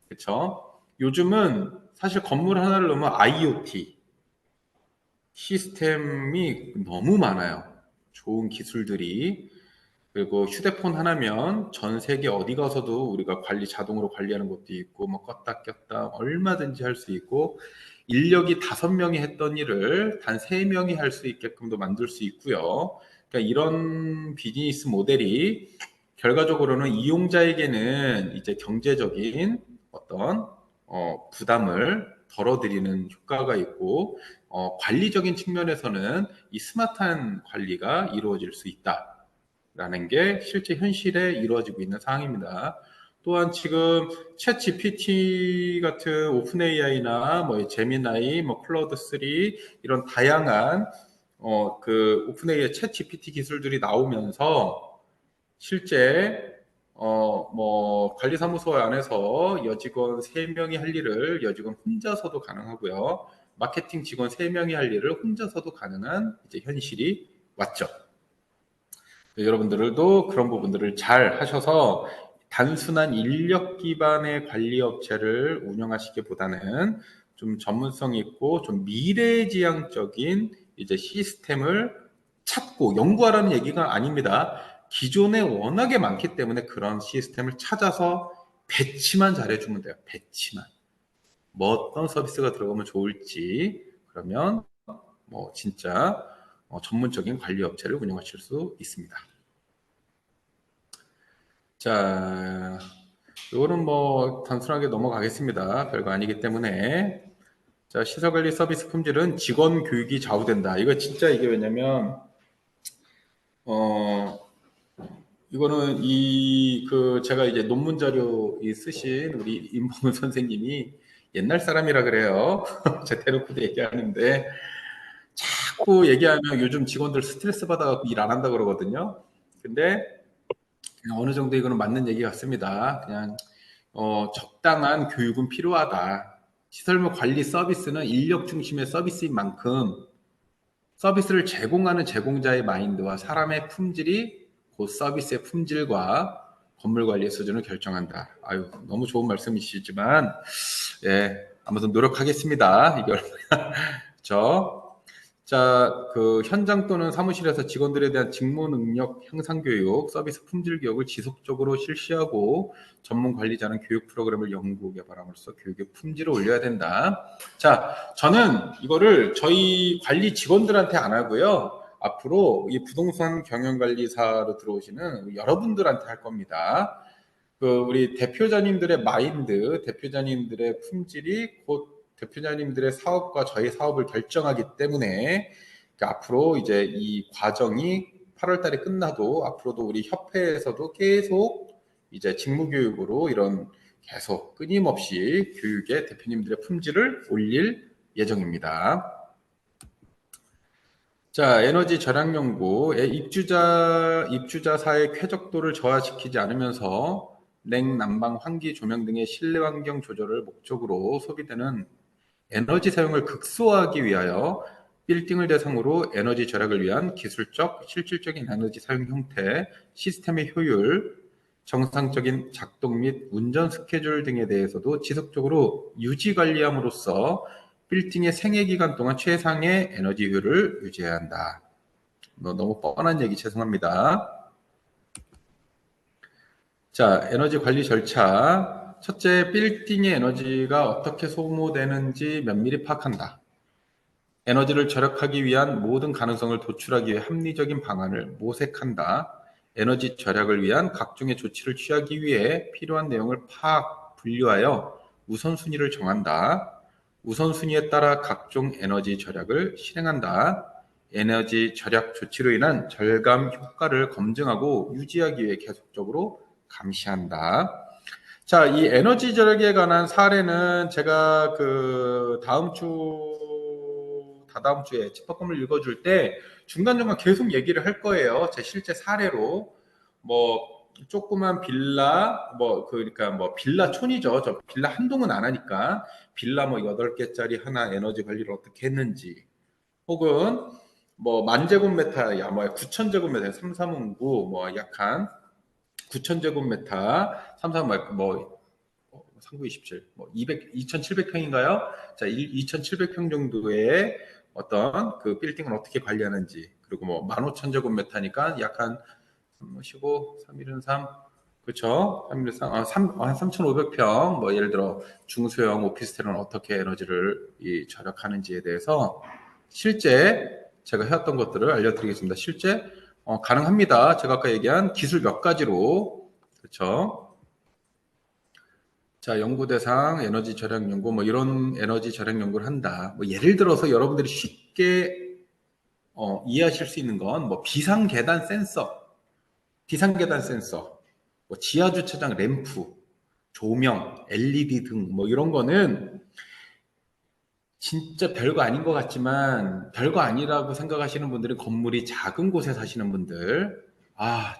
그렇죠? 요즘은 사실 건물 하나를 넣으면 IoT 시스템이 너무 많아요. 좋은 기술들이. 그리고 휴대폰 하나면 전 세계 어디 가서도 우리가 자동으로 관리하는 것도 있고, 뭐 껐다 꼈다 얼마든지 할 수 있고, 인력이 5명이 했던 일을 단 3명이 할 수 있게끔도 만들 수 있고요. 그러니까 이런 비즈니스 모델이 결과적으로는 이용자에게는 이제 경제적인 어떤 부담을 덜어드리는 효과가 있고, 관리적인 측면에서는 이 스마트한 관리가 이루어질 수 있다. 라는 게 실제 현실에 이루어지고 있는 상황입니다. 또한 지금 챗 GPT 같은 오픈 AI나 뭐 제미나이, 뭐 클라우드 3 이런 다양한 그 오픈 AI 챗 GPT 기술들이 나오면서 실제 뭐 관리사무소 안에서 여직원 3명이 할 일을 여직원 혼자서도 가능하고요. 마케팅 직원 3명이 할 일을 혼자서도 가능한 이제 현실이 왔죠. 여러분들도 그런 부분들을 잘 하셔서 단순한 인력 기반의 관리 업체를 운영하시기보다는 좀 전문성 있고 좀 미래지향적인 이제 시스템을 찾고 연구하라는 얘기가 아닙니다. 기존에 워낙에 많기 때문에 그런 시스템을 찾아서 배치만 잘해주면 돼요. 배치만. 뭐 어떤 서비스가 들어가면 좋을지 그러면 뭐 진짜 전문적인 관리 업체를 운영하실 수 있습니다. 자, 이거는 뭐 단순하게 넘어가겠습니다. 별거 아니기 때문에. 자, 시설관리 서비스 품질은 직원 교육이 좌우된다. 이거 진짜 이게 왜냐면 이거는 제가 이제 논문 자료 쓰신 우리 임봉은 선생님이 옛날 사람이라 그래요. 제 대놓고도 얘기하는데 자꾸 얘기하면 요즘 직원들 스트레스 받아갖고 일 안 한다 그러거든요. 근데 그냥 어느 정도 이거는 맞는 얘기 같습니다. 그냥 적당한 교육은 필요하다. 시설물 관리 서비스는 인력 중심의 서비스인 만큼 서비스를 제공하는 제공자의 마인드와 사람의 품질이 그 서비스의 품질과 건물 관리의 수준을 결정한다. 아유, 너무 좋은 말씀이시지만, 예, 아무튼 노력하겠습니다. 이걸. 그 현장 또는 사무실에서 직원들에 대한 직무 능력 향상 교육, 서비스 품질 교육을 지속적으로 실시하고 전문 관리자는 교육 프로그램을 연구 개발함으로써 교육의 품질을 올려야 된다. 자, 저는 이거를 저희 관리 직원들한테 안 하고요. 앞으로 이 부동산 경영관리사로 들어오시는 여러분들한테 할 겁니다. 우리 대표자님들의 마인드, 대표자님들의 품질이 곧 대표자님들의 사업과 저희 사업을 결정하기 때문에 그러니까 앞으로 이제 이 과정이 8월 달에 끝나도 앞으로도 우리 협회에서도 계속 이제 직무교육으로 이런 계속 끊임없이 교육의 대표님들의 품질을 올릴 예정입니다. 자, 에너지 절약 연구의 입주자사의 쾌적도를 저하시키지 않으면서 냉, 난방, 환기, 조명 등의 실내 환경 조절을 목적으로 소비되는 에너지 사용을 극소화하기 위하여 빌딩을 대상으로 에너지 절약을 위한 기술적, 실질적인 에너지 사용 형태, 시스템의 효율, 정상적인 작동 및 운전 스케줄 등에 대해서도 지속적으로 유지 관리함으로써 빌딩의 생애 기간 동안 최상의 에너지 효율을 유지해야 한다. 너무 뻔한 얘기 죄송합니다. 자, 에너지 관리 절차. 첫째, 빌딩의 에너지가 어떻게 소모되는지 면밀히 파악한다. 에너지를 절약하기 위한 모든 가능성을 도출하기 위해 합리적인 방안을 모색한다. 에너지 절약을 위한 각종의 조치를 취하기 위해 필요한 내용을 파악, 분류하여 우선순위를 정한다. 우선순위에 따라 각종 에너지 절약을 실행한다. 에너지 절약 조치로 인한 절감 효과를 검증하고 유지하기 위해 계속적으로 감시한다. 자, 이 에너지 절약에 관한 사례는 제가 그 다다음 주에 집합권을 읽어줄 때 중간중간 계속 얘기를 할 거예요. 제 실제 사례로. 뭐, 조그만 빌라, 그러니까 빌라촌이죠. 저 빌라 한 동은 안 하니까. 빌라 8개짜리 하나 에너지 관리를 어떻게 했는지. 혹은 만제곱미터, 9,000제곱미터, 339, 약한 9,000제곱미터, 3927, 2,700평인가요? 자, 2,700평 정도의 어떤 그 빌딩을 어떻게 관리하는지, 그리고 15,000제곱미터니까 약 한 15, 3일은 3, 그렇죠? 3일은 3, 한 3,500평, 예를 들어 중소형 오피스텔은 어떻게 에너지를 절약하는지에 대해서 실제 제가 해왔던 것들을 알려드리겠습니다. 실제 가능합니다. 제가 아까 얘기한 기술 몇 가지로, 그렇죠? 자, 연구 대상 에너지 절약 연구, 이런 에너지 절약 연구를 한다. 예를 들어서 여러분들이 쉽게 이해하실 수 있는 건 비상계단 센서, 지하 주차장 램프, 조명, LED 등 이런 거는 진짜 별거 아닌 것 같지만 별거 아니라고 생각하시는 분들은 건물이 작은 곳에 사시는 분들,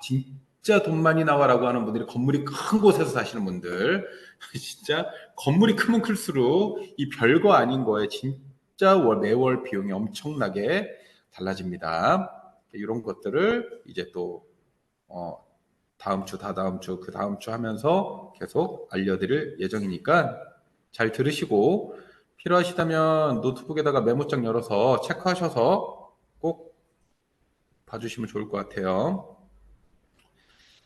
진짜 돈 많이 나와라고 하는 분들이 건물이 큰 곳에서 사시는 분들, 진짜 건물이 크면 클수록 이 별거 아닌 거에 진짜 매월 비용이 엄청나게 달라집니다. 이런 것들을 이제 또 다음 주, 다다음 주, 그 다음 주 하면서 계속 알려드릴 예정이니까 잘 들으시고 필요하시다면 노트북에다가 메모장 열어서 체크하셔서 꼭 봐주시면 좋을 것 같아요.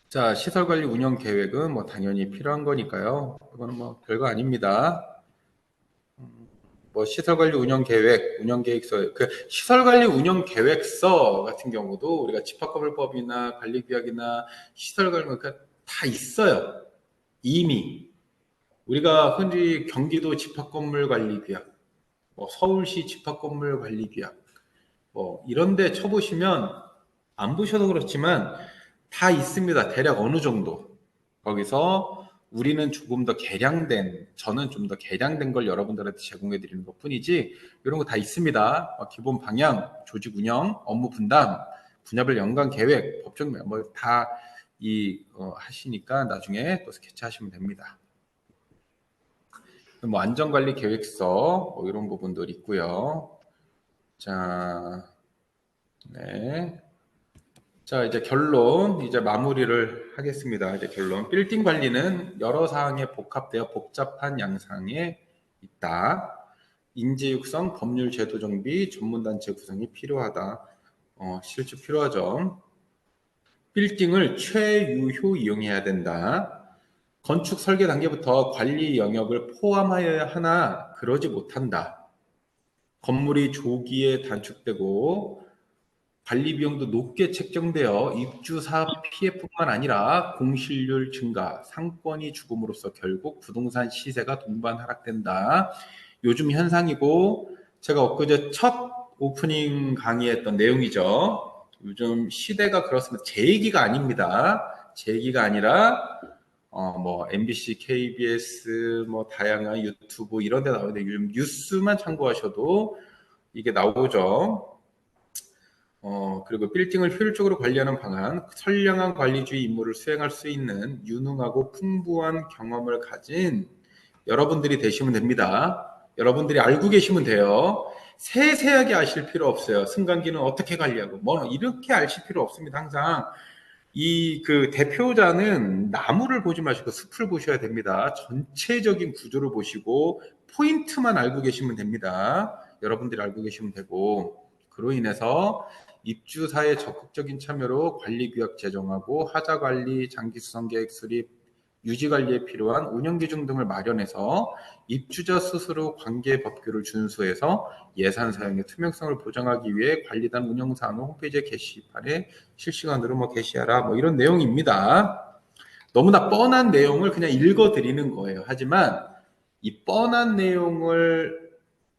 자, 시설관리 운영 계획은 당연히 필요한 거니까요. 이거는 별거 아닙니다. 시설관리 운영 계획, 운영 계획서, 그 시설관리 운영 계획서 같은 경우도 우리가 집합건물법이나 관리규약이나 시설관리 다 있어요. 이미 우리가 흔히 경기도 집합건물관리규약, 서울시 집합건물관리규약, 이런데 쳐보시면 안 보셔도 그렇지만 다 있습니다. 대략 어느 정도. 거기서 우리는 조금 더 저는 좀 더 개량된 걸 여러분들한테 제공해 드리는 것 뿐이지, 이런 거 다 있습니다. 기본 방향, 조직 운영, 업무 분담, 분야별 연간 계획, 법적 다 하시니까 나중에 또 스케치 하시면 됩니다. 안전관리 계획서, 이런 부분들이 있고요. 자, 네. 자, 이제 결론, 이제 마무리를 하겠습니다. 이제 결론. 빌딩 관리는 여러 사항에 복합되어 복잡한 양상에 있다. 인재 육성, 법률 제도 정비, 전문단체 구성이 필요하다. 실제 필요하죠. 빌딩을 최유효 이용해야 된다. 건축 설계 단계부터 관리 영역을 포함하여야 하나 그러지 못한다. 건물이 조기에 단축되고 관리 비용도 높게 책정되어 입주사 피해뿐만 아니라 공실률 증가, 상권이 죽음으로써 결국 부동산 시세가 동반 하락된다. 요즘 현상이고 제가 엊그제 첫 오프닝 강의했던 내용이죠. 요즘 시대가 그렇습니다. 제 얘기가 아닙니다. 제 얘기가 아니라 뭐 MBC, KBS, 뭐 다양한 유튜브 이런 데 나오는데 요즘 뉴스만 참고하셔도 이게 나오죠. 그리고 빌딩을 효율적으로 관리하는 방안, 선량한 관리주의 임무를 수행할 수 있는 유능하고 풍부한 경험을 가진 여러분들이 되시면 됩니다. 여러분들이 알고 계시면 돼요. 세세하게 아실 필요 없어요. 승강기는 어떻게 관리하고, 뭐, 이렇게 아실 필요 없습니다. 항상. 이 그 대표자는 나무를 보지 마시고 숲을 보셔야 됩니다. 전체적인 구조를 보시고 포인트만 알고 계시면 됩니다. 여러분들이 알고 계시면 되고, 그로 인해서 입주사의 적극적인 참여로 관리규약 제정하고 하자관리, 장기수선계획 수립, 유지관리에 필요한 운영기준 등을 마련해서 입주자 스스로 관계법규를 준수해서 예산 사용의 투명성을 보장하기 위해 관리단 운영사항을 홈페이지에 게시판에 실시간으로 뭐 게시하라 뭐 이런 내용입니다. 너무나 뻔한 내용을 그냥 읽어드리는 거예요. 하지만 이 뻔한 내용을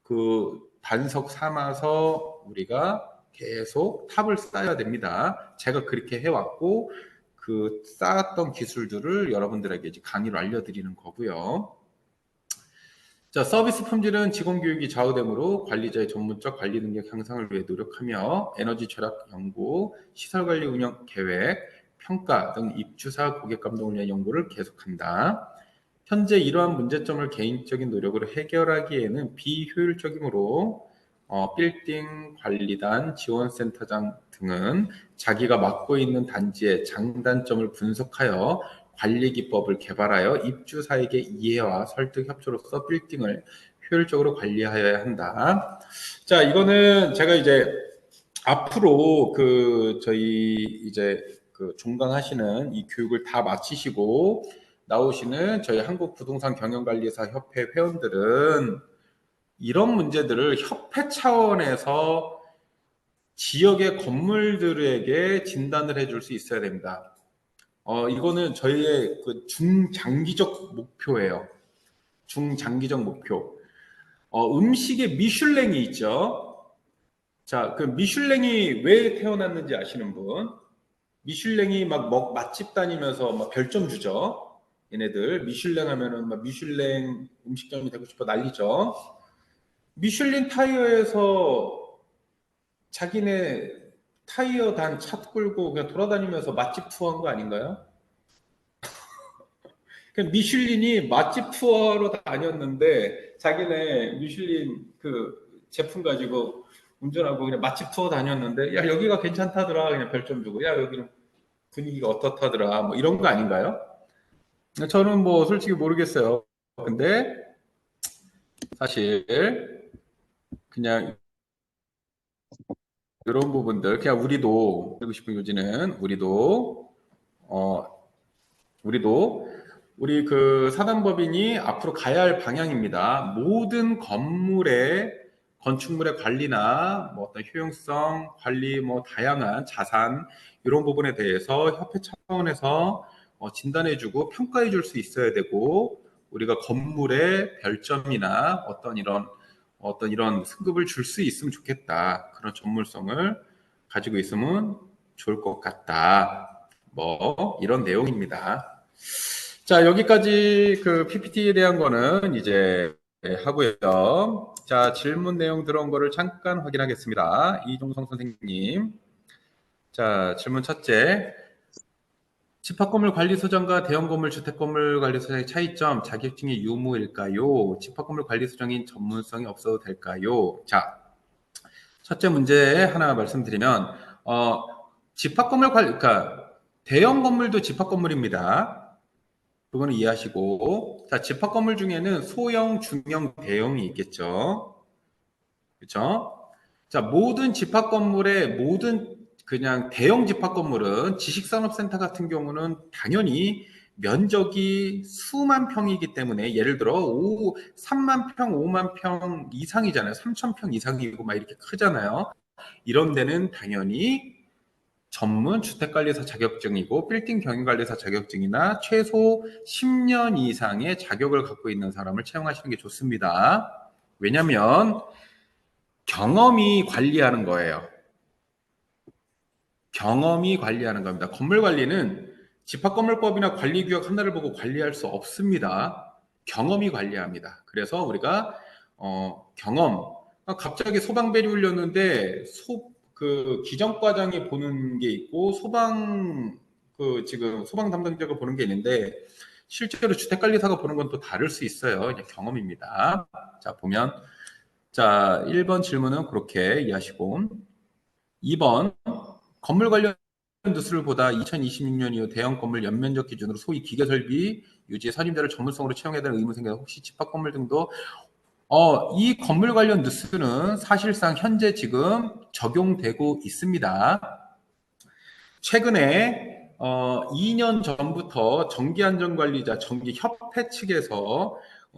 그 반석 삼아서 우리가 계속 탑을 쌓아야 됩니다. 제가 그렇게 해왔고 그 쌓았던 기술들을 여러분들에게 이제 강의로 알려드리는 거고요. 자, 서비스 품질은 직원 교육이 좌우되므로 관리자의 전문적 관리 능력 향상을 위해 노력하며 에너지 절약 연구, 시설 관리 운영 계획, 평가 등 입주사 고객 감동을 위한 연구를 계속한다. 현재 이러한 문제점을 개인적인 노력으로 해결하기에는 비효율적이므로 빌딩 관리단, 지원센터장 등은 자기가 맡고 있는 단지의 장단점을 분석하여 관리 기법을 개발하여 입주사에게 이해와 설득 협조로서 빌딩을 효율적으로 관리하여야 한다. 자, 이거는 제가 이제 앞으로 그 저희 이제 그 종강하시는 이 교육을 다 마치시고 나오시는 저희 한국부동산경영관리사 협회 회원들은 이런 문제들을 협회 차원에서 지역의 건물들에게 진단을 해줄 수 있어야 됩니다. 이거는 저희의 그 중장기적 목표예요. 중장기적 목표. 음식에 미슐랭이 있죠. 자, 그 미슐랭이 왜 태어났는지 아시는 분? 미슐랭이 막 맛집 다니면서 막 별점 주죠. 얘네들 미슐랭 하면은 막 미슐랭 음식점이 되고 싶어 난리죠. 미슐린 타이어에서 자기네 타이어 단 차 끌고 그냥 돌아다니면서 맛집 투어한 거 아닌가요? 미슐린이 맛집 투어로 다녔는데 자기네 미슐린 그 제품 가지고 운전하고 그냥 맛집 투어 다녔는데 야 여기가 괜찮다더라 그냥 별점 주고 야 여기는 분위기가 어떻다더라 뭐 이런 거 아닌가요? 저는 뭐 솔직히 모르겠어요. 근데 사실 그냥 이런 부분들 그냥 우리도 하고 싶은 요지는 어 우리도 우리 그 사단법인이 앞으로 가야 할 방향입니다. 모든 건물의 건축물의 관리나 뭐 어떤 효용성 관리 뭐 다양한 자산 이런 부분에 대해서 협회 차원에서 진단해주고 평가해줄 수 있어야 되고 우리가 건물의 별점이나 어떤 이런 승급을 줄 수 있으면 좋겠다. 그런 전문성을 가지고 있으면 좋을 것 같다. 뭐 이런 내용입니다. 자, 여기까지 그 PPT에 대한 거는 이제 하고요. 자, 질문 내용 들어온 거를 잠깐 확인하겠습니다. 이종성 선생님. 자, 질문 첫째. 집합건물 관리소장과 대형건물 주택건물 관리소장의 차이점, 자격증이 유무일까요? 집합건물 관리소장인 전문성이 없어도 될까요? 자, 첫째 문제 하나 말씀드리면, 집합건물 관리, 그러니까 대형 건물도 집합건물입니다. 그거는 이해하시고, 자, 집합건물 중에는 소형, 중형, 대형이 있겠죠. 그렇죠? 자, 모든 집합건물의 모든 그냥 대형 집합건물은 지식산업센터 같은 경우는 당연히 면적이 수만 평이기 때문에 예를 들어 3만 평, 5만 평 이상이잖아요. 3천 평 이상이고 막 이렇게 크잖아요. 이런 데는 당연히 전문 주택관리사 자격증이고 빌딩 경영관리사 자격증이나 최소 10년 이상의 자격을 갖고 있는 사람을 채용하시는 게 좋습니다. 왜냐하면 경험이 관리하는 거예요. 경험이 관리하는 겁니다. 건물 관리는 집합건물법이나 관리규약 하나를 보고 관리할 수 없습니다. 경험이 관리합니다. 그래서 우리가 경험, 갑자기 소방벨이 울렸는데 그 기정과장이 보는 게 있고 지금 소방 담당자가 보는 게 있는데 실제로 주택관리사가 보는 건 또 다를 수 있어요. 이제 경험입니다. 자, 보면 자, 1번 질문은 그렇게 이해하시고 2번 건물 관련 뉴스를 보다 2026년 이후 대형 건물 연면적 기준으로 소위 기계설비 유지 선임자를 전문성으로 채용해야 되는 의무 생겨 혹시 집합 건물 등도 이 건물 관련 뉴스는 사실상 현재 지금 적용되고 있습니다. 최근에 2년 전부터 전기안전관리자 전기협회 측에서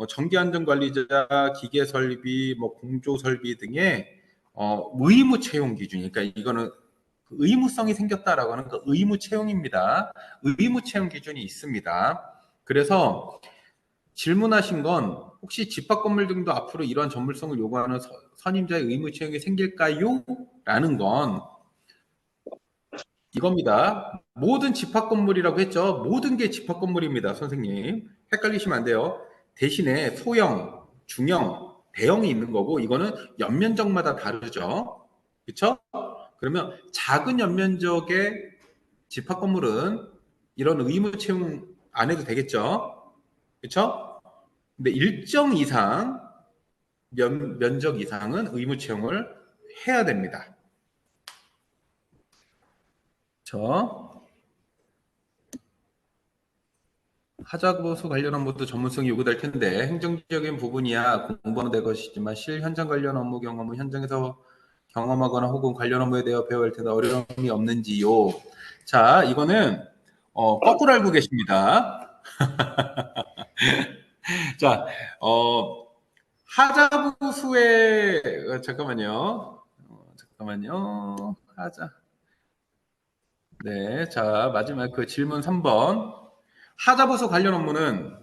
전기안전관리자 기계설비 뭐 공조설비 등의 의무 채용 기준, 그러니까 이거는 의무성이 생겼다라고 하는 그 의무 채용입니다. 의무 채용 기준이 있습니다. 그래서 질문하신 건 혹시 집합 건물 등도 앞으로 이러한 전문성을 요구하는 선임자의 의무 채용이 생길까요? 라는 건 이겁니다. 모든 집합 건물이라고 했죠. 모든 게 집합 건물입니다, 선생님. 헷갈리시면 안 돼요. 대신에 소형, 중형, 대형이 있는 거고 이거는 연면적마다 다르죠. 그렇죠? 그러면 작은 연면적의 집합 건물은 이런 의무 채용 안 해도 되겠죠. 그렇죠? 근데 일정 이상 면적 이상은 의무 채용을 해야 됩니다. 하자보수 관련 업무도 전문성이 요구될 텐데 행정적인 부분이야 공부는 될 것이지만 실 현장 관련 업무 경험은 현장에서 경험하거나 혹은 관련 업무에 대해 배워야 할 텐데 어려움이 없는지요. 자, 이거는 거꾸로 알고 계십니다. 자, 하자보수의 잠깐만요. 네, 자, 마지막 그 질문 3번. 하자보수 관련 업무는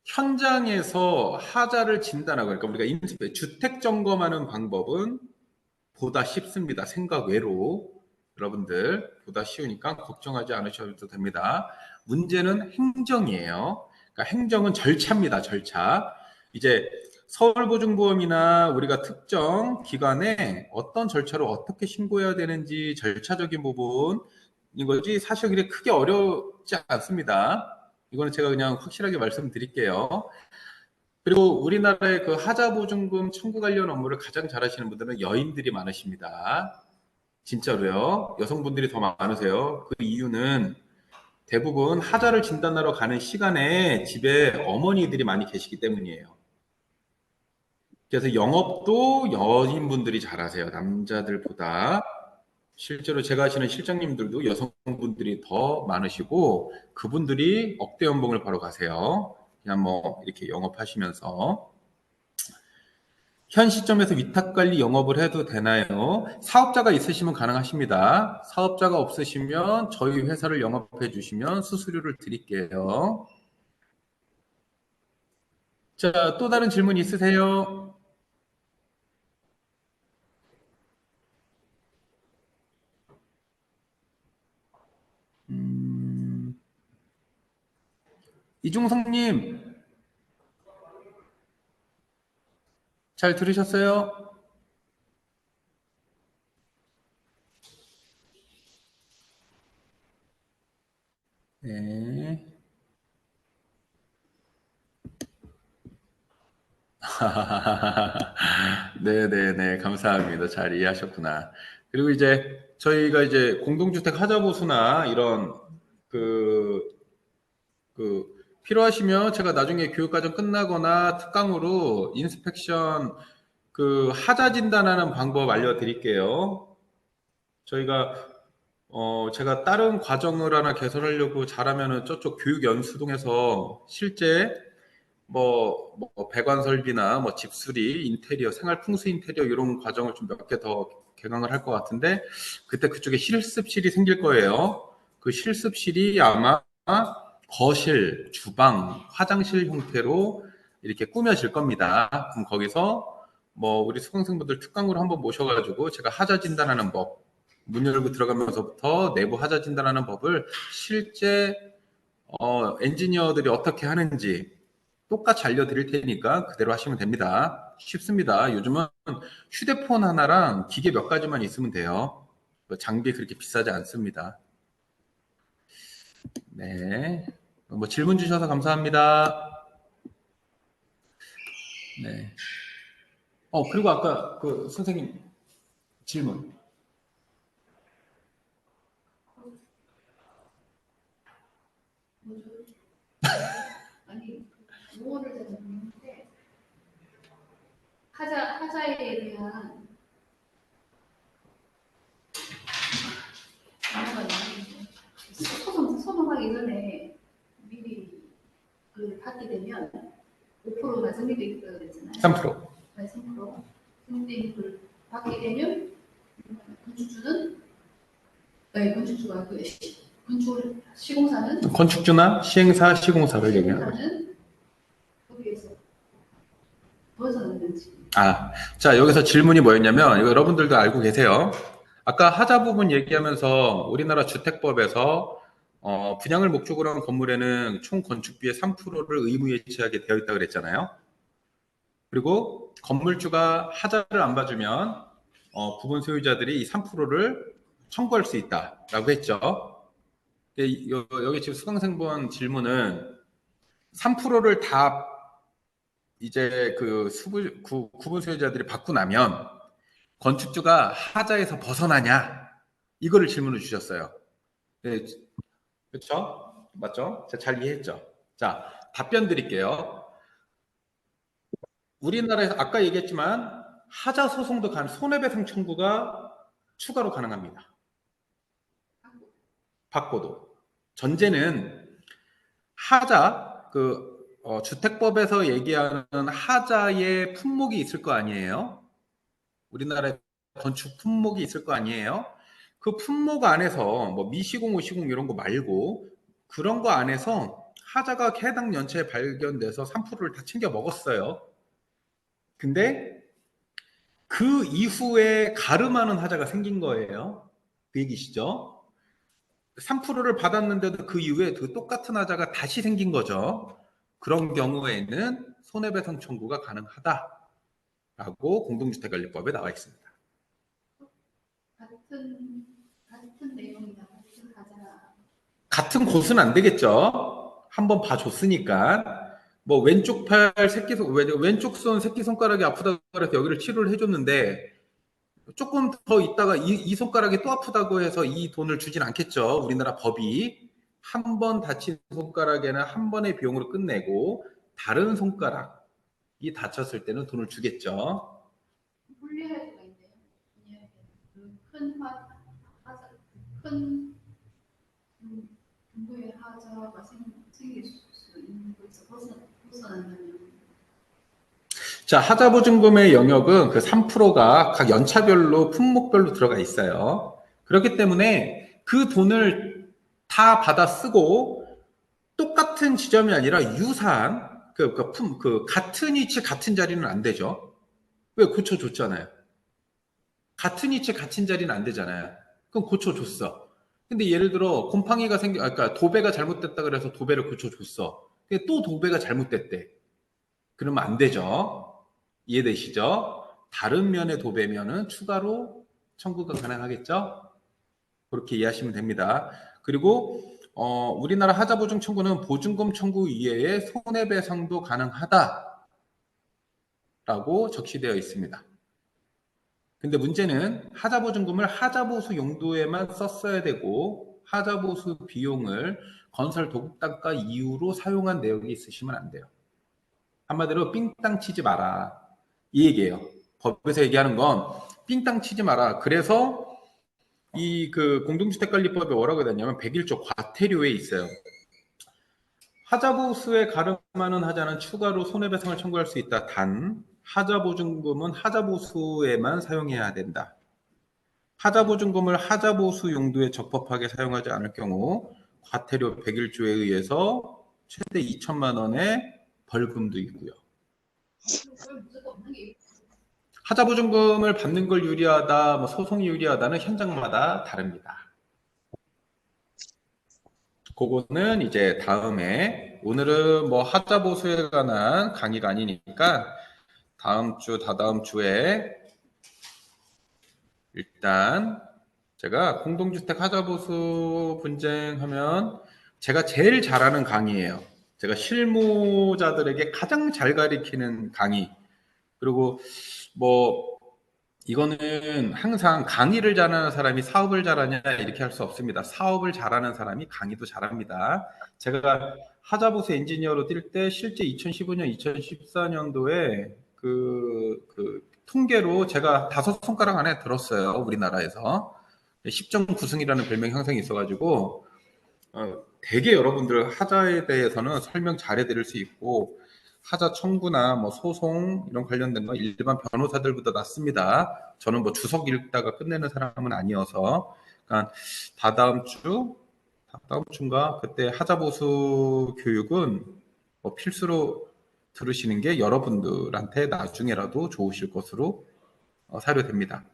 현장에서 하자를 진단하고, 그러니까 우리가 주택 점검하는 방법은 보다 쉽습니다. 생각 외로. 여러분들, 보다 쉬우니까 걱정하지 않으셔도 됩니다. 문제는 행정이에요. 그러니까 행정은 절차입니다. 절차. 이제 서울보증보험이나 우리가 특정 기관에 어떤 절차로 어떻게 신고해야 되는지 절차적인 부분인 거지 사실 그게 크게 어렵지 않습니다. 이거는 제가 그냥 확실하게 말씀드릴게요. 그리고 우리나라의 그 하자보증금 청구 관련 업무를 가장 잘하시는 분들은 여인들이 많으십니다. 진짜로요. 여성분들이 더 많으세요. 그 이유는 대부분 하자를 진단하러 가는 시간에 집에 어머니들이 많이 계시기 때문이에요. 그래서 영업도 여인분들이 잘하세요. 남자들보다. 실제로 제가 아시는 실장님들도 여성분들이 더 많으시고 그분들이 억대 연봉을 벌어 가세요. 그냥 뭐 이렇게 영업하시면서. 현 시점에서 위탁관리 영업을 해도 되나요? 사업자가 있으시면 가능하십니다. 사업자가 없으시면 저희 회사를 영업해 주시면 수수료를 드릴게요. 자, 또 다른 질문 있으세요? 이중성님, 잘 들으셨어요? 네. 네네네, 감사합니다. 잘 이해하셨구나. 그리고 이제 저희가 이제 공동주택 하자보수나 이런 그, 필요하시면 제가 나중에 교육과정 끝나거나 특강으로 인스펙션 그 하자 진단하는 방법 알려드릴게요. 저희가 제가 다른 과정을 하나 개설하려고 잘하면은 저쪽 교육연수동에서 실제 뭐 배관 설비나 뭐 집수리, 인테리어, 생활 풍수 인테리어 이런 과정을 좀 몇 개 더 개강을 할 것 같은데 그때 그쪽에 실습실이 생길 거예요. 그 실습실이 아마 거실, 주방, 화장실 형태로 이렇게 꾸며질 겁니다. 그럼 거기서 뭐 우리 수강생분들 특강으로 한번 모셔가지고 제가 하자 진단하는 법, 문 열고 들어가면서부터 내부 하자 진단하는 법을 실제 엔지니어들이 어떻게 하는지 똑같이 알려드릴 테니까 그대로 하시면 됩니다. 쉽습니다. 요즘은 휴대폰 하나랑 기계 몇 가지만 있으면 돼요. 장비 그렇게 비싸지 않습니다. 네. 뭐 질문 주셔서 감사합니다. 네. 그리고 아까 그 선생님 질문.
뭐죠? 아니, 용어를 잘 모르는데 하자에 대한 단어가 있는데 소송하기 전에 미리 그걸 받게 되면 5%가 정해져 있다고 그랬잖아요.
3%.
네, 3%. 근데 그걸 받게 되면 건축주는 건축주가 건축 시공사는
건축주나 시행사, 시공사를 얘기하는 거죠.
시공사는 거기에서 벗어나는지.
자, 여기서 질문이 뭐였냐면, 이거 여러분들도 알고 계세요. 아까 하자 부분 얘기하면서 우리나라 주택법에서 분양을 목적으로 한 건물에는 총 건축비의 3%를 의무 예치하게 되어 있다고 그랬잖아요. 그리고 건물주가 하자를 안 봐주면 부분 소유자들이 이 3%를 청구할 수 있다라고 했죠. 여기 지금 수강생분 질문은 3%를 다 이제 그 구분 소유자들이 받고 나면 건축주가 하자에서 벗어나냐? 이거를 질문을 주셨어요. 네, 그렇죠? 맞죠? 제가 잘 이해했죠? 자, 답변 드릴게요. 우리나라에서 아까 얘기했지만 하자 소송도 손해배상 청구가 추가로 가능합니다. 받고도. 전제는 하자, 주택법에서 얘기하는 하자의 품목이 있을 거 아니에요? 우리나라에 건축 품목이 있을 거 아니에요? 그 품목 안에서 뭐 미시공, 오시공 이런 거 말고 그런 거 안에서 하자가 해당 연체에 발견돼서 3%를 다 챙겨 먹었어요. 근데 그 이후에 가름하는 하자가 생긴 거예요. 그 얘기시죠? 3%를 받았는데도 그 이후에 그 똑같은 하자가 다시 생긴 거죠. 그런 경우에는 손해배상 청구가 가능하다라고 공동주택관리법에 나와 있습니다.
같은 내용이나 같은 하자.
같은 곳은 안 되겠죠. 한번 봐줬으니까. 뭐 왼쪽 팔 왼쪽 손 새끼손가락이 아프다고 해서 여기를 치료를 해줬는데 조금 더 있다가 이 손가락이 또 아프다고 해서 이 돈을 주진 않겠죠. 우리나라 법이 한 번 다친 손가락에는 한 번의 비용으로 끝내고 다른 손가락이 다쳤을 때는 돈을 주겠죠.
분리할 수가 있네요. 큰 하자, 큰 정도의 하자가 생길 수 있는 것에서 벗어난다면.
자, 하자보증금의 영역은 그 3%가 각 연차별로 품목별로 들어가 있어요. 그렇기 때문에 그 돈을 다 받아 쓰고 똑같은 지점이 아니라 유사한 같은 위치 같은 자리는 안 되죠. 왜 고쳐줬잖아요. 같은 위치 같은 자리는 안 되잖아요. 그럼 고쳐줬어. 근데 예를 들어 곰팡이가 그러니까 도배가 잘못됐다 그래서 도배를 고쳐줬어. 근데 또 도배가 잘못됐대. 그러면 안 되죠. 이해되시죠? 다른 면의 도배면은 추가로 청구가 가능하겠죠? 그렇게 이해하시면 됩니다. 그리고 우리나라 하자보증 청구는 보증금 청구 이외에 손해배상도 가능하다라고 적시되어 있습니다. 근데 문제는 하자보증금을 하자보수 용도에만 썼어야 되고 하자보수 비용을 건설 도급단가 이후로 사용한 내역이 있으시면 안 돼요. 한마디로 삥땅 치지 마라. 이 얘기예요. 법에서 얘기하는 건 삥땅 치지 마라. 그래서 이 공동주택관리법에 뭐라고 해야 되냐면 101조 과태료에 있어요. 하자보수에 가름하는 하자는 추가로 손해배상을 청구할 수 있다. 단 하자보증금은 하자보수에만 사용해야 된다. 하자보증금을 하자보수 용도에 적법하게 사용하지 않을 경우 과태료 101조에 의해서 최대 2천만 원의 벌금도 있고요. 하자보증금을 받는 걸 유리하다, 뭐 소송이 유리하다는 현장마다 다릅니다. 그거는 이제 다음에, 오늘은 뭐 하자보수에 관한 강의가 아니니까 다음 주, 다다음 주에 일단 제가 공동주택 하자보수 분쟁하면 제가 제일 잘하는 강의예요. 제가 실무자들에게 가장 잘 가리키는 강의. 그리고 뭐 이거는 항상 강의를 잘하는 사람이 사업을 잘하냐 이렇게 할 수 없습니다. 사업을 잘하는 사람이 강의도 잘합니다. 제가 하자보수 엔지니어로 뛸 때 실제 2015년, 2014년도에 그 통계로 제가 5손가락 안에 들었어요. 우리나라에서. 10.9승이라는 별명 형성이 있어가지고 되게 여러분들 하자에 대해서는 설명 잘해드릴 수 있고 하자 청구나 뭐 소송 이런 관련된 거 일반 변호사들보다 낫습니다. 저는 뭐 주석 읽다가 끝내는 사람은 아니어서 그러니까 다다음 주인가 그때 하자보수 교육은 뭐 필수로 들으시는 게 여러분들한테 나중에라도 좋으실 것으로 사료됩니다.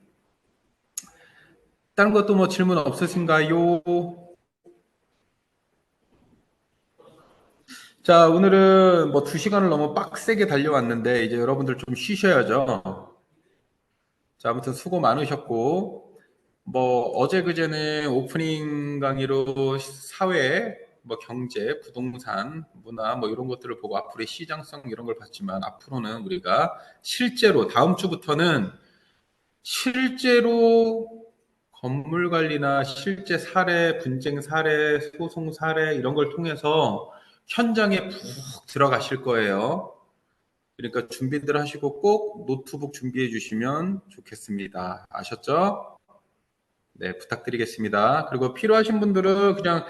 다른 것도 뭐 질문 없으신가요? 자, 오늘은 뭐 2시간을 너무 빡세게 달려왔는데, 이제 여러분들 좀 쉬셔야죠. 자, 아무튼 수고 많으셨고, 뭐, 어제 그제는 오프닝 강의로 사회, 뭐 경제, 부동산, 문화, 뭐 이런 것들을 보고 앞으로의 시장성 이런 걸 봤지만, 앞으로는 우리가 실제로, 다음 주부터는 실제로 건물 관리나 실제 사례, 분쟁 사례, 소송 사례 이런 걸 통해서 현장에 푹 들어가실 거예요. 그러니까 준비들 하시고 꼭 노트북 준비해 주시면 좋겠습니다. 아셨죠? 네, 부탁드리겠습니다. 그리고 필요하신 분들은 그냥